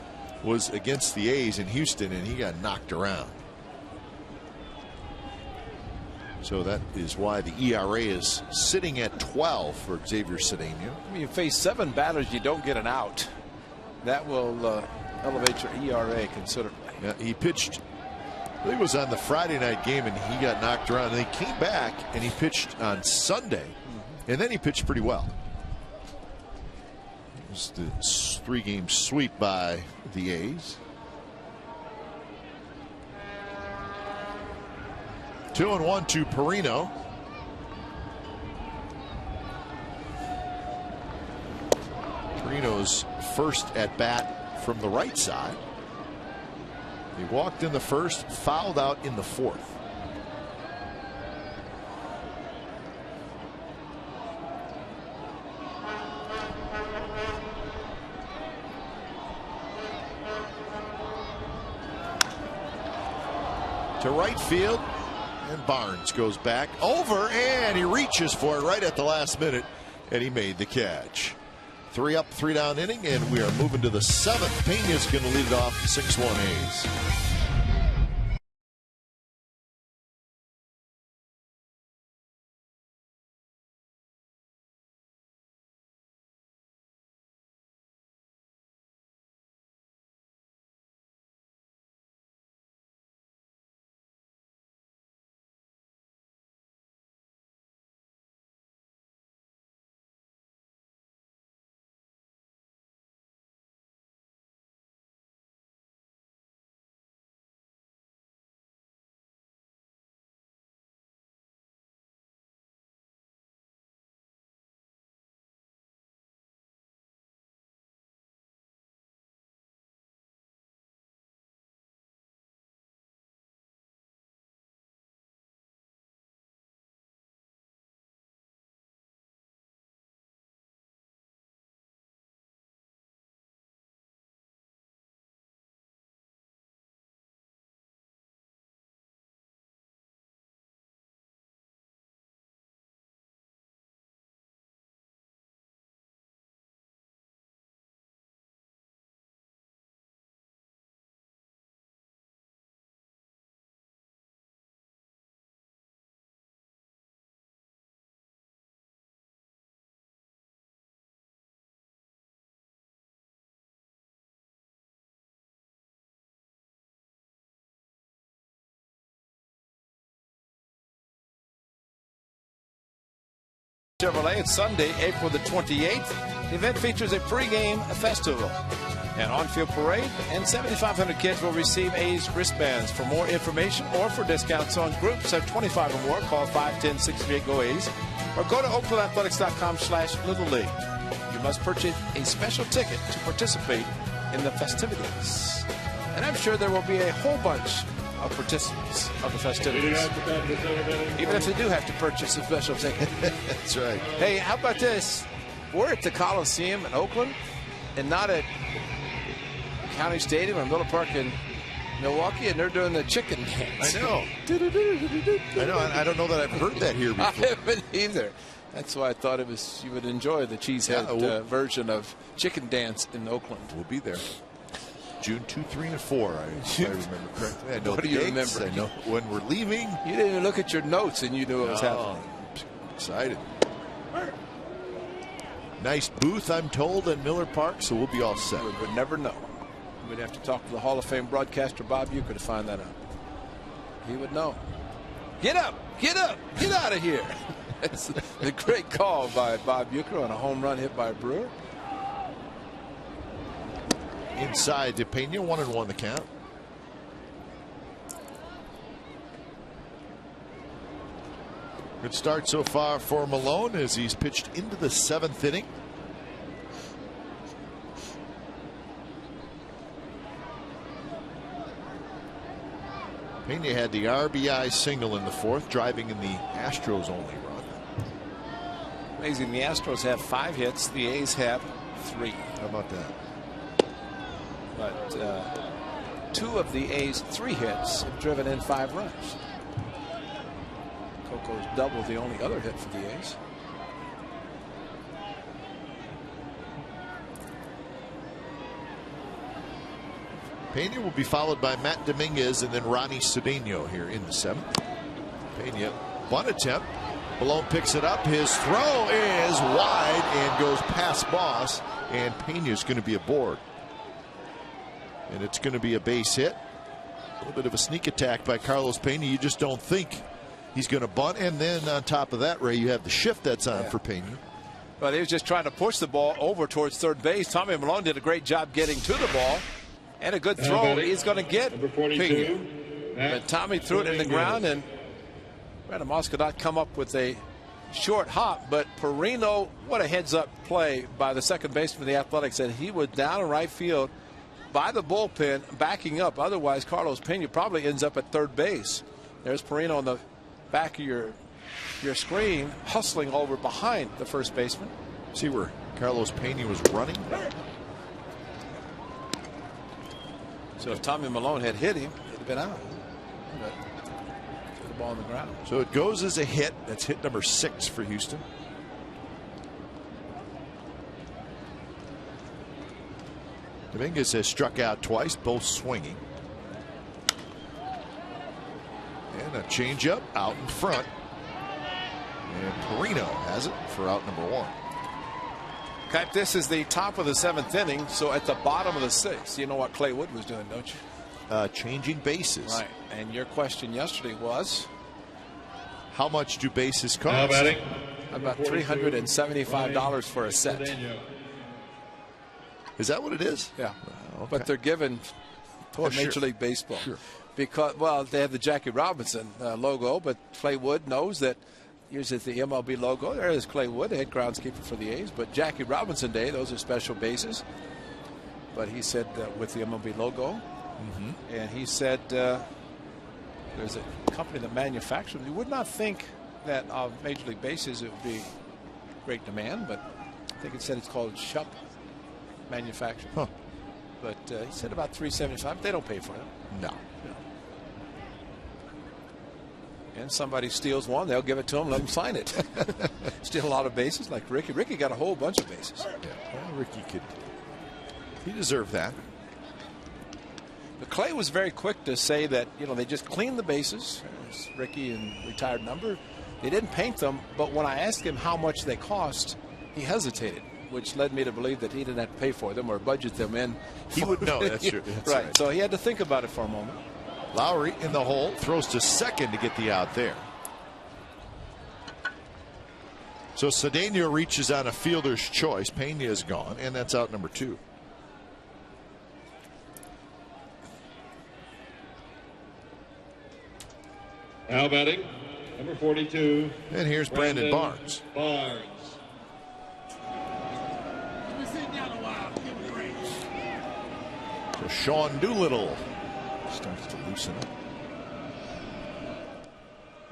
was against the A's in Houston, and he got knocked around. So that is why the ERA is sitting at 12 for Xavier Cedeno. I mean, you face 7 batters, you don't get an out. That will elevate your ERA considerably. Yeah, he pitched, I think it was on the Friday night game, and he got knocked around. And he came back and he pitched on Sunday, and then he pitched pretty well. It was the 3-game sweep by the A's. 2-1 to Perino. Perino's first at bat from the right side. He walked in the first, fouled out in the 4th. To right field, and Barnes goes back over, and he reaches for it right at the last minute, and he made the catch. 3 up, 3 down inning, and we are moving to the 7th. Pena's going to lead it off, 6-1 A's. Chevrolet. It's Sunday, April the 28th. The event features a pregame festival, an on-field parade, and 7,500 kids will receive A's wristbands. For more information or for discounts on groups of 25 or more, call 510-638-GO-A's or go to oaklandathletics.com/Little League. You must purchase a special ticket to participate in the festivities. And I'm sure there will be a whole bunch of participants of the festivities, even if they do have to purchase a special ticket. That's right. Hey, how about this? We're at the Coliseum in Oakland and not at County Stadium or Miller Park in Milwaukee, and they're doing the chicken dance. I know. I know. I don't know that I've heard that here before. I haven't either. That's why I thought it was you would enjoy the cheesehead version of chicken dance in Oakland. We'll be there. June 2, 3, and 4. I remember correctly. I know what do you remember? I know when we're leaving. You didn't even look at your notes, and you knew what was happening. I'm excited. Nice booth, I'm told, in Miller Park, so we'll be all set. We would never know. We'd have to talk to the Hall of Fame broadcaster Bob Uecker to find that out. He would know. Get up, get out of here. It's a great call by Bob Uecker on a home run hit by a Brewer. Inside to Pena, 1-1 the count. Good start so far for Malone as he's pitched into the 7th inning. Pena had the RBI single in the 4th, driving in the Astros' only run. Amazing, the Astros have 5 hits, the A's have 3. How about that? But 2 of the A's 3 hits have driven in 5 runs. Coco's double the only other hit for the A's. Pena will be followed by Matt Dominguez and then Ronnie Cedeno here in the 7th. Pena, bunt attempt. Malone picks it up. His throw is wide and goes past Boss, and Pena's going to be aboard. And it's going to be a base hit. A little bit of a sneak attack by Carlos Pena. You just don't think he's going to bunt. And then on top of that, Ray, you have the shift that's on for Pena. But he was just trying to push the ball over towards third base. Tommy Malone did a great job getting to the ball. And a good throw. He's going to get Pena. But Tommy threw it in the ground, and Brandon Moss could not come up with a short hop. But Perino, what a heads-up play by the second baseman of the Athletics. And he was down in right field by the bullpen, backing up. Otherwise, Carlos Pena probably ends up at third base. There's Perino on the back of your screen, hustling over behind the first baseman. See where Carlos Pena was running? So if Tommy Malone had hit him, it'd have been out. But the ball on the ground. So it goes as a hit. That's hit number 6 for Houston. Dominguez has struck out twice, both swinging. And a changeup out in front. And Perino has it for out number 1. Kite, this is the top of the 7th inning, so at the bottom of the 6th, you know what Clay Wood was doing, don't you? Changing bases. Right. And your question yesterday was, how much do bases cost? Now batting. About $375 for a set. Is that what it is? Yeah. Okay. But they're given to Major League Baseball. Sure. Because, well, they have the Jackie Robinson logo, but Clay Wood knows that uses the MLB logo. There is Clay Wood, head groundskeeper for the A's. But Jackie Robinson Day, those are special bases. But he said with the MLB logo. And he said there's a company that manufactures them. You would not think that of Major League bases it would be great demand, but I think it said it's called Shup Manufacturing. Huh. But he said about $375. They don't pay for them. No. And somebody steals one, they'll give it to him, let him sign it. Steal a lot of bases like Ricky. Ricky got a whole bunch of bases. Yeah. Well, Ricky could. He deserved that. But Clay was very quick to say that, you know, they just cleaned the bases. There's Ricky and retired number. They didn't paint them, but when I asked him how much they cost, he hesitated, which led me to believe that he didn't have to pay for them or budget them in. He would know. That's true. That's right. So he had to think about it for a moment. Lowry in the hole, throws to second to get the out there. So Cedeno reaches on a fielder's choice. Pena is gone, and that's out number 2. Now batting, number 42. And here's Brandon Barnes. Barnes. So Sean Doolittle starts to loosen up.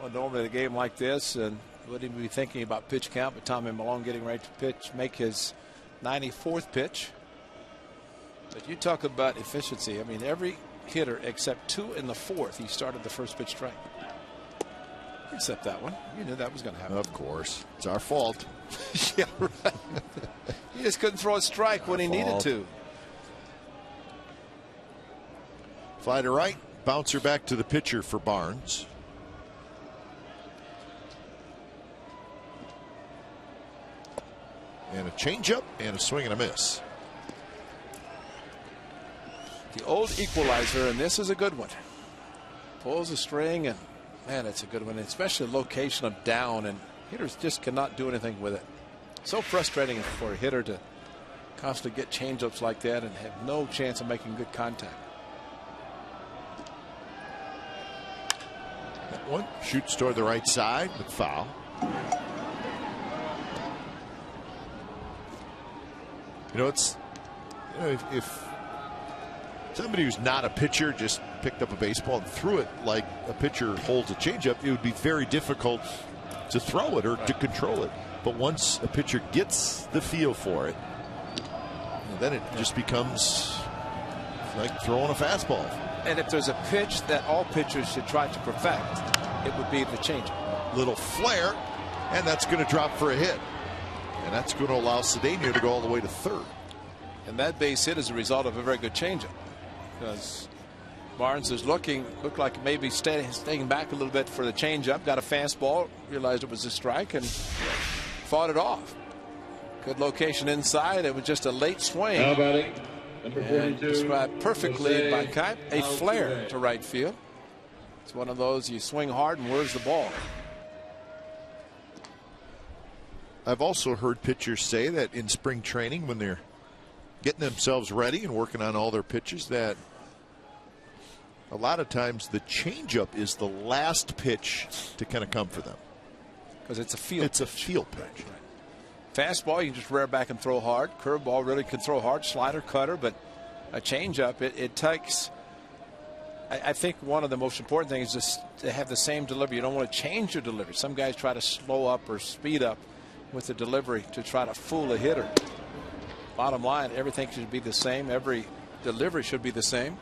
Well, normally a game like this, and wouldn't even be thinking about pitch count, but Tommy Malone getting ready to pitch, make his 94th pitch. But you talk about efficiency. I mean, every hitter except 2 in the 4th, he started the first pitch strike. Except that one. You knew that was going to happen. Of course. It's our fault. Yeah, right. He just couldn't throw a strike when he needed to. Fly to right. Bouncer back to the pitcher for Barnes. And a changeup and a swing and a miss. old equalizer, and this is a good one. Pulls a string, and man, it's a good one, especially the location of down, and hitters just cannot do anything with it. So frustrating for a hitter to constantly get changeups like that and have no chance of making good contact. That one shoots toward the right side, but foul. You know, it's, you know, if somebody who's not a pitcher just picked up a baseball and threw it like a pitcher holds a changeup, it would be very difficult to throw it or to control it. But once a pitcher gets the feel for it, then it just becomes like throwing a fastball. And if there's a pitch that all pitchers should try to perfect, it would be the changeup. Little flare, and that's going to drop for a hit. And that's going to allow Cedeno to go all the way to third. And that base hit is a result of a very good changeup, because Barnes is looked like maybe staying back a little bit for the changeup. Got a fastball, realized it was a strike, and fought it off. Good location inside. It was just a late swing. Now batting, number And 42, described perfectly Jose by Kite. A flare Altuve. to right field. It's one of those you swing hard and where's the ball? I've also heard pitchers say that in spring training, when they're getting themselves ready and working on all their pitches, that a lot of times the changeup is the last pitch to kind of come for them. Because it's a field. It's a field pitch. Fastball, you can just rear back and throw hard. Curveball really can throw hard. Slider, cutter, but a changeup, it takes. I think one of the most important things is just to have the same delivery. You don't want to change your delivery. Some guys try to slow up or speed up with the delivery to try to fool a hitter. Bottom line, everything should be the same. Every delivery should be the same.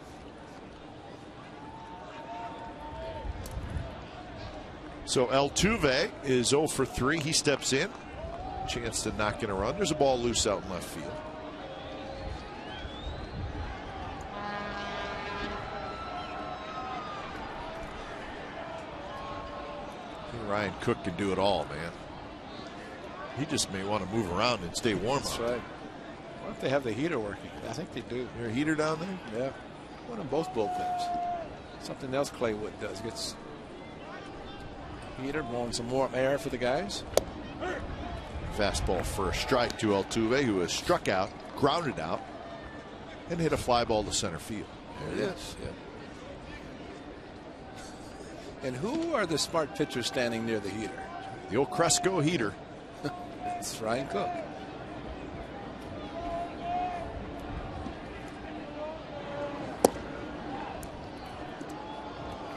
So Altuve is 0 for 3. He steps in. Chance to knock in a run. There's a ball loose out in left field. Ryan Cook can do it all, man. He just may want to move around and stay warm. That's right. What if they have the heater working? I think they do. Your heater down there? Yeah. One in both bullpens. Something else Claywood does. Gets heater, blowing some warm air for the guys. Fastball for a strike to Altuve, who has struck out, grounded out, and hit a fly ball to center field. There it is. Yeah. And who are the smart pitchers standing near the heater? The old Cresco heater. It's Ryan Cook.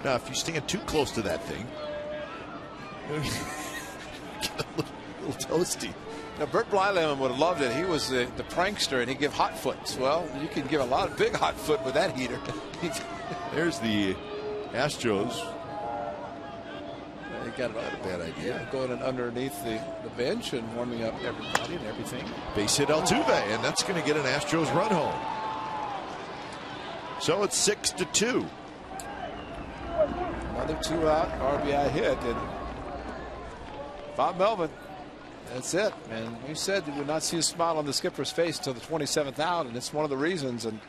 Now, if you stand too close to that thing, get a little toasty. Now, Bert Blyleman would have loved it. He was the prankster, and he'd give hot foots. Well, you can give a lot of big hot foot with that heater. There's the Astros. They got a bad idea. Going in underneath the bench and warming up everybody and everything. Base hit Altuve, and that's going to get an Astros run home. So it's 6-2. Another 2-out RBI hit, and Bob Melvin. That's it. And we said we would not see a smile on the skipper's face until the 27th out, and it's one of the reasons. And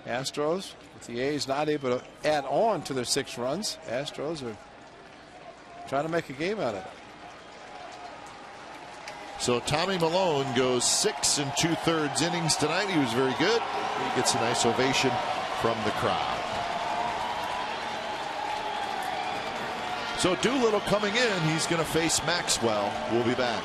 Astros, with the A's not able to add on to their 6 runs, Astros are trying to make a game out of it. So Tommy Milone goes 6 2/3 innings tonight. He was very good. He gets a nice ovation from the crowd. So Doolittle coming in. He's going to face Maxwell. We'll be back.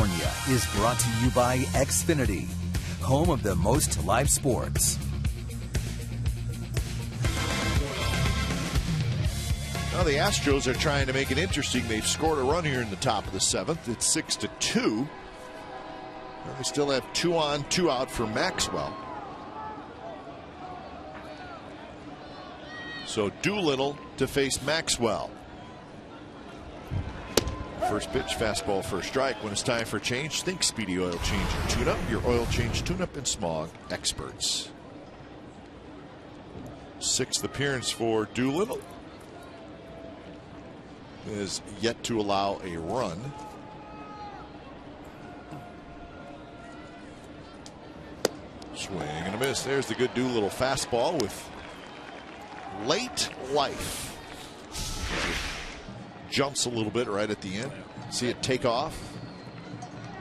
California is brought to you by Xfinity, home of the most live sports. Now the Astros are trying to make it interesting. They've scored a run here in the top of the 7th. It's 6-2. Well, they still have 2 on, 2 out for Maxwell. So Doolittle to face Maxwell. First pitch, fastball, first strike. When it's time for change, think Speedy Oil Change and Tune-Up. Your oil change, tune-up, and smog experts. 6th appearance for Doolittle. Is yet to allow a run. Swing and a miss. There's the good Doolittle fastball with late life. Jumps a little bit right at the end. See it take off.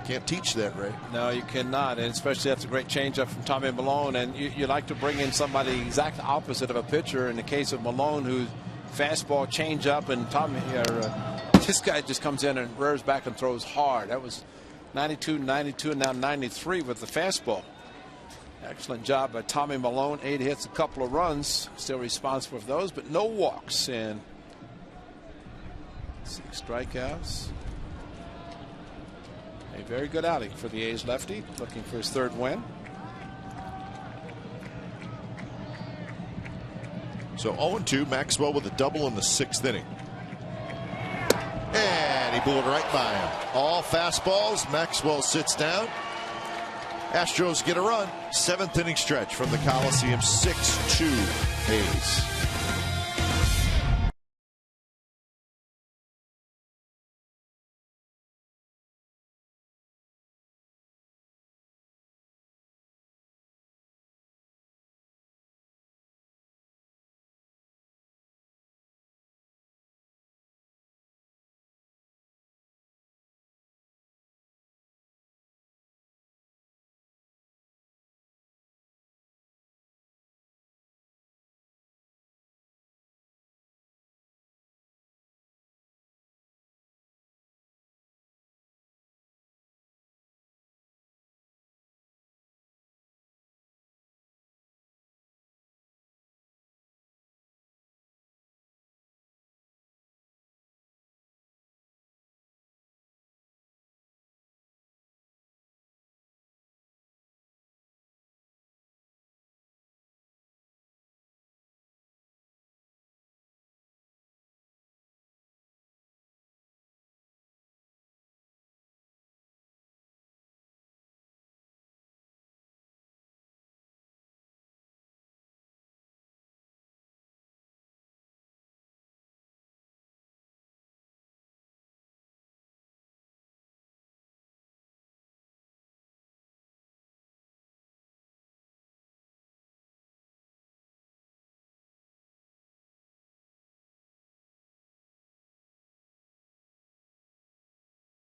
Can't teach that, Ray. No, you cannot, and especially that's a great changeup from Tommy Milone. And you like to bring in somebody exact opposite of a pitcher. In the case of Milone, who's fastball, changeup, and Tommy. This guy just comes in and rears back and throws hard. That was 92, 92, and now 93 with the fastball. Excellent job by Tommy Milone. 8 hits, a couple of runs. Still responsible for those, but no walks and 6 strikeouts. A very good outing for the A's lefty, looking for his 3rd win. So 0-2, Maxwell with a double in the 6th inning. And he blew it right by him. All fastballs. Maxwell sits down. Astros get a run. 7th inning stretch from the Coliseum. 6-2 A's.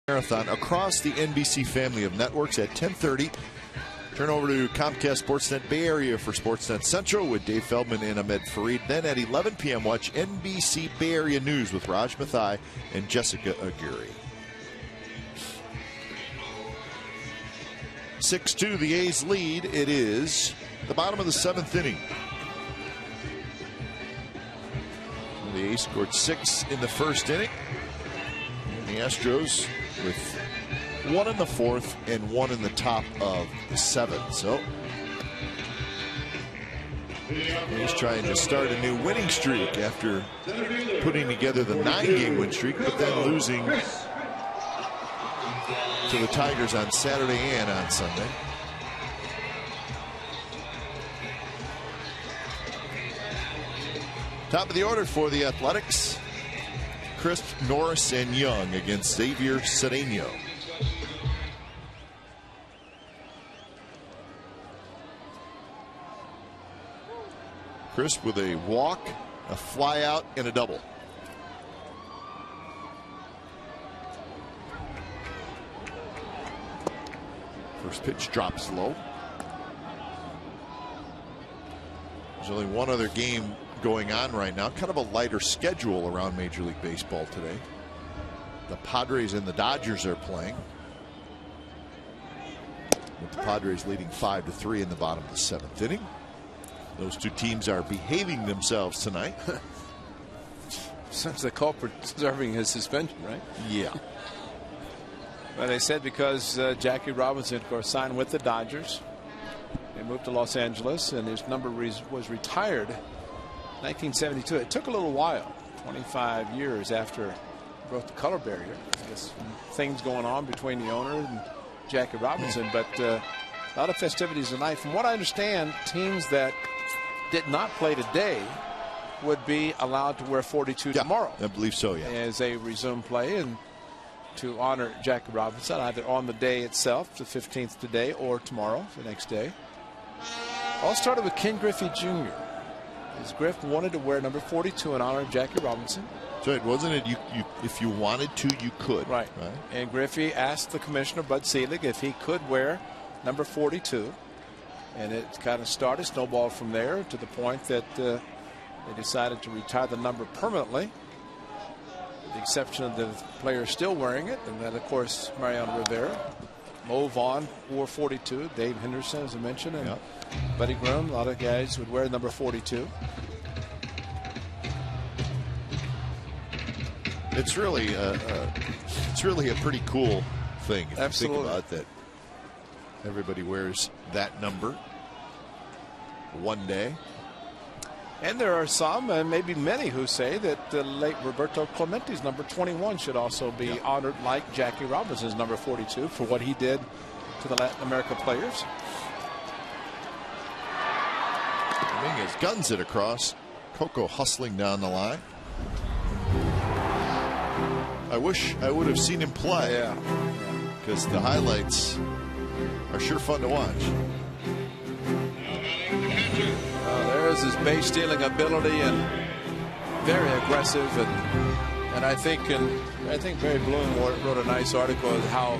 Marathon across the NBC family of networks at 10:30. Turn over to Comcast Sportsnet Bay Area for Sportsnet Central with Dave Feldman and Ahmed Fareed. Then at 11 p.m. watch NBC Bay Area News with Raj Mathai and Jessica Aguirre. 6-2 the A's lead. It is the bottom of the 7th inning. The A's scored 6 in the 1st inning. And the Astros with 1 in the 4th and 1 in the top of the 7th. So he's trying to start a new winning streak after putting together the 9-game win streak, but then losing to the Tigers on Saturday and on Sunday. Top of the order for the Athletics: Crisp, Norris, and Young against Xavier Cedeno. Crisp with a walk, a fly out, and a double. First pitch drops low. There's only one other game going on right now. Kind of a lighter schedule around Major League Baseball today. The Padres and the Dodgers are playing. with the Padres leading 5-3 in the bottom of the 7th inning. Those two teams are behaving themselves tonight. Since the culprit deserving his suspension, right? Yeah. Well, they said because Jackie Robinson, of course, signed with the Dodgers. They moved to Los Angeles, and his number was retired in 1972. It took a little while, 25 years after he broke the color barrier. I guess things going on between the owner and Jackie Robinson, but a lot of festivities tonight. From what I understand, teams that did not play today would be allowed to wear 42 tomorrow. I believe so, yeah. As they resume play, and to honor Jackie Robinson either on the day itself, the 15th today, or tomorrow, the next day. All started with Ken Griffey Jr. As Griff wanted to wear number 42 in honor of Jackie Robinson. So it wasn't it you if you wanted to, you could. Right. And Griffey asked the commissioner, Bud Selig, if he could wear number 42. And it kind of started, snowballed from there to the point that they decided to retire the number permanently. With the exception of the players still wearing it. And then, of course, Mariano Rivera. Mo Vaughn wore 42. Dave Henderson, as I mentioned. And Buddy Groom, a lot of guys would wear number 42. It's really a pretty cool thing if Absolutely. you think about that. Everybody wears that number one day. And there are some, and maybe many, who say that the late Roberto Clemente's number 21 should also be honored like Jackie Robinson's number 42 for what he did to the Latin America players. Dominguez guns it across. Coco hustling down the line. I wish I would have seen him play. Yeah. Because the highlights are sure fun to watch. There's his base stealing ability and very aggressive, and I think Barry Bloom wrote a nice article on how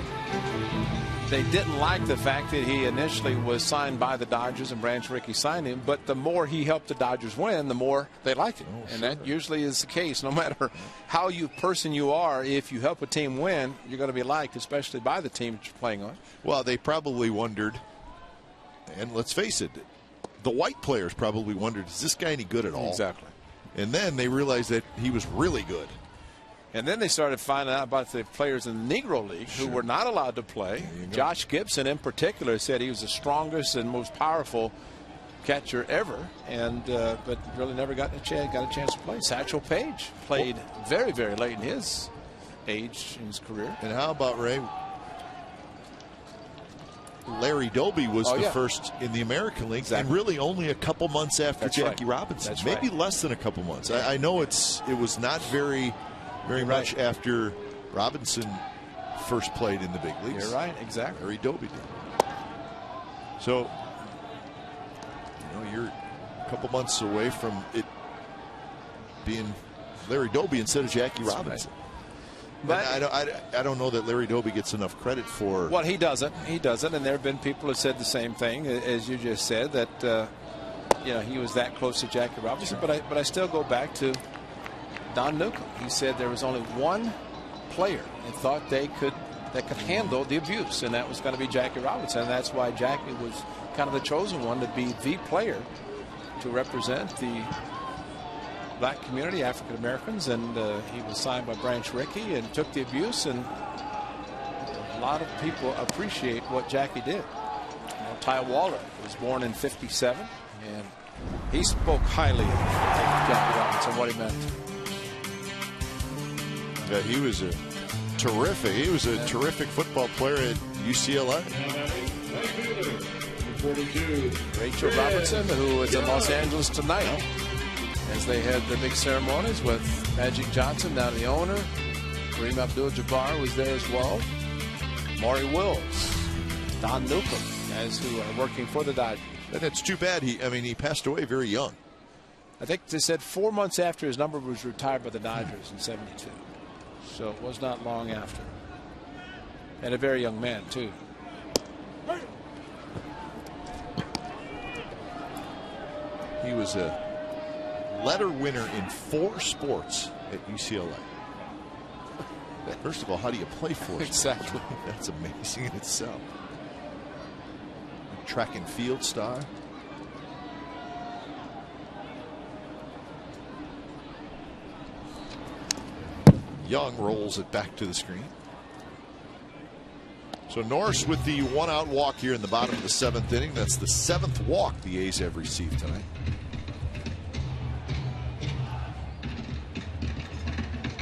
they didn't like the fact that he initially was signed by the Dodgers and Branch Rickey signed him, but the more he helped the Dodgers win, the more they liked him. And that usually is the case. No matter how person you are, if you help a team win, you're going to be liked, especially by the team that you're playing on. Well, they probably wondered, and let's face it, the white players probably wondered, is this guy any good at all? Exactly. And then they realized that he was really good. And then they started finding out about the players in the Negro League who were not allowed to play. Josh Gibson in particular said he was the strongest and most powerful catcher ever, and but really never got a chance to play. Satchel Paige played very, very late in his age in his career. And how about, Ray, Larry Doby was the first in the American League, and really only a couple months after Jackie Robinson. Maybe less than a couple months. I know it was not very much after Robinson first played in the big leagues. You're right, exactly. Larry Doby did. So, you're a couple months away from it being Larry Doby instead of Jackie Robinson. Right. But I don't know that Larry Doby gets enough credit for. Well, he doesn't. He doesn't. And there have been people who said the same thing as you just said, that he was that close to Jackie Robinson. But I still go back to Don Newcomb. He said there was only one player and thought that could handle the abuse, and that was going to be Jackie Robinson. And that's why Jackie was kind of the chosen one to be the player to represent the black community, African Americans, and he was signed by Branch Rickey and took the abuse, and a lot of people appreciate what Jackie did. Ty Waller was born in '57, and he spoke highly of Jackie Robinson, what he meant. Yeah, he was a terrific football player at UCLA. 42. Rachel Robinson, who is in Los Angeles tonight, as they had the big ceremonies with Magic Johnson, down the owner. Kareem Abdul-Jabbar was there as well. Maury Wills, Don Newcomb, guys who are working for the Dodgers. And it's too bad. He passed away very young. I think they said 4 months after his number was retired by the Dodgers in '72. So it was not long after. And a very young man, too. He was a letter winner in 4 sports at UCLA. First of all, how do you play 4 sports? Exactly. That's amazing in itself. track and field star. Young rolls it back to the screen. So Norris with the 1-out walk here in the bottom of the 7th inning. That's the 7th walk the A's have received tonight.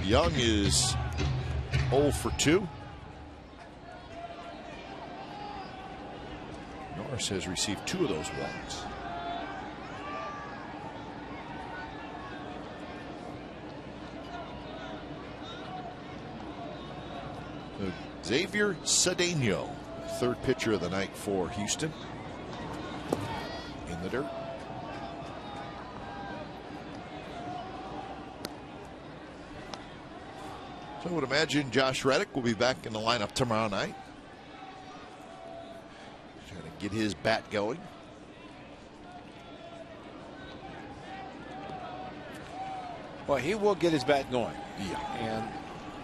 Young is 0 for 2. Norris has received 2 of those walks. Xavier Cedeno, third pitcher of the night for Houston. In the dirt. So I would imagine Josh Reddick will be back in the lineup tomorrow night. Trying to get his bat going. Well, he will get his bat going. Yeah. And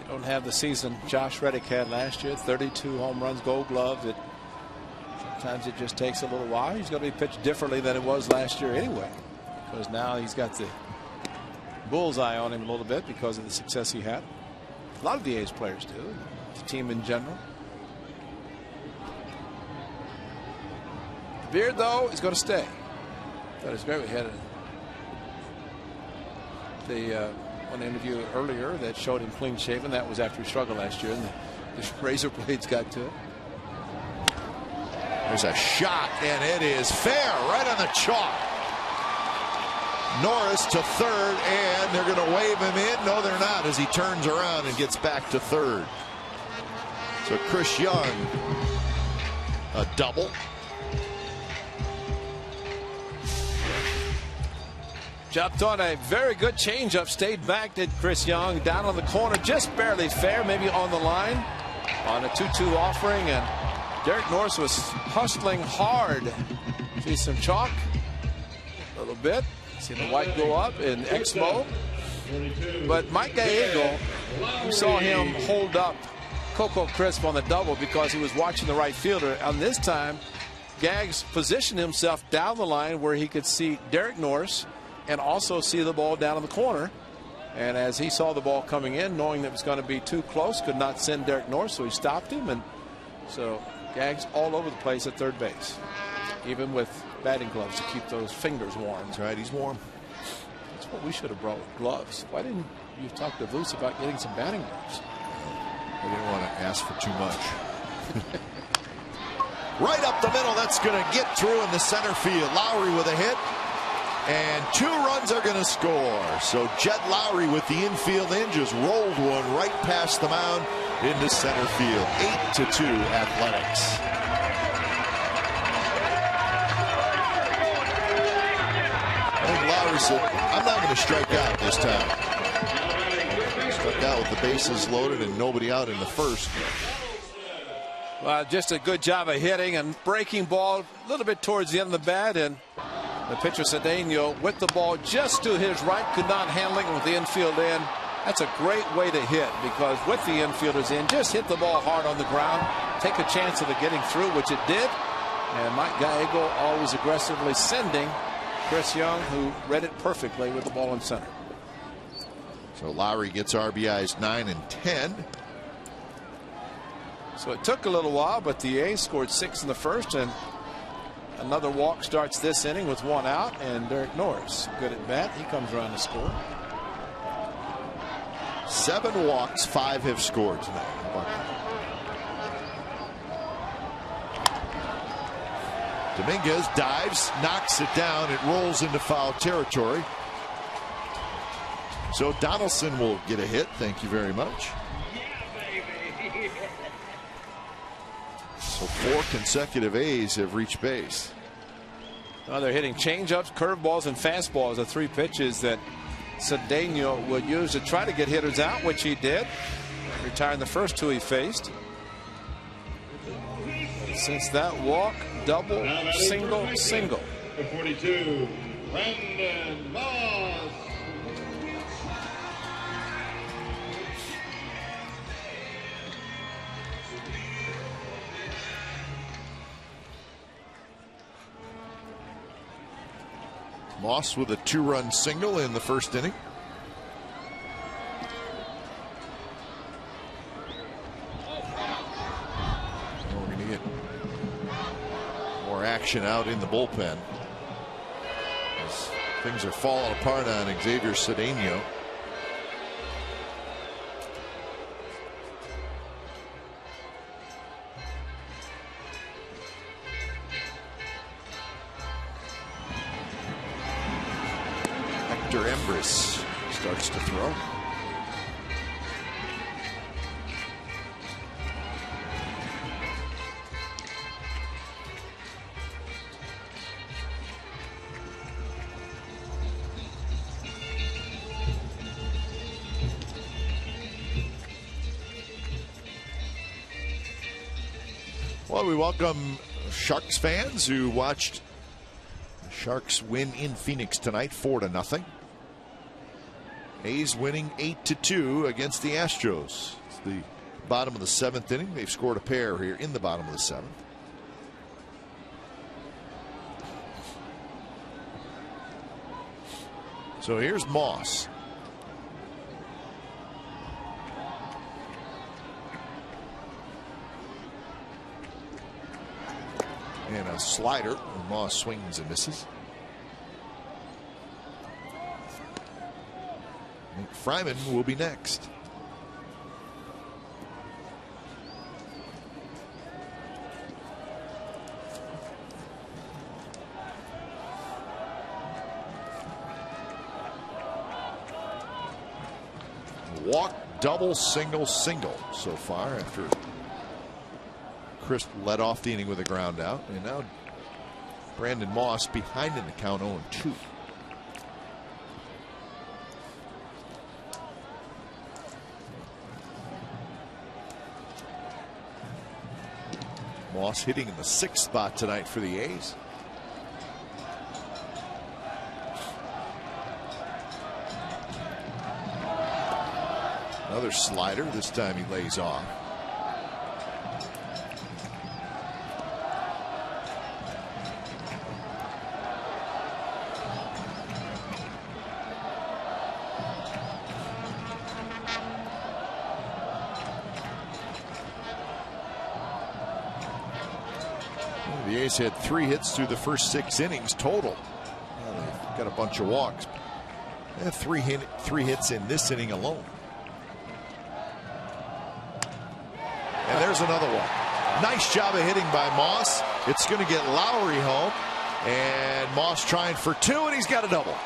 you don't have the season Josh Reddick had last year. 32 home runs, Gold Gloves. Sometimes it just takes a little while. He's going to be pitched differently than it was last year anyway, because now he's got the bullseye on him a little bit because of the success he had. A lot of the A's players do. The team in general. The beard, though, is going to stay. That is great. We had one interview earlier that showed him clean shaven. That was after he struggled last year, and the razor blades got to it. There's a shot, and it is fair, right on the chalk. Norris to third, and they're going to wave him in. No, they're not, as he turns around and gets back to third. So Chris Young, a double. Jumped on a very good changeup, stayed back, did Chris Young, down on the corner, just barely fair, maybe on the line, on a 2-2 offering, and Derek Norris was hustling hard. See some chalk, a little bit. See the white go up in X mode. But Mike Gallego, you saw him hold up Coco Crisp on the double because he was watching the right fielder. And this time, Gags positioned himself down the line where he could see Derek Norris and also see the ball down in the corner. And as he saw the ball coming in, knowing that it was going to be too close, could not send Derek Norris, so he stopped him. And so Gags all over the place at third base, even with batting gloves to keep those fingers warm. That's right, he's warm. That's what we should have brought with gloves. Why didn't you talk to Voos about getting some batting gloves? We didn't want to ask for too much. Right up the middle, that's going to get through in the center field. Lowry with a hit, and 2 runs are going to score. So Jed Lowry with the infield in just rolled one right past the mound into center field. 8-2 Athletics. I think Lowry said, I'm not going to strike out this time. Struck out with the bases loaded and nobody out in the first. Well, just a good job of hitting and breaking ball a little bit towards the end of the bat, and the pitcher Cedeno with the ball just to his right, could not handle it with the infield in. That's a great way to hit, because with the infielders in, just hit the ball hard on the ground, take a chance of it getting through, which it did. And Mike Gallego always aggressively sending Chris Young, who read it perfectly with the ball in center. So Lowry gets RBIs 9 and 10. So it took a little while, but the A's scored 6 in the first, and another walk starts this inning with 1 out, and Derek Norris, good at bat, he comes around to score. 7 walks, 5 have scored tonight. Dominguez dives, knocks it down, it rolls into foul territory. So Donaldson will get a hit. Thank you very much. So 4 consecutive A's have reached base. Well, they're hitting changeups, curveballs, and fastballs, the 3 pitches that Cedeno would use to try to get hitters out, which he did, retiring the first 2 he faced. Since that walk, double, single, single. 42, Brandon Moss. Moss with a 2-run single in the first inning. We're going to get more action out in the bullpen. As things are falling apart on Xavier Cedeno. Embrys starts to throw. Well, we welcome Sharks fans who watched the Sharks win in Phoenix tonight 4-0. A's winning 8-2 against the Astros. It's the bottom of the 7th inning. They've scored a pair here in the bottom of the 7th. So here's Moss. And a slider. And Moss swings and misses. Fryman will be next. Walk, double, single, single so far after Chris led off the inning with a ground out. And now Brandon Moss behind in the count 0-2. Moss hitting in the 6th spot tonight for the A's. Another slider. This time he lays off. The A's had 3 hits through the first 6 innings total. Well, they've got a bunch of walks. They have 3 hits in this inning alone. And there's another one. Nice job of hitting by Moss. It's going to get Lowry home. And Moss trying for 2, and he's got a double.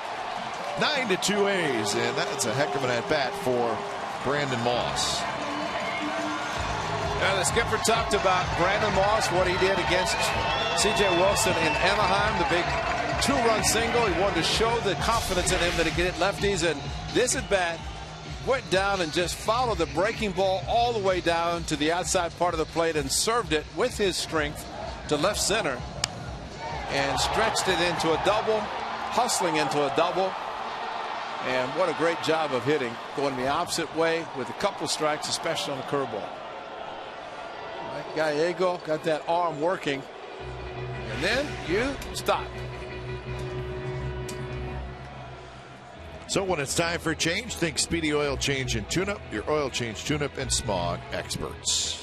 9-2 A's, and that's a heck of an at-bat for Brandon Moss. Now, the skipper talked about Brandon Moss, what he did against C.J. Wilson in Anaheim, the big 2-run single. He wanted to show the confidence in him that he could hit lefties, and this at-bat went down and just followed the breaking ball all the way down to the outside part of the plate and served it with his strength to left center and stretched it into a double, hustling into a double. And what a great job of hitting, going the opposite way with a couple strikes, especially on the curveball. Gallego got that arm working, and then you stop. So when it's time for a change, think Speedy Oil Change and Tune-Up, your oil change, tune-up, and smog experts.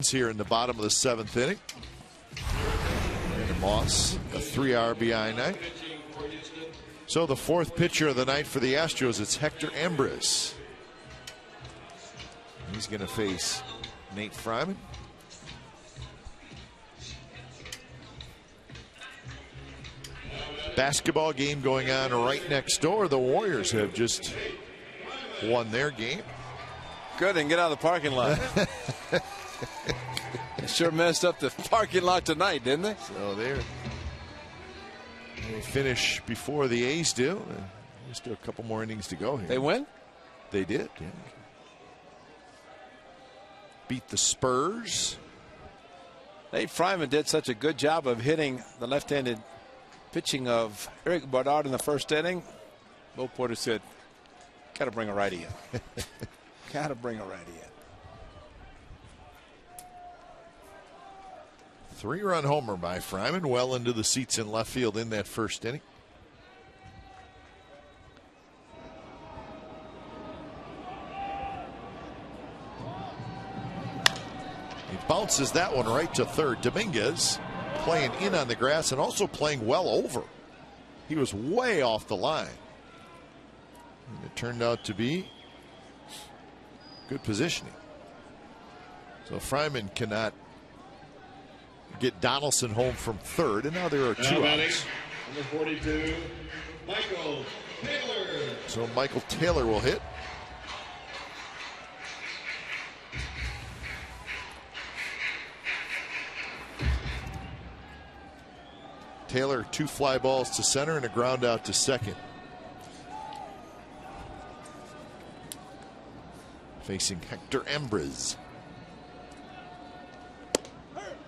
here in the bottom of the 7th inning. And Moss, a 3 RBI night. So the 4th pitcher of the night for the Astros, it's Hector Ambrose. He's going to face Nate Fryman. Basketball game going on right next door. The Warriors have just won their game. Good, and get out of the parking lot. They sure messed up the parking lot tonight, didn't they? So they finish before the A's do. There's still a couple more innings to go here. They win? They did, yeah. Beat the Spurs. Nate Fryman did such a good job of hitting the left-handed pitching of Eric Bardard in the first inning. Bo Porter said, got to bring a righty in. Got to bring a righty in. 3-run homer by Fryman, well into the seats in left field in that first inning. He bounces that one right to third. Dominguez playing in on the grass and also playing well over. He was way off the line. And it turned out to be good positioning. So Fryman cannot get Donaldson home from third, and now there are 2 outs. Number 42, Michael Taylor. So Michael Taylor will hit. Taylor, 2 fly balls to center and a ground out to second. Facing Hector Ambrose.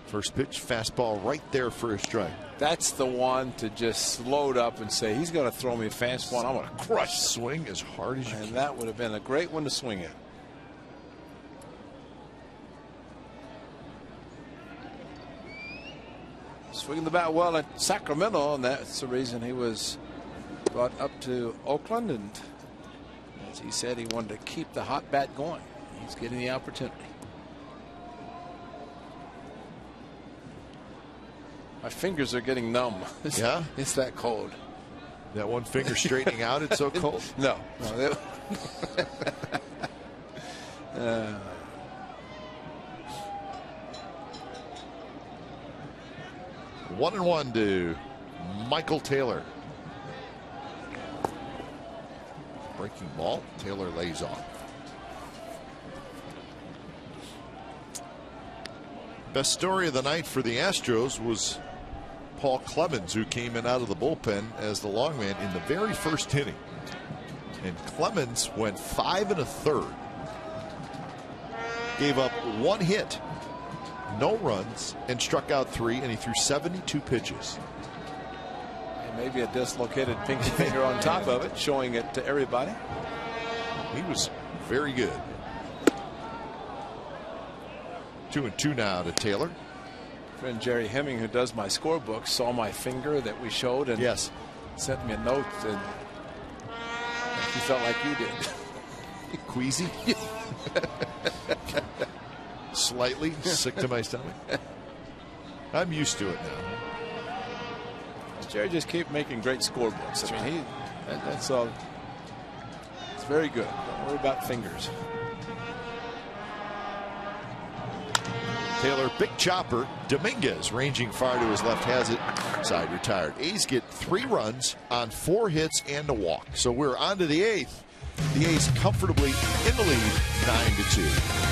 First pitch, fastball right there for a strike. That's the one to just load up and say, he's going to throw me a fastball and I'm going to crush. Swing as hard as you can. And that would have been a great one to swing at. Swinging the bat well at Sacramento, and that's the reason he was brought up to Oakland. And as he said, he wanted to keep the hot bat going. He's getting the opportunity. My fingers are getting numb. Yeah? It's that cold. That one finger straightening out, it's so cold. No. 1-1 to Michael Taylor. Breaking ball. Taylor lays off. Best story of the night for the Astros was Paul Clemens, who came in out of the bullpen as the long man in the very first inning. And Clemens went 5 1/3. Gave up 1 hit, no runs, and struck out 3, and he threw 72 pitches. And maybe a dislocated pinky finger on top of it, showing it to everybody. He was very good. 2-2 now to Taylor. Friend Jerry Hemming, who does my scorebook, saw my finger that we showed and yes, sent me a note, and he felt like you did. Queasy. Slightly sick to my stomach. I'm used to it now. Jerry just keep making great scorebooks. I mean, that's all. It's very good. Don't worry about fingers. Taylor, big chopper. Dominguez ranging far to his left has it. Side retired. A's get 3 runs on 4 hits and a walk. So we're on to the 8th. The A's comfortably in the lead, 9-2.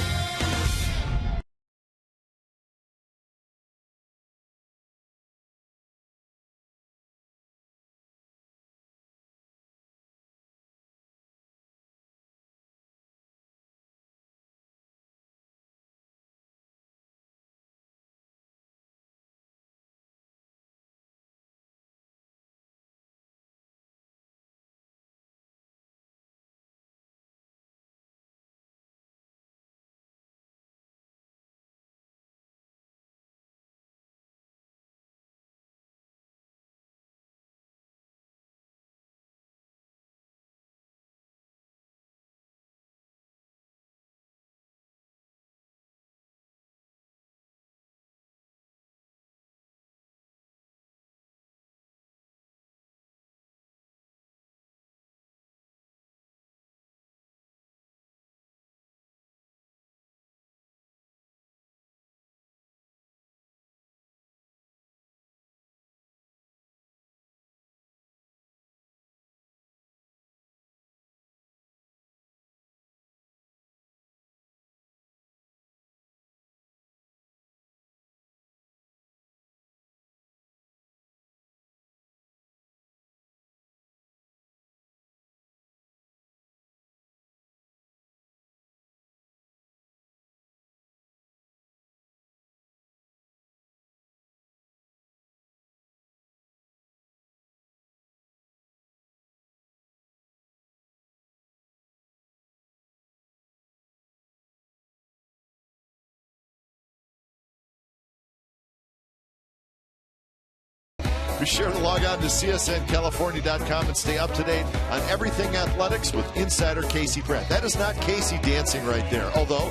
Be sure to log on to csncalifornia.com and stay up to date on everything athletics with insider Casey Pratt. That is not Casey dancing right there, although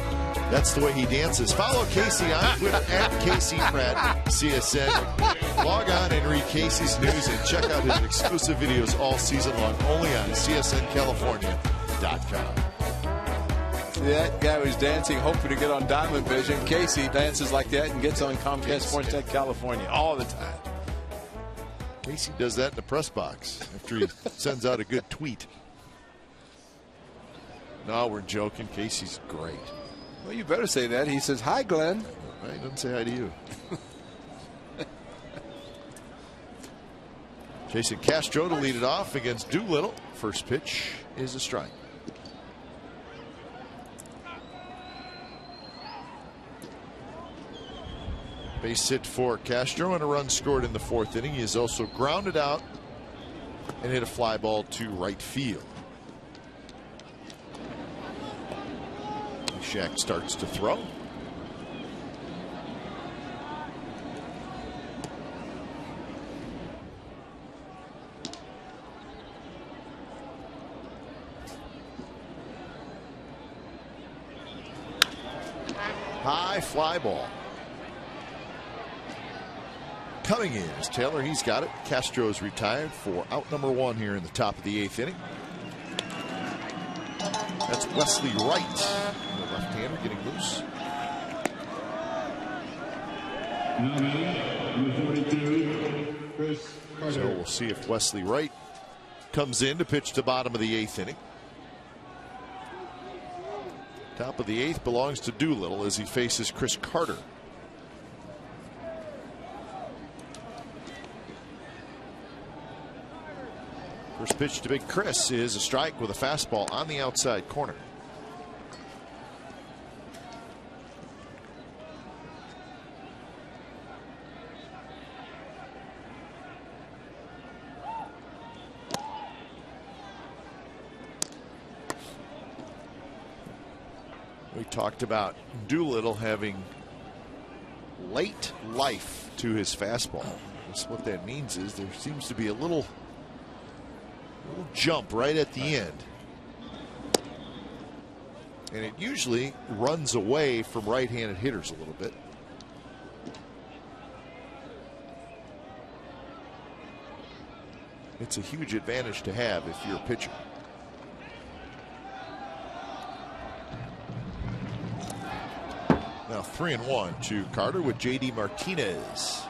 that's the way he dances. Follow Casey on Twitter at Casey Pratt CSN. Log on and read Casey's news and check out his exclusive videos all season long, only on csncalifornia.com. That guy was dancing, hoping to get on Diamond Vision. Casey dances like that and gets on Comcast Sportsnet California all the time. Casey does that in the press box after he sends out a good tweet. No, we're joking. Casey's great. Well, you better say that. He says, "Hi, Glenn." He doesn't say hi to you. Jason Castro to lead it off against Doolittle. First pitch is a strike. Base hit for Castro and a run scored in the fourth inning. He has also grounded out and hit a fly ball to right field. Shaq starts to throw. High fly ball. Coming in is Taylor. He's got it. Castro's retired for out number one here in the top of the eighth inning. That's Wesley Wright, the left-hander, getting loose. So we'll see if Wesley Wright comes in to pitch the bottom of the eighth inning. Top of the eighth belongs to Doolittle as he faces Chris Carter. First pitch to Big Chris is a strike with a fastball on the outside corner. We talked about Doolittle having late life to his fastball. That's what that means is there seems to be a little jump right at the end, and it usually runs away from right-handed hitters a little bit. It's a huge advantage to have if you're a pitcher. Now 3-1 to Carter with JD Martinez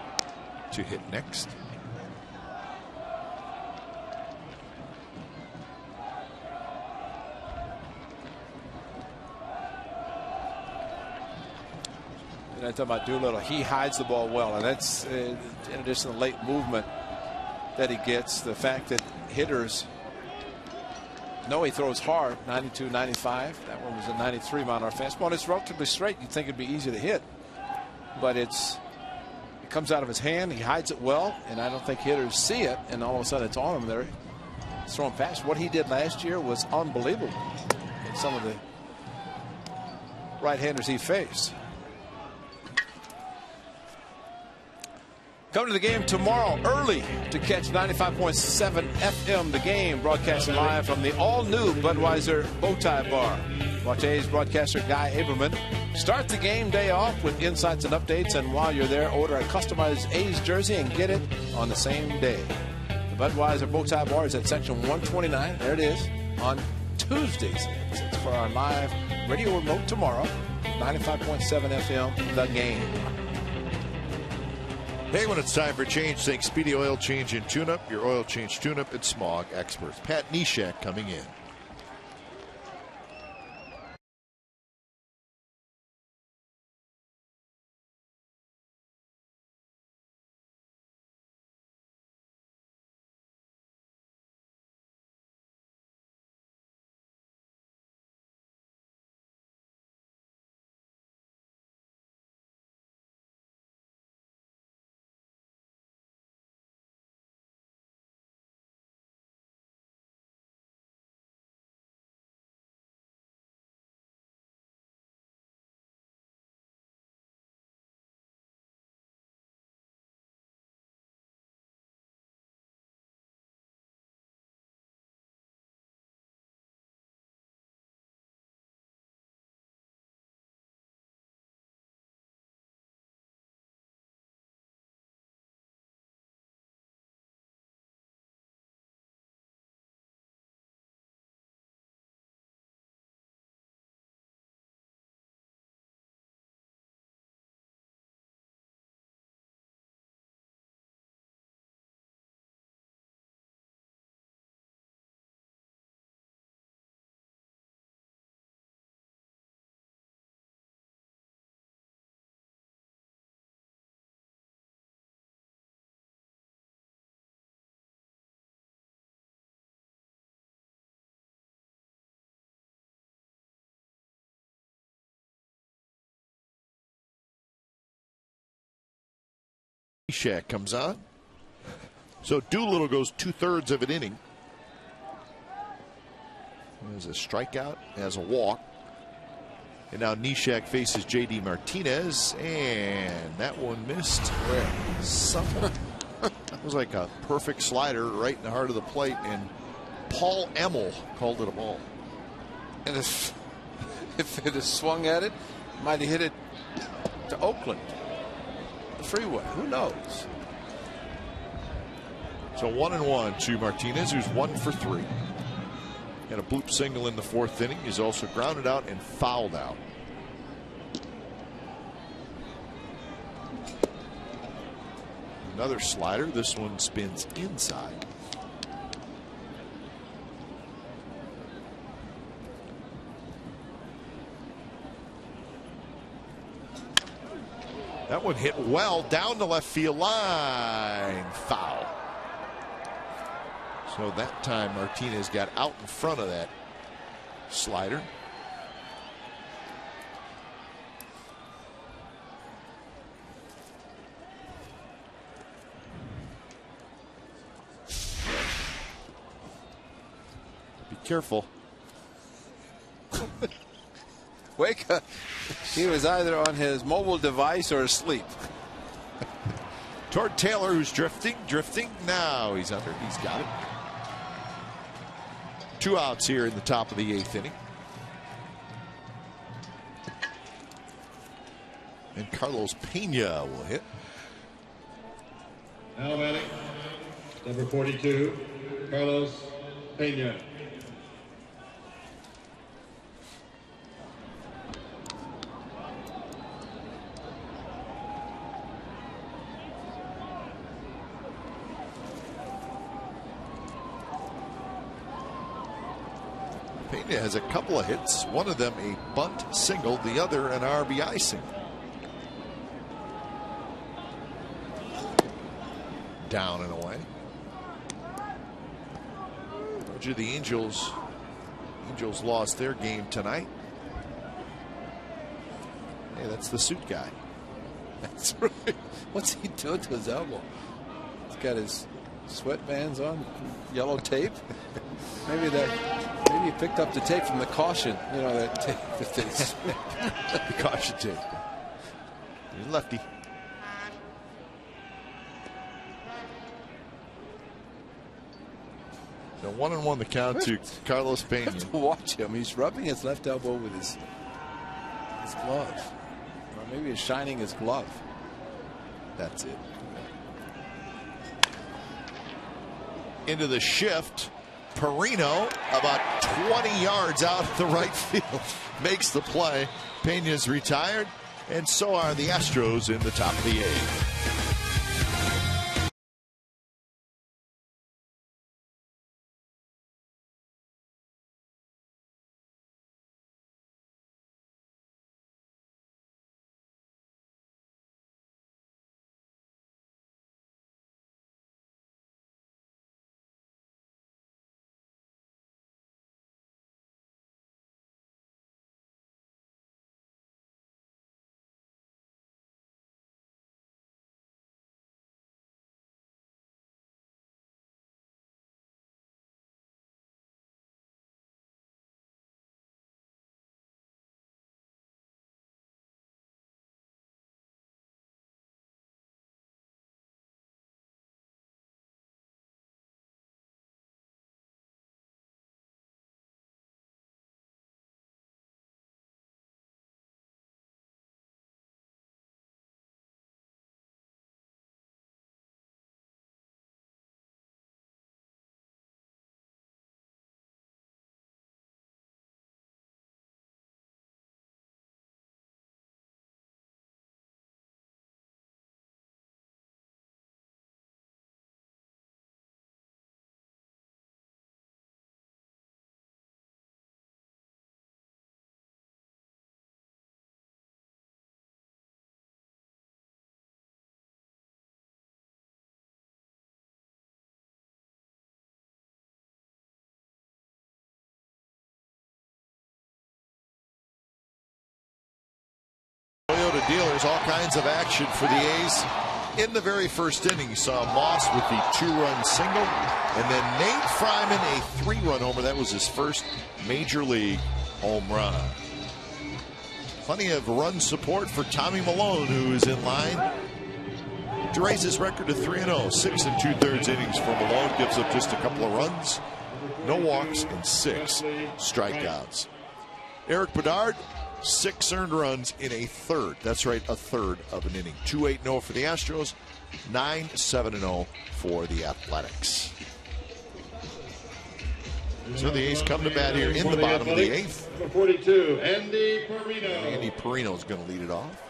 to hit next. And I talk about Doolittle. He hides the ball well, and that's in addition to the late movement that he gets. The fact that hitters know he throws hard, 92, 95. That one was a 93 mile-an-hour fastball. And it's relatively straight. You'd think it'd be easy to hit, but it comes out of his hand. He hides it well, and I don't think hitters see it. And all of a sudden, it's on him there. He's throwing past. What he did last year was unbelievable. And some of the right-handers he faced. Come to the game tomorrow early to catch 95.7 FM. The Game, broadcasting live from the all-new Budweiser Bowtie Bar. Watch A's broadcaster Guy Aberman start the game day off with insights and updates. And while you're there, order a customized A's jersey and get it on the same day. The Budweiser Bowtie Bar is at section 129. There it is on Tuesdays. It's for our live radio remote tomorrow. 95.7 FM, The Game. Hey, when it's time for change, think Speedy Oil Change and Tune-Up, your oil change tune-up and smog experts. Pat Neshek coming in. Neshek comes on. So Doolittle goes 2/3 of an inning. There's a strikeout, has a walk. And now Neshek faces J.D. Martinez, and that one missed where? Somewhere. It was like a perfect slider right in the heart of the plate, and Paul Emmel called it a ball. And if it had swung at it, might have hit it to Oakland, the freeway. Who knows? So 1-1 to Martinez, who's 1 for 3. Had a bloop single in the 4th inning. He's also grounded out and fouled out. Another slider. This one spins inside. That one hit well down the left field line. Foul. So that time Martinez got out in front of that slider. Be careful. Wake up. He was either on his mobile device or asleep. Toward Taylor, who's drifting. Now he's under. He's got it. 2 outs here in the top of the 8th inning. And Carlos Pena will hit. Now batting, number 42, Carlos Pena. Pena has a couple of hits, one of them a bunt single, the other an RBI single. Down and away. Told you the Angels lost their game tonight. Hey, that's the suit guy. That's right. What's he doing to his elbow? He's got his sweatbands on, yellow tape. Maybe he picked up the tape from the caution. You know, that tape that they the caution tape. He's lefty. So 1-1 the count to Carlos Pena. You have to watch him. He's rubbing his left elbow with his glove, or maybe he's shining his glove. That's it. Into the shift. Perino, about 20 yards out of the right field, makes the play. Pena's retired, and so are the Astros in the top of the 8th. Toyota dealers, all kinds of action for the A's. In the very first inning, you saw Moss with the 2-run single, and then Nate Fryman a 3-run homer. That was his first major league home run. Plenty of run support for Tommy Malone, who is in line to raise his record to 3-0. 6 2/3 innings for Malone, gives up just a couple of runs, no walks, and 6 strikeouts. Eric Bedard, 6 earned runs in a third. That's right, a third of an inning. 2-8-0 for the Astros, 9-7-0 for the Athletics. So the A's come to bat here in the bottom of the 8th. Number 42, Andy Perino. Andy Perino is going to lead it off.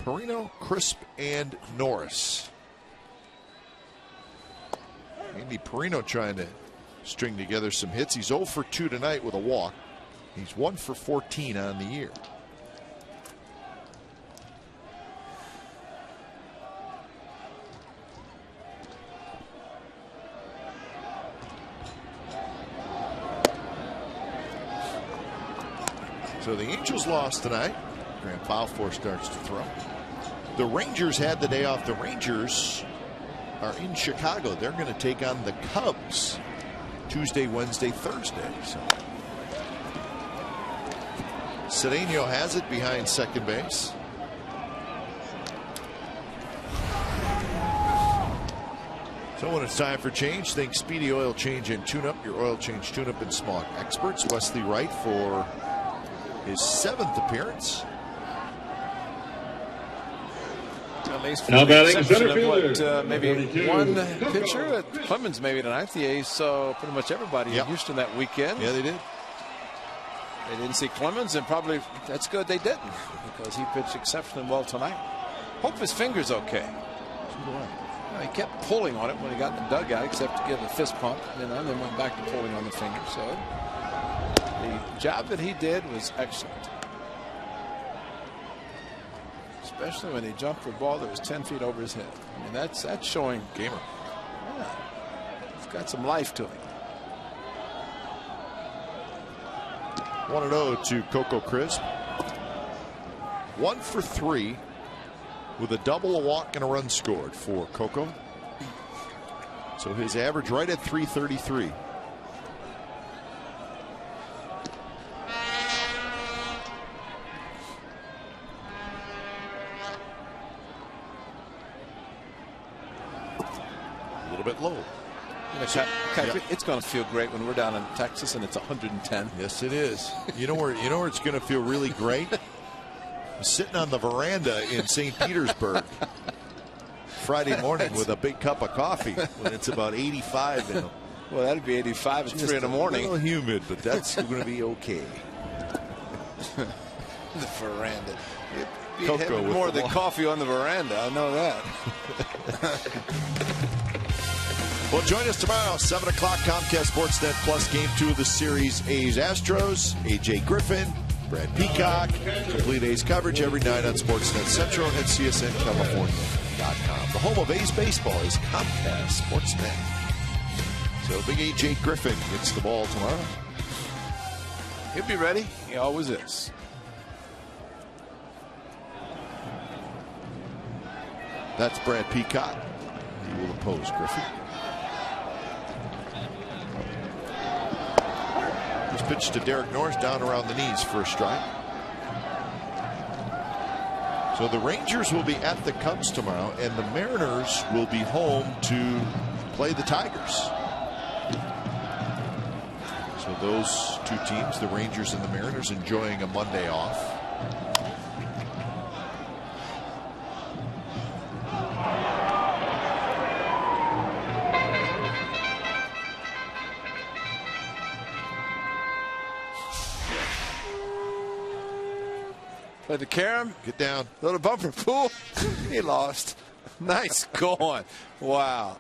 Perino, Crisp, and Norris. Andy Perino trying to string together some hits. He's 0 for 2 tonight with a walk. He's 1 for 14 on the year. So the Angels lost tonight. Grant Balfour starts to throw. The Rangers had the day off. The Rangers are in Chicago. They're going to take on the Cubs Tuesday, Wednesday, Thursday. So Cedeno has it behind second base. So when it's time for change, think Speedy Oil Change and Tune-Up. Your oil change, tune-up, and smog experts. Wesley Wright for his 7th appearance. Now batting center fielder. Maybe one pitcher. Clemens maybe tonight. The A's saw pretty much everybody in Houston that weekend. Yeah, they did. They didn't see Clemens, and probably that's good they didn't, because he pitched exceptionally well tonight. Hope his finger's okay. He kept pulling on it when he got in the dugout, except to give a fist pump, and then went back to pulling on the finger. So the job that he did was excellent. Especially when he jumped for a ball that was 10 feet over his head. I mean, that's showing gamer. Yeah, he's got some life to him. 1-0 to Coco Crisp. 1 for 3 with a double, a walk, and a run scored for Coco. So his average right at 333. A little bit low. It's going to feel great when we're down in Texas and it's 110. Yes, it is. You know where it's going to feel really great? Sitting on the veranda in St. Petersburg Friday morning with a big cup of coffee when it's about 85. Well, that'd be 85 at 3 in the morning. A little humid, but that's going to be okay. The veranda. Cocoa with more than coffee on the veranda. I know that. Well, join us tomorrow, 7 o'clock, Comcast Sportsnet Plus, Game 2 of the series, A's Astros. A.J. Griffin, Brad Peacock. Complete A's coverage every night on Sportsnet Central and CSNCalifornia.com. The home of A's baseball is Comcast Sportsnet. So big A.J. Griffin gets the ball tomorrow. He'll be ready. He always is. That's Brad Peacock. He will oppose Griffin. This pitch to Derek Norris down around the knees for a strike. So the Rangers will be at the Cubs tomorrow, and the Mariners will be home to play the Tigers. So those two teams, the Rangers and the Mariners, enjoying a Monday off. Play the carom. Get down. Little bumper pool. He lost. Nice going. Wow.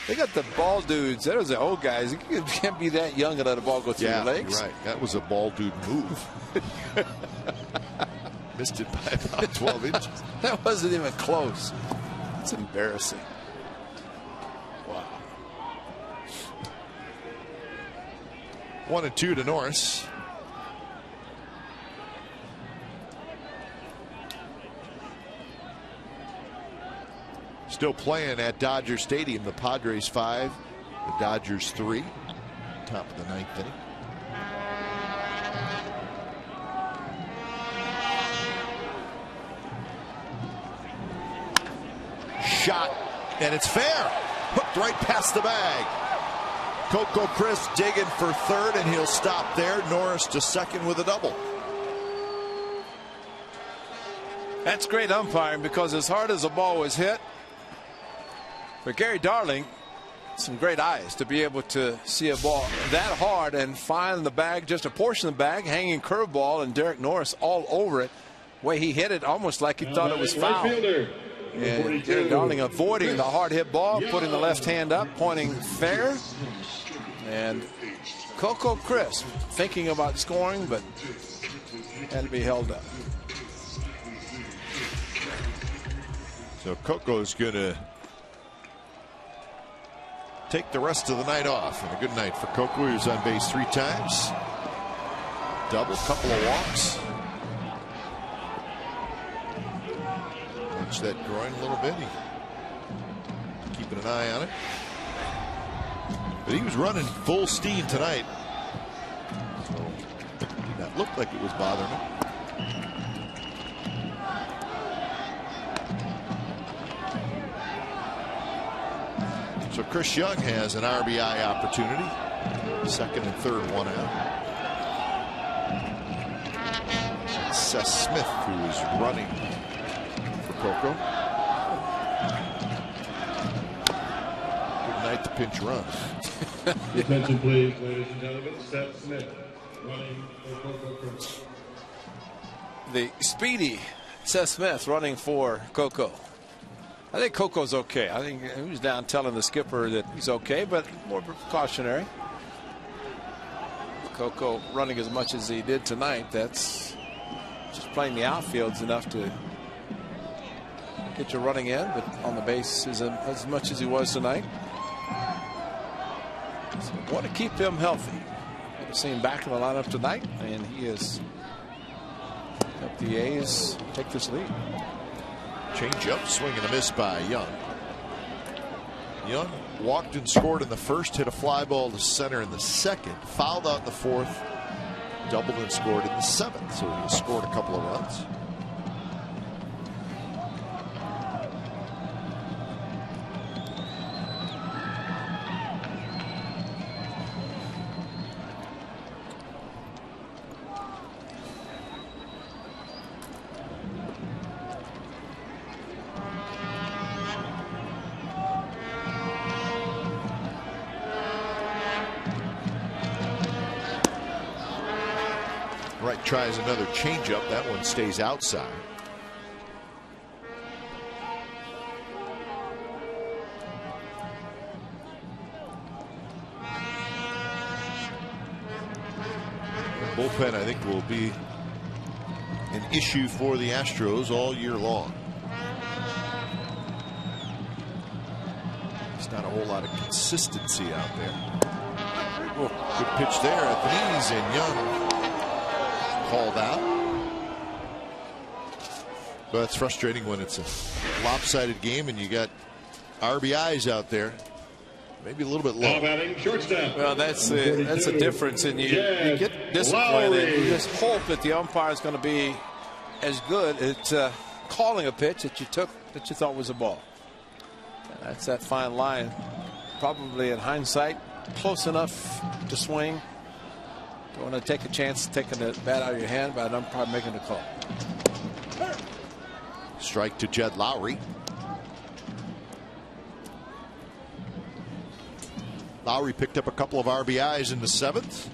They got the ball dudes. Those are the old guys. You can't be that young and let a ball go through your legs. You're right. That was a ball dude move. Missed it by about 12 inches. That wasn't even close. That's embarrassing. Wow. 1-2 to Norris. Still playing at Dodger Stadium. The Padres 5, the Dodgers 3. Top of the 9th inning. Shot, and it's fair. Hooked right past the bag. Coco Crisp digging for third, and he'll stop there. Norris to second with a double. That's great umpiring, because as hard as the ball was hit, for Gary Darling, some great eyes to be able to see a ball that hard and find the bag, just a portion of the bag, hanging curveball, and Derek Norris all over it. The way he hit it, almost like he thought it was foul. And Gary Darling avoiding the hard hit ball, putting the left hand up, pointing fair. And Coco Crisp thinking about scoring, but had to be held up. So Coco's going to take the rest of the night off. And a good night for Coco. He was on base 3 times. Double, couple of walks. Watch that groin a little bit. Keeping an eye on it. But he was running full steam tonight. So did not look like it was bothering him. So Chris Young has an RBI opportunity. Second and third, one out. Seth Smith, who is running for Coco. Good night to pinch run. Attention please, ladies and gentlemen. Seth Smith running for Coco. The speedy Seth Smith running for Coco. I think Coco's okay. I think he was down telling the skipper that he's okay, but more precautionary. Coco running as much as he did tonight, that's just playing the outfield's enough to get you running in, but on the base is as much as he was tonight. So want to keep him healthy. I've seen him back in the lineup tonight, and he has helped the A's take this lead. Change up, swing and a miss by Young. Young walked and scored in the first, hit a fly ball to center in the second, fouled out in the fourth, doubled and scored in the seventh. So he scored a couple of runs. Wright tries another changeup. That one stays outside. The bullpen, I think, will be an issue for the Astros all year long. There's not a whole lot of consistency out there. Oh, good pitch there at the knees, and Young called out. But it's frustrating when it's a lopsided game and you got RBIs out there. Maybe a little bit low. Well, that's a difference, and you get disappointed. You just hope that the umpire is going to be as good at calling a pitch that you thought was a ball. And that's that fine line. Probably in hindsight, close enough to swing. Don't want to take a chance taking the bat out of your hand, but an umpire making the call. Strike to Jed Lowry. Lowry picked up a couple of RBIs in the seventh.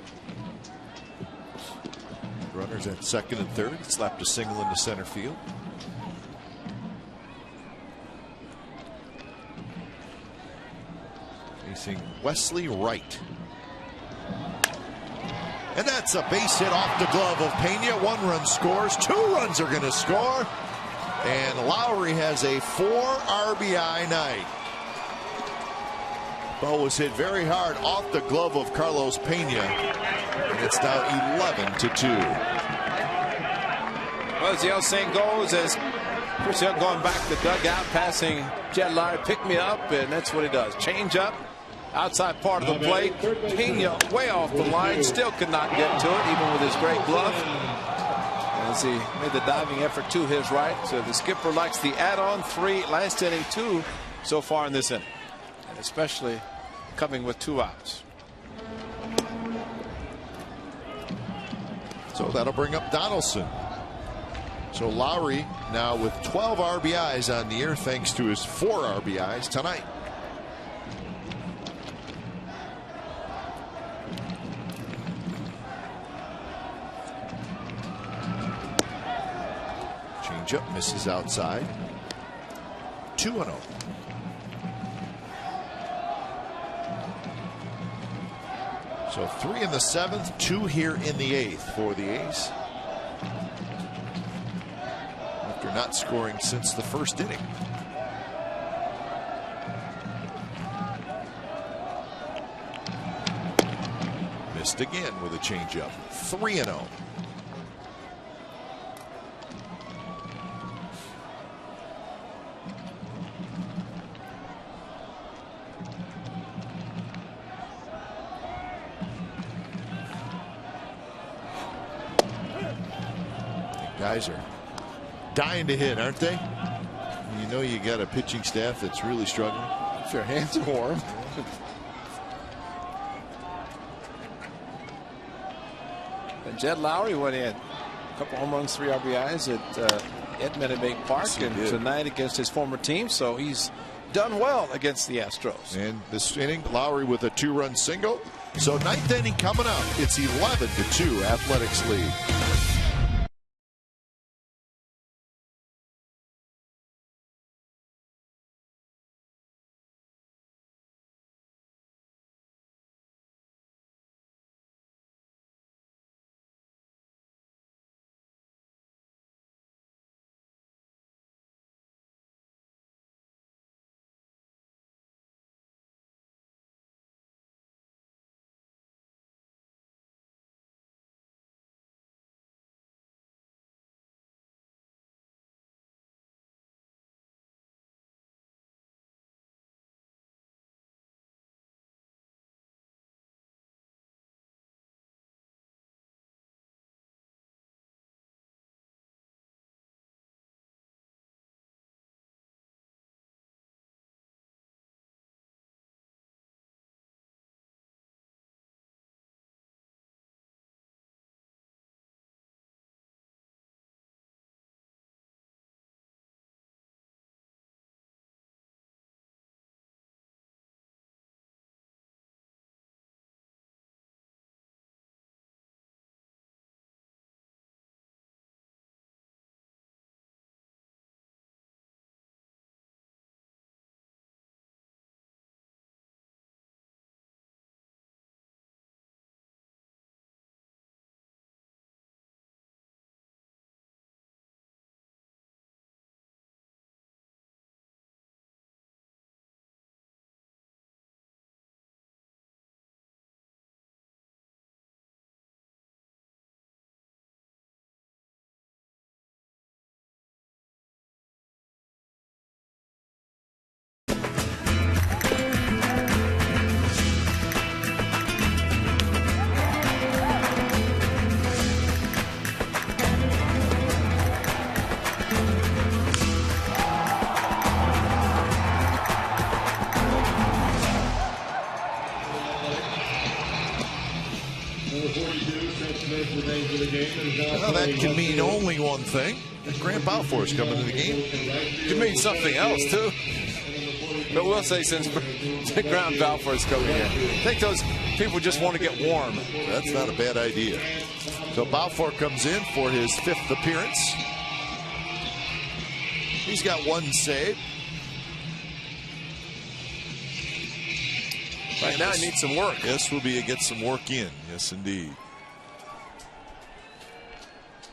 Runners at second and third. Slapped a single into center field. Facing Wesley Wright. And that's a base hit off the glove of Pena. 1 run scores. 2 runs are going to score. And Lowry has a 4 RBI night. Ball was hit very hard off the glove of Carlos Pena. And it's now 11-2. Well, as the old saying goes, as Chris Young going back to the dugout, passing Jed Lowry, pick me up, and that's what he does. Change up, outside part of the plate. Pena way off the line, still could not get to it, even with his great glove. As he made the diving effort to his right. So the skipper likes the add-on. 3 last inning, 2 so far in this inning, and especially coming with 2 outs. So that'll bring up Donaldson. So Lowry now with 12 RBIs on the year thanks to his 4 RBIs tonight. Changeup misses outside. 2-0. So 3 in the 7th, 2 here in the 8th for the A's. After not scoring since the first inning. Missed again with a changeup. 3-0. Guys are dying to hit, aren't they? You know you got a pitching staff that's really struggling. If your hands are warm. And Jed Lowry went in. A couple home runs, 3 RBIs at Edmund Bank Park, and tonight against his former team. So he's done well against the Astros. And this inning, Lowry with a 2-run single. So 9th inning coming up. It's 11-2 Athletics lead. Well, that can mean only one thing. Grant Balfour is coming to the game. It could mean something else, too. But we'll say since Grant Balfour is coming in, I think those people just want to get warm. That's not a bad idea. So Balfour comes in for his 5th appearance. He's got 1 save. Right now, he needs some work. This will be to get some work in. Yes, indeed.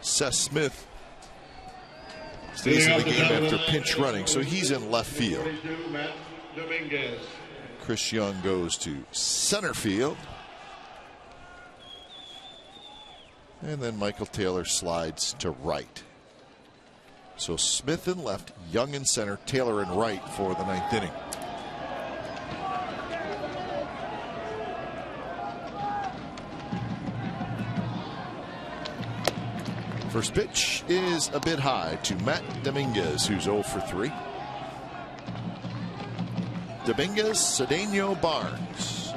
Seth Smith stays in the game after pinch running, so he's in left field. Chris Young goes to center field. And then Michael Taylor slides to right. So Smith in left, Young in center, Taylor in right for the 9th inning. First pitch is a bit high to Matt Dominguez, who's 0 for 3. Dominguez, Cedeno, Barnes.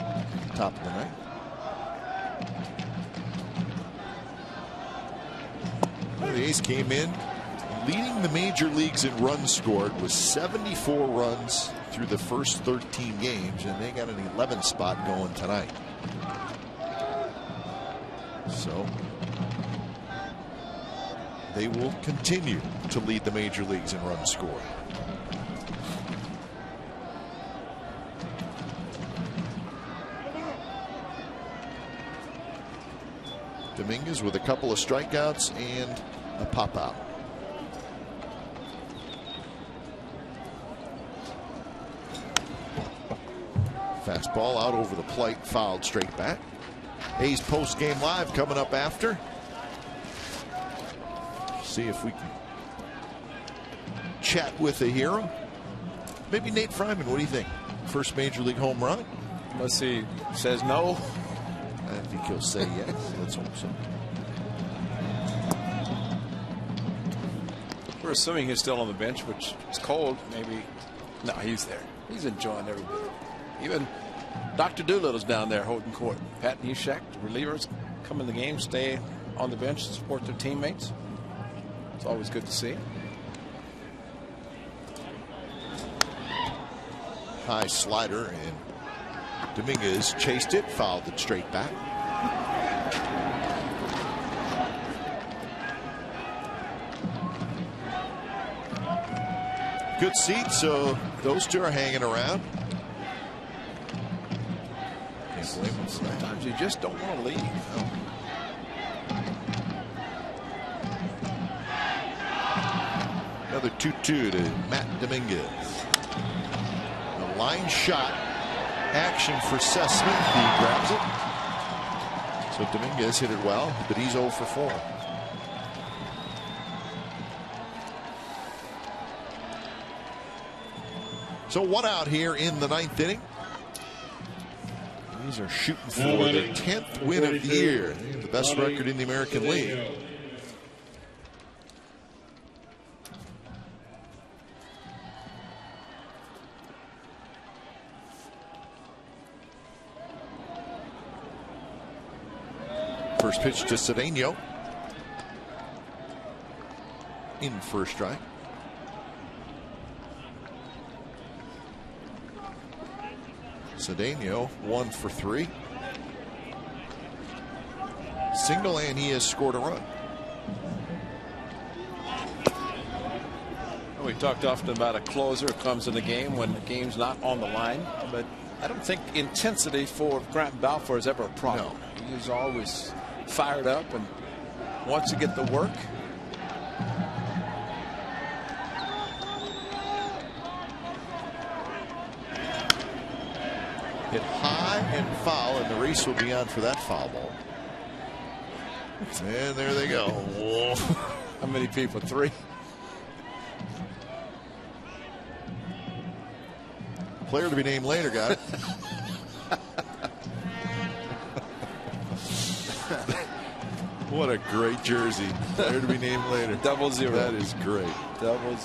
Top of the ninth. The A's came in leading the major leagues in runs scored with 74 runs through the first 13 games, and they got an 11th spot going tonight. So they will continue to lead the major leagues in runs scored. Dominguez with a couple of strikeouts and a pop out. Fastball out over the plate, fouled straight back. A's post game live coming up after. See if we can chat with a hero. Maybe Nate Fryman. What do you think? First major league home run? Unless he says no. I think he'll say yes. Let's hope so. We're assuming he's still on the bench, which is cold. Maybe. No, he's there. He's enjoying every bit. Even Dr. Doolittle's down there holding court. Pat Neshek, relievers, come in the game, stay on the bench, support their teammates. It's always good to see. High slider, and Dominguez chased it, fouled it straight back. Good seat, so those two are hanging around. Can't blame them. Sometimes you just don't want to leave. No. Another 2-2 to Matt Dominguez. A line shot. Action for Seth Smith. He grabs it. So Dominguez hit it well, but he's 0 for 4. So 1 out here in the 9th inning. These are shooting for their 10th win of the year. The best record in the American League. First pitch to Cedeno. In for a strike. Cedeno 1 for 3. Single, and he has scored a run. We talked often about a closer comes in the game when the game's not on the line, but I don't think intensity for Grant Balfour is ever a problem. No. He's always fired up and wants to get the work. Hit high and foul, and the race will be on for that foul ball. And there they go. Whoa. How many people? 3? Player to be named later, got it. What a great jersey. Player to be named later. 00. That is great. 00.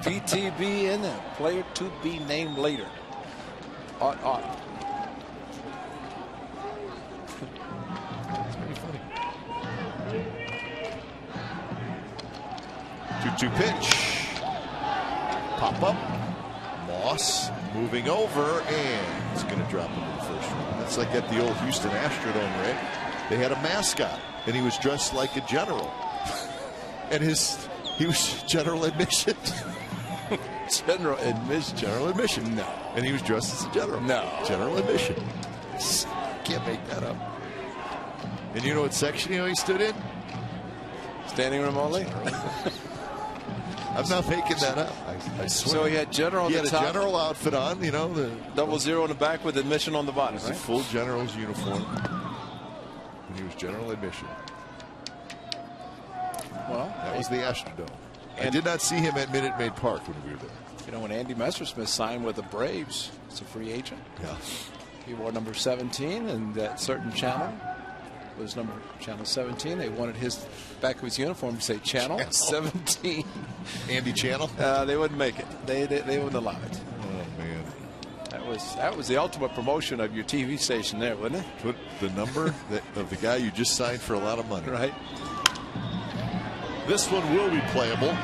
PTB in there. Player to be named later. Ought. That's pretty funny. 2-2 pitch. Pop up. Moss moving over, and he's going to drop into the first round. That's like at the old Houston Astrodome, Ray. They had a mascot, and he was dressed like a general. And he was general admission. General admission. General admission. No. And he was dressed as a general. No. General admission. Can't make that up. And you know what section he stood in? Standing room only. I'm not making that up. I swear. So he had general on he the had top. a general outfit on, you know. The 00 in the back with admission on the bottom. It's a full general's uniform. And he was general admission. Well, that was the Astrodome. I did not see him at Minute Maid Park when we were there. You know, when Andy Messersmith signed with the Braves, it's a free agent. Yeah. He wore number 17, and that certain channel was channel 17. They wanted his back of his uniform to say channel 17. Andy Channel? They wouldn't make it. They wouldn't allow it. Oh man, that was the ultimate promotion of your TV station there, wasn't it? Put the number of the guy you just signed for a lot of money. Right. This one will be playable.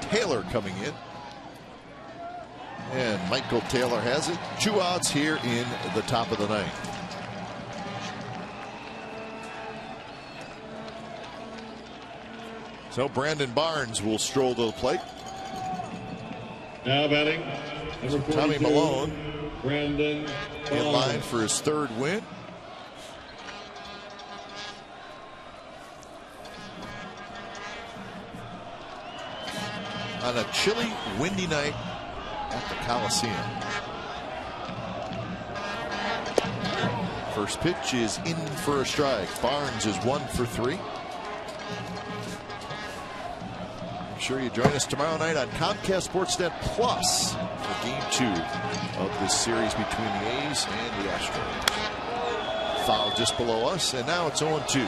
Taylor coming in. And Michael Taylor has it. 2 outs here in the top of the ninth. So Brandon Barnes will stroll to the plate. Now batting, number 42, Tommy Malone Brandon in line for his 3rd win. On a chilly, windy night at the Coliseum. First pitch is in for a strike. Barnes is 1 for 3. Make sure you join us tomorrow night on Comcast Sportsnet Plus for Game 2 of this series between the A's and the Astros. Foul just below us, and now it's 0-2.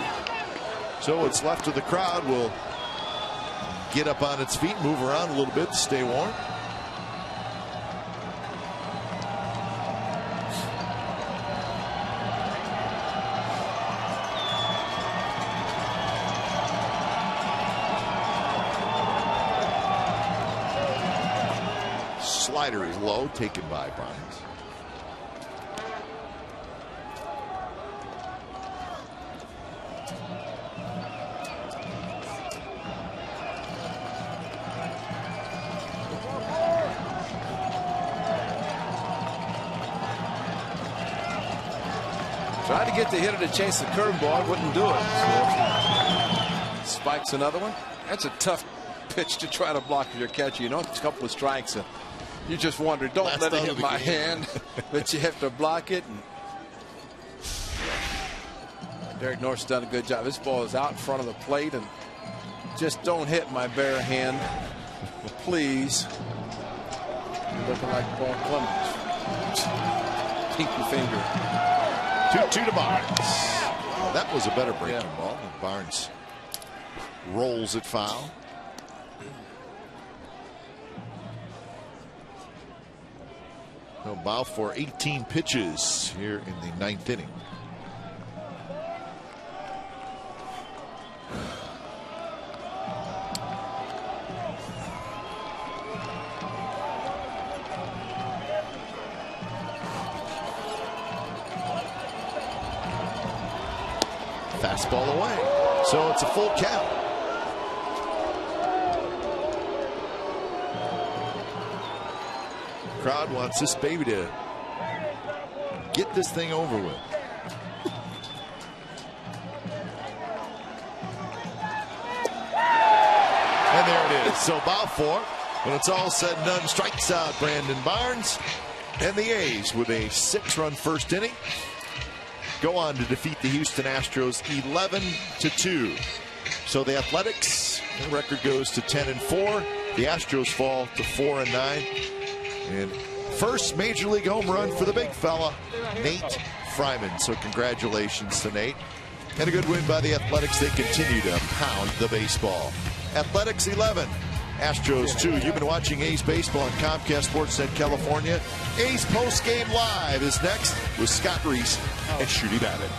So what's left of the crowd will get up on its feet, move around a little bit to stay warm. Slider is low, taken by Barnes. Tried to get the hitter to chase the curveball, wouldn't do it. So spikes another one. That's a tough pitch to try to block your catcher. You know, it's a couple of strikes. You just wonder, don't let it hit my hand, but you have to block it. And Derek North's done a good job. This ball is out in front of the plate, and just don't hit my bare hand, please. You're looking like Paul Clemens. Pinky finger. 2-2 to Barnes. That was a better breaking ball. And Barnes rolls it foul. He'll bow for 18 pitches here in the 9th inning. Fastball away. So it's a full count. Crowd wants this baby to get this thing over with. And there it is. So bow for, when it's all said and done, strikes out Brandon Barnes. And the A's with a 6-run first inning go on to defeat the Houston Astros 11-2. So the Athletics, their record goes to 10-4. The Astros fall to 4-9. And first major league home run for the big fella, Nate Fryman. So congratulations to Nate. And a good win by the Athletics. They continue to pound the baseball. Athletics 11, Astros 2. You've been watching A's baseball on Comcast Sportsnet California. A's postgame live is next with Scott Reese and Shooty Babbitt.